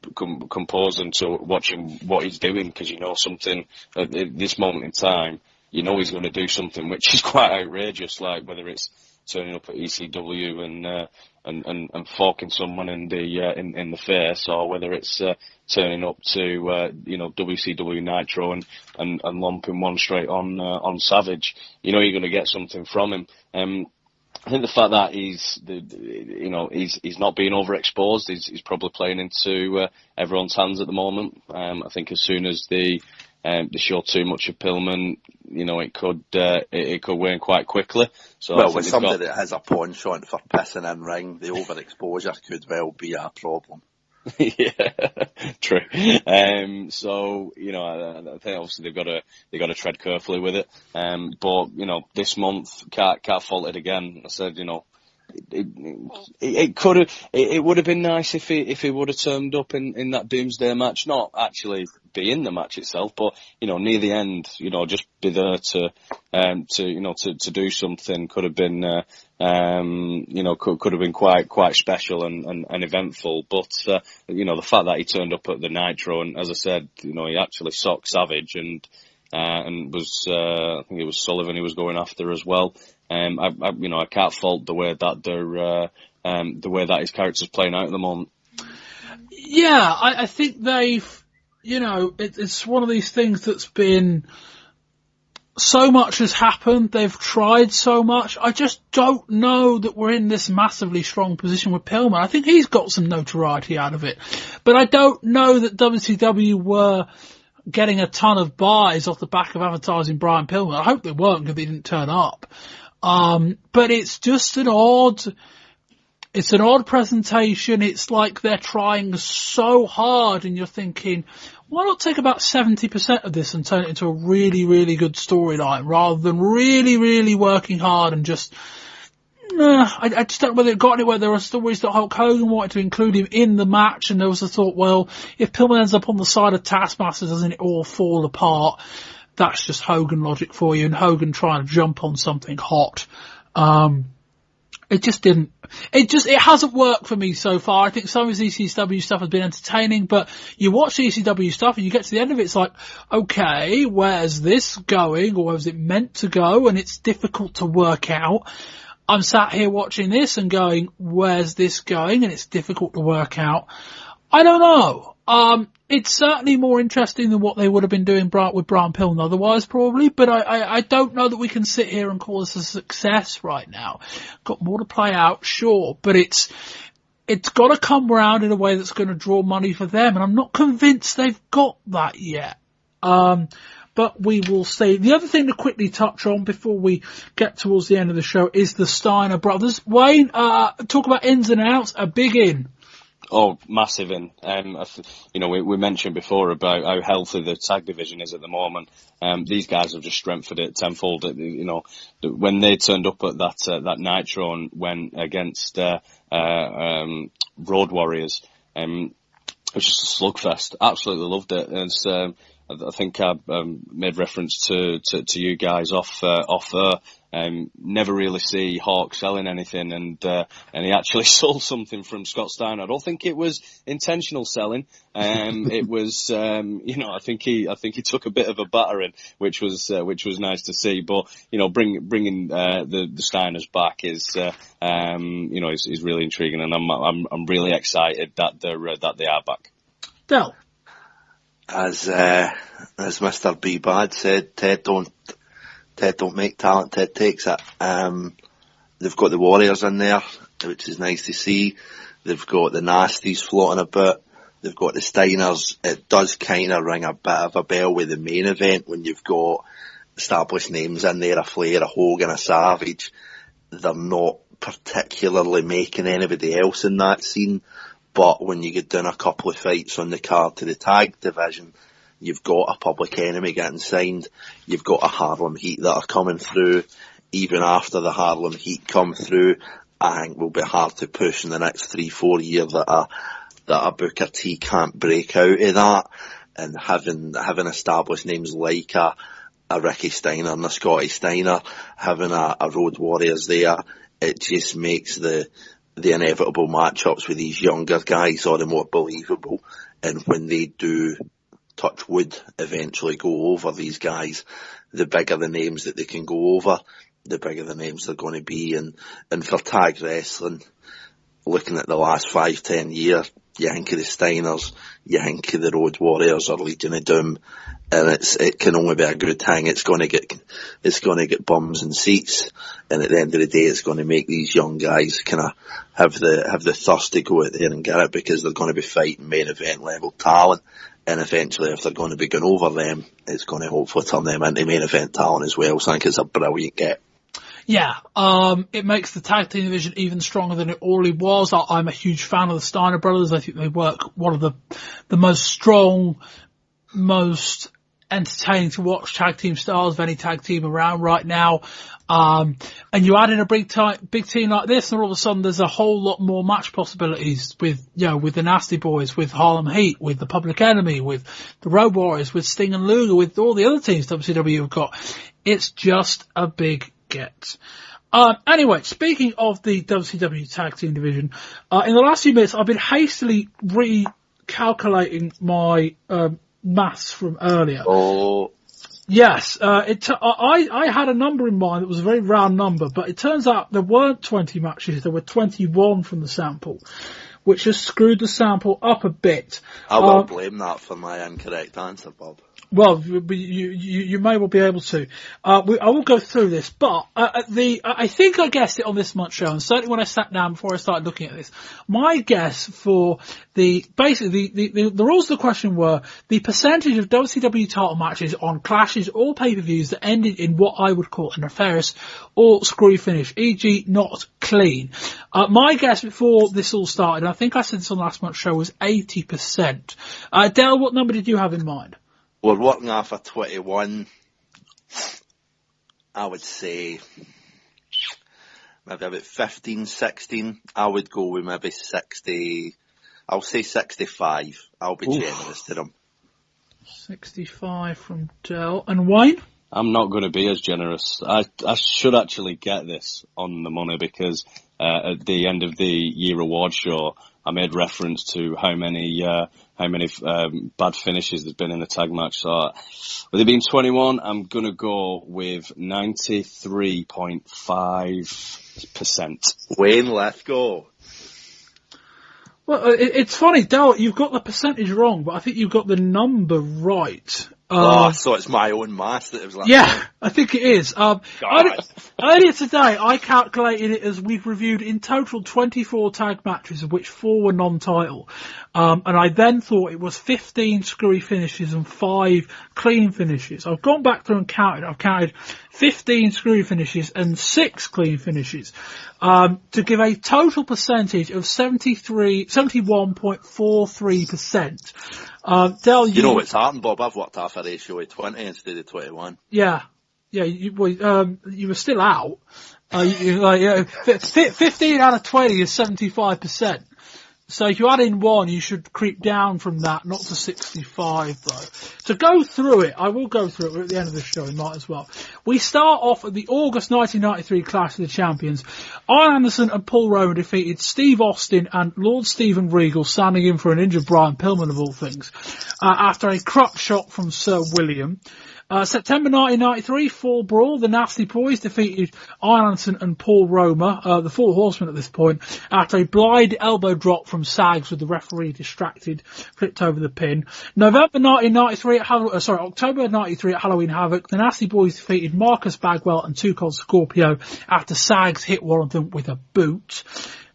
compose to watching what he's doing, because you know something at this moment in time. You know he's going to do something which is quite outrageous, like whether it's turning up at ECW and forking someone in the face, or whether it's turning up to WCW Nitro and lumping one straight on Savage. You know you're going to get something from him. I think the fact that he's not being overexposed, he's probably playing into everyone's hands at the moment. I think as soon as they show too much of Pillman, it could wane quite quickly. So well, with somebody that has a pawn shot for pissing in ring, the overexposure could well be a problem. Yeah, true. So I think obviously they've got to tread carefully with it. But this month can't fault it again. I said it would have been nice if he would have turned up in that Doomsday match, not actually be in the match itself, but near the end, just be there to do something. Could have been could have been quite special and eventful. But the fact that he turned up at the Nitro, and as I said, he actually socked Savage and was I think it was Sullivan he was going after as well. I can't fault the way that his character's playing out at the moment. Yeah, I think they've, it's one of these things that's been, so much has happened, they've tried so much. I just don't know that we're in this massively strong position with Pillman. I think he's got some notoriety out of it, but I don't know that WCW were getting a ton of buys off the back of advertising Brian Pillman. I hope they weren't, because they didn't turn up. But it's just an odd presentation. It's like they're trying so hard, and you're thinking, why not take about 70% of this and turn it into a really, really good storyline, rather than really, really working hard and just, I just don't know whether it got anywhere. There are stories that Hulk Hogan wanted to include him in the match, and there was a thought, well, if Pillman ends up on the side of Taskmaster, doesn't it all fall apart? That's just Hogan logic for you, and Hogan trying to jump on something hot. It hasn't worked for me so far. I think some of his ECW stuff has been entertaining, but you watch the ECW stuff and you get to the end of it, it's like, okay, where's this going, or where's it meant to go? And it's difficult to work out. I'm sat here watching this and going, where's this going? And it's difficult to work out. I don't know. It's certainly more interesting than what they would have been doing with Brian Pillman otherwise, probably, but I don't know that we can sit here and call this a success right now. Got more to play out, sure, but it's got to come round in a way that's going to draw money for them, and I'm not convinced they've got that yet. But we will see. The other thing to quickly touch on before we get towards the end of the show is the Steiner brothers. Wayne, talk about ins and outs, a big in. Oh, massive in. We mentioned before about how healthy the tag division is at the moment. These guys have just strengthened it tenfold. When they turned up at that Nitro and went against Road Warriors, it was just a slugfest. Absolutely loved it. And I think I made reference to you guys off never really see Hawk selling anything, and he actually sold something from Scott Steiner. I don't think it was intentional selling. It was, I think he took a bit of a battering, which was nice to see. But bringing the Steiners back is really intriguing, and I'm really excited that they are back. Del. As Mr. B. Bad said, Ted don't make talent, Ted takes it. They've got the Warriors in there, which is nice to see. They've got the Nasties floating about. They've got the Steiners. It does kind of ring a bit of a bell with the main event when you've got established names in there, a Flair, a Hogan, a Savage. They're not particularly making anybody else in that scene. But when you get down a couple of fights on the card to the tag division, you've got a Public Enemy getting signed. You've got a Harlem Heat that are coming through. Even after the Harlem Heat come through, I think will be hard to push in the next 3-4 years that a Booker T can't break out of that. And having established names like a Ricky Steiner and a Scotty Steiner, having a Road Warriors there, it just makes the inevitable matchups with these younger guys all the more believable. And when they do, touch wood, eventually go over these guys, the bigger the names that they can go over, the bigger the names they're going to be. And for tag wrestling, looking at the last 5-10 years, you think of the Steiners, you think of the Road Warriors or Legion of Doom, and it can only be a good thing. It's going to get bums and seats, and at the end of the day, it's going to make these young guys kind of have the thirst to go out there and get it, because they're going to be fighting main event level talent, and eventually, if they're going to be going over them, it's going to hopefully turn them into main event talent as well. So I think it's a brilliant get. Yeah, it makes the tag team division even stronger than it already was. I'm a huge fan of the Steiner brothers. I think they work one of the most strong, most entertaining to watch tag team stars of any tag team around right now. And you add in a big team like this, and all of a sudden there's a whole lot more match possibilities with the Nasty Boys, with Harlem Heat, with the Public Enemy, with the Road Warriors, with Sting and Luger, with all the other teams WCW have got. It's just a big get. Anyway, speaking of the WCW tag team division, in the last few minutes I've been hastily recalculating my maths from earlier. Oh. Yes, I had a number in mind that was a very round number, but it turns out there weren't 20 matches, there were 21 from the sample, which has screwed the sample up a bit. I will blame that for my incorrect answer, Bob. Well, you may well be able to. I will go through this, but I think I guessed it on this month's show, and certainly when I sat down before I started looking at this, my guess for the rules of the question were the percentage of WCW title matches on clashes or pay-per-views that ended in what I would call a nefarious or screwy finish, e.g. not clean. My guess before this all started, and I think I said this on last month's show, was 80%. Dale, what number did you have in mind? We're working off a 21. I would say maybe about 15, 16. I would go with maybe 60. I'll say 65. I'll be generous to them. 65 from Dell. And Wayne? I'm not going to be as generous. I should actually get this on the money because at the end of the year award show, I made reference to how many bad finishes there's been in the tag match. So with it being 21, I'm going to go with 93.5%. Wayne Lythgoe. Well, it's funny, Dale, you've got the percentage wrong, but I think you've got the number right. So it's my own maths that it was like. Yeah, I think it is. Earlier today, I calculated it as we've reviewed in total 24 tag matches, of which 4 were non-title. And I then thought it was 15 screwy finishes and 5 clean finishes. I've gone back through and counted. I've counted 15 screwy finishes and 6 clean finishes, to give a total percentage of 71.43%. Del, you know what's happened, Bob? I've worked off a ratio of 20 instead of 21. Yeah. Yeah, you were still out. 15 out of 20 is 75%. So if you add in 1, you should creep down from that, not to 65 though. So go through it. I will go through it. We're at the end of the show, we might as well. We start off at the August 1993 Clash of the Champions. Arn Anderson and Paul Roman defeated Steve Austin and Lord Stephen Regal, standing in for an injured Brian Pillman of all things, after a crutch shot from Sir William. September 1993, Fall Brawl, the Nasty Boys defeated Arn Anderson and Paul Roma, the Four Horsemen at this point, after a blind elbow drop from Sags with the referee distracted, flipped over the pin. October 93 at Halloween Havoc, the Nasty Boys defeated Marcus Bagwell and Too Cold Scorpio after Sags hit one of them with a boot.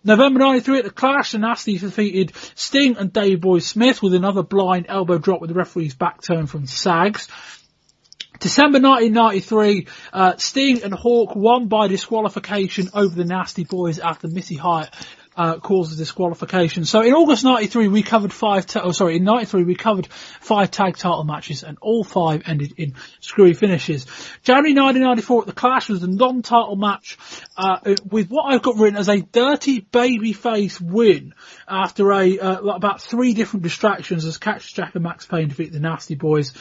November 93 at the Clash, the Nasties defeated Sting and Dave Boy Smith with another blind elbow drop with the referee's back turn from Sags. December 1993, Sting and Hawk won by disqualification over the Nasty Boys after Missy Hyatt caused the disqualification. So in August 93, we covered 5 tag title matches, and all 5 ended in screwy finishes. January 1994 at the Clash was the non-title match, with what I've got written as a dirty babyface win after about 3 different distractions as Cactus Jack and Max Payne defeated the Nasty Boys.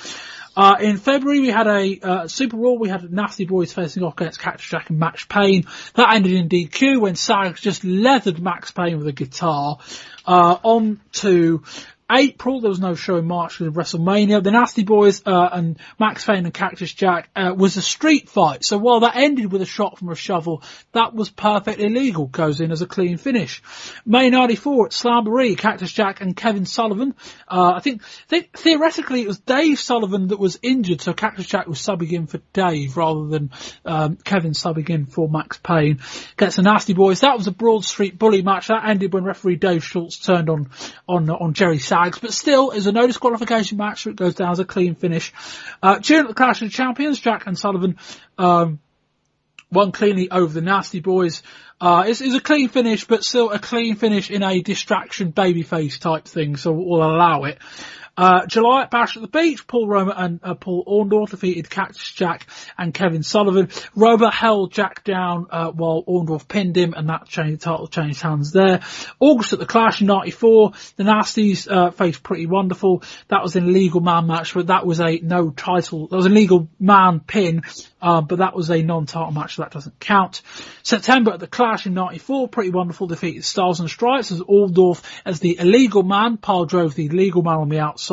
In February, we had a Super Raw. We had Nasty Boys facing off against Cactus Jack and Max Payne. That ended in DQ when Sags just leathered Max Payne with a guitar. On to April, there was no show in March with WrestleMania. The Nasty Boys and Max Payne and Cactus Jack was a street fight. So while that ended with a shot from a shovel, that was perfectly legal. Goes in as a clean finish. May 94 at Slamboree, Cactus Jack and Kevin Sullivan. I think theoretically it was Dave Sullivan that was injured, so Cactus Jack was subbing in for Dave rather than Kevin subbing in for Max Payne. Gets the Nasty Boys. That was a Broad Street Bully match. That ended when referee Dave Schultz turned on Jerry Sags. But still, is a no disqualification match, so it goes down as a clean finish. During the Clash of the Champions, Jack and Sullivan won cleanly over the Nasty Boys. It's a clean finish, but still a clean finish in a distraction babyface type thing, so we'll allow it. July at Bash at the Beach, Paul Roma and Paul Orndorff defeated Cactus Jack and Kevin Sullivan. Roma held Jack down while Orndorff pinned him, and that changed, the title changed hands there. August at the Clash in 94, the Nasties faced Pretty Wonderful. That was an illegal man match, but that was a no title. That was an illegal man pin, but that was a non-title match, so that doesn't count. September at the Clash in 94, Pretty Wonderful defeated Stars and Stripes as Orndorff as the illegal man. Pyle drove the legal man on the outside.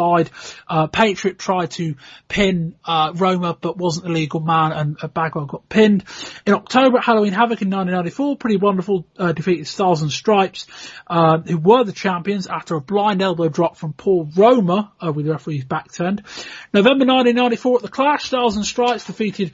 Patriot tried to pin Roma, but wasn't the legal man, and Bagwell got pinned. In October at Halloween Havoc in 1994, Pretty Wonderful defeated Stars and Stripes, who were the champions after a blind elbow drop from Paul Roma with the referee's back turned. November 1994 at the Clash, Stars and Stripes defeated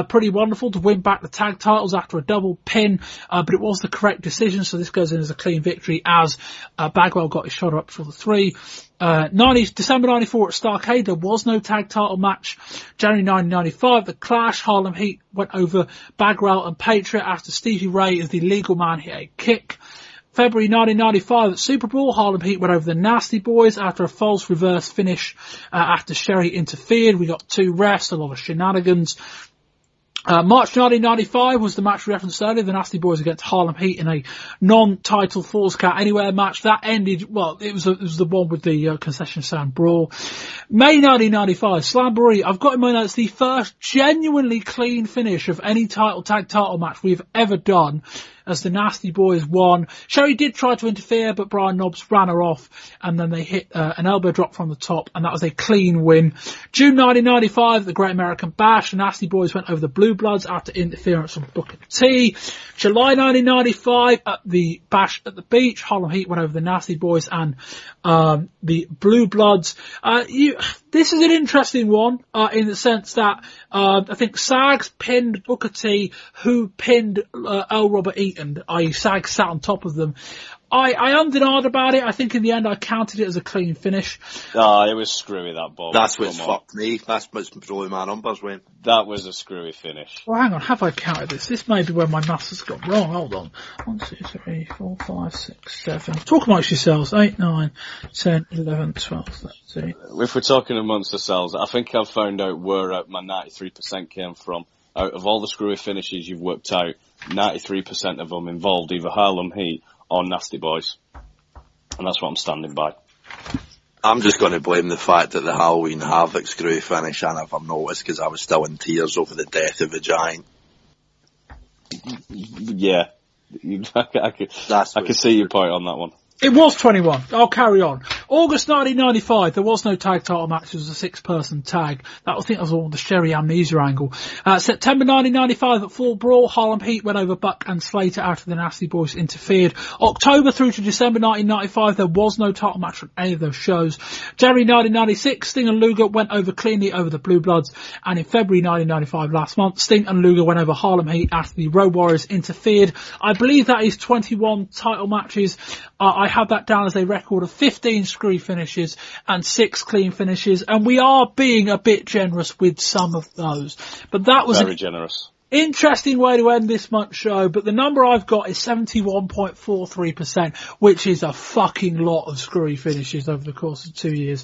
Pretty Wonderful to win back the tag titles after a double pin, but it was the correct decision, so this goes in as a clean victory as Bagwell got his shot up for the 3. December 94 at Starrcade, there was no tag title match. January 1995, the Clash, Harlem Heat went over Bagwell and Patriot after Stevie Ray as the legal man hit a kick. February 1995 at Super Bowl, Harlem Heat went over the Nasty Boys after a false reverse finish after Sherry interfered. We got 2 refs, a lot of shenanigans. March 1995 was the match we referenced earlier, the Nasty Boys against Harlem Heat in a non-title Falls Count Anywhere match. That ended, well, it was the one with the concession stand brawl. May 1995, Slamboree. I've got in my notes the first genuinely clean finish of any tag title match we've ever done, as the Nasty Boys won. Sherry did try to interfere, but Brian Knobbs ran her off, and then they hit an elbow drop from the top, and that was a clean win. June 1995, the Great American Bash, the Nasty Boys went over the Blue Bloods after interference from Booker T. July 1995, at the Bash at the Beach, Harlem Heat went over the Nasty Boys and the Blue Bloods. This is an interesting one, in the sense that I think Sags pinned Booker T, who pinned Earl Robert Eaton, i.e. Sags sat on top of them. I undenied about it. I think in the end I counted it as a clean finish. It was screwy, that Bob. That's what's fucked me. That's what's blowing my numbers, Wayne. That was a screwy finish. Well, hang on. Have I counted this? This may be where my maths has gone wrong. Hold on. 1, 2, 3, 4, 5, 6, 7. Talk amongst yourselves. 8, 9, 10, 11, 12, 13. If we're talking amongst ourselves, I think I've found out where my 93% came from. Out of all the screwy finishes you've worked out, 93% of them involved either Harlem Heat or Nasty Boys. And that's what I'm standing by. I'm just going to blame the fact that the Halloween Havoc screwy finish I never noticed because I was still in tears over the death of a giant. Yeah. I can see your point on that one. It was 21. I'll carry on. August 1995, there was no tag title match. It was a 6-person tag. I think that was all the Sherry amnesia angle. September 1995 at Full Brawl, Harlem Heat went over Buck and Slater after the Nasty Boys interfered. October through to December 1995, there was no title match on any of those shows. January 1996, Sting and Luger went over cleanly over the Blue Bloods. And in February 1995, last month, Sting and Luger went over Harlem Heat after the Road Warriors interfered. I believe that is 21 title matches. I have that down as a record of 15 screwy finishes and 6 clean finishes, and we are being a bit generous with some of those. But that was very generous. Interesting way to end this month's show, but the number I've got is 71.43%, which is a fucking lot of screwy finishes over the course of 2 years.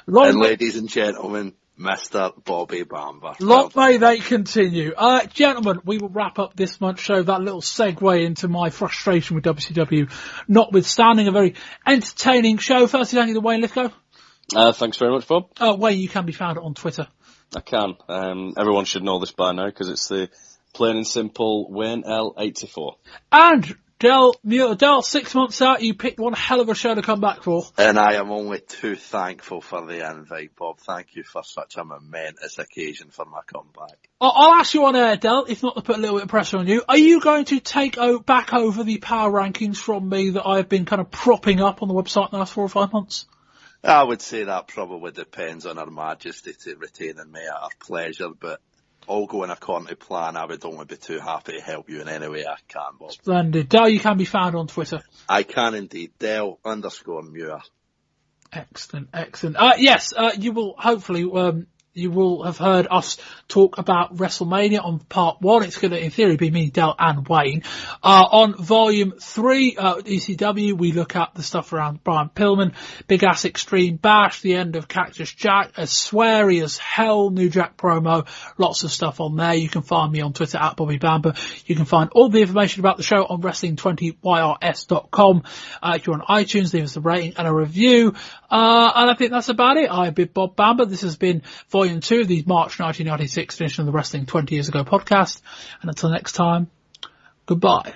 And ladies and gentlemen, Mr. Bobby Bamber. Long may they continue. Gentlemen, we will wrap up this month's show. That little segue into my frustration with WCW, notwithstanding a very entertaining show. Firstly, thank you to Wayne Lythgoe. Thanks very much, Bob. Wayne, you can be found on Twitter. I can. Everyone should know this by now because it's the plain and simple Wayne L84. And Del, 6 months out, you picked one hell of a show to come back for. And I am only too thankful for the invite, Bob. Thank you for such a momentous occasion for my comeback. I'll ask you on air, Del, if not to put a little bit of pressure on you. Are you going to take back over the power rankings from me that I've been kind of propping up on the website the last 4 or 5 months? I would say that probably depends on Her Majesty to retaining me at her pleasure, but all going according to plan, I would only be too happy to help you in any way I can, Bob. Splendid. Del, you can be found on Twitter. I can indeed. Del_Muir. Excellent. Yes, you will hopefully, you will have heard us talk about WrestleMania on part 1. It's going to, in theory, be me, Del, and Wayne. On volume 3, ECW, we look at the stuff around Brian Pillman, Big Ass Extreme Bash, the end of Cactus Jack, as sweary as hell, New Jack promo, lots of stuff on there. You can find me on Twitter at Bobby Bamber. You can find all the information about the show on Wrestling20YRS.com. If you're on iTunes, leave us a rating and a review. And I think that's about it. I've been Bob Bamber. This has been Volume 2 of the March 1996 edition of the Wrestling 20 Years Ago podcast. And until next time, goodbye.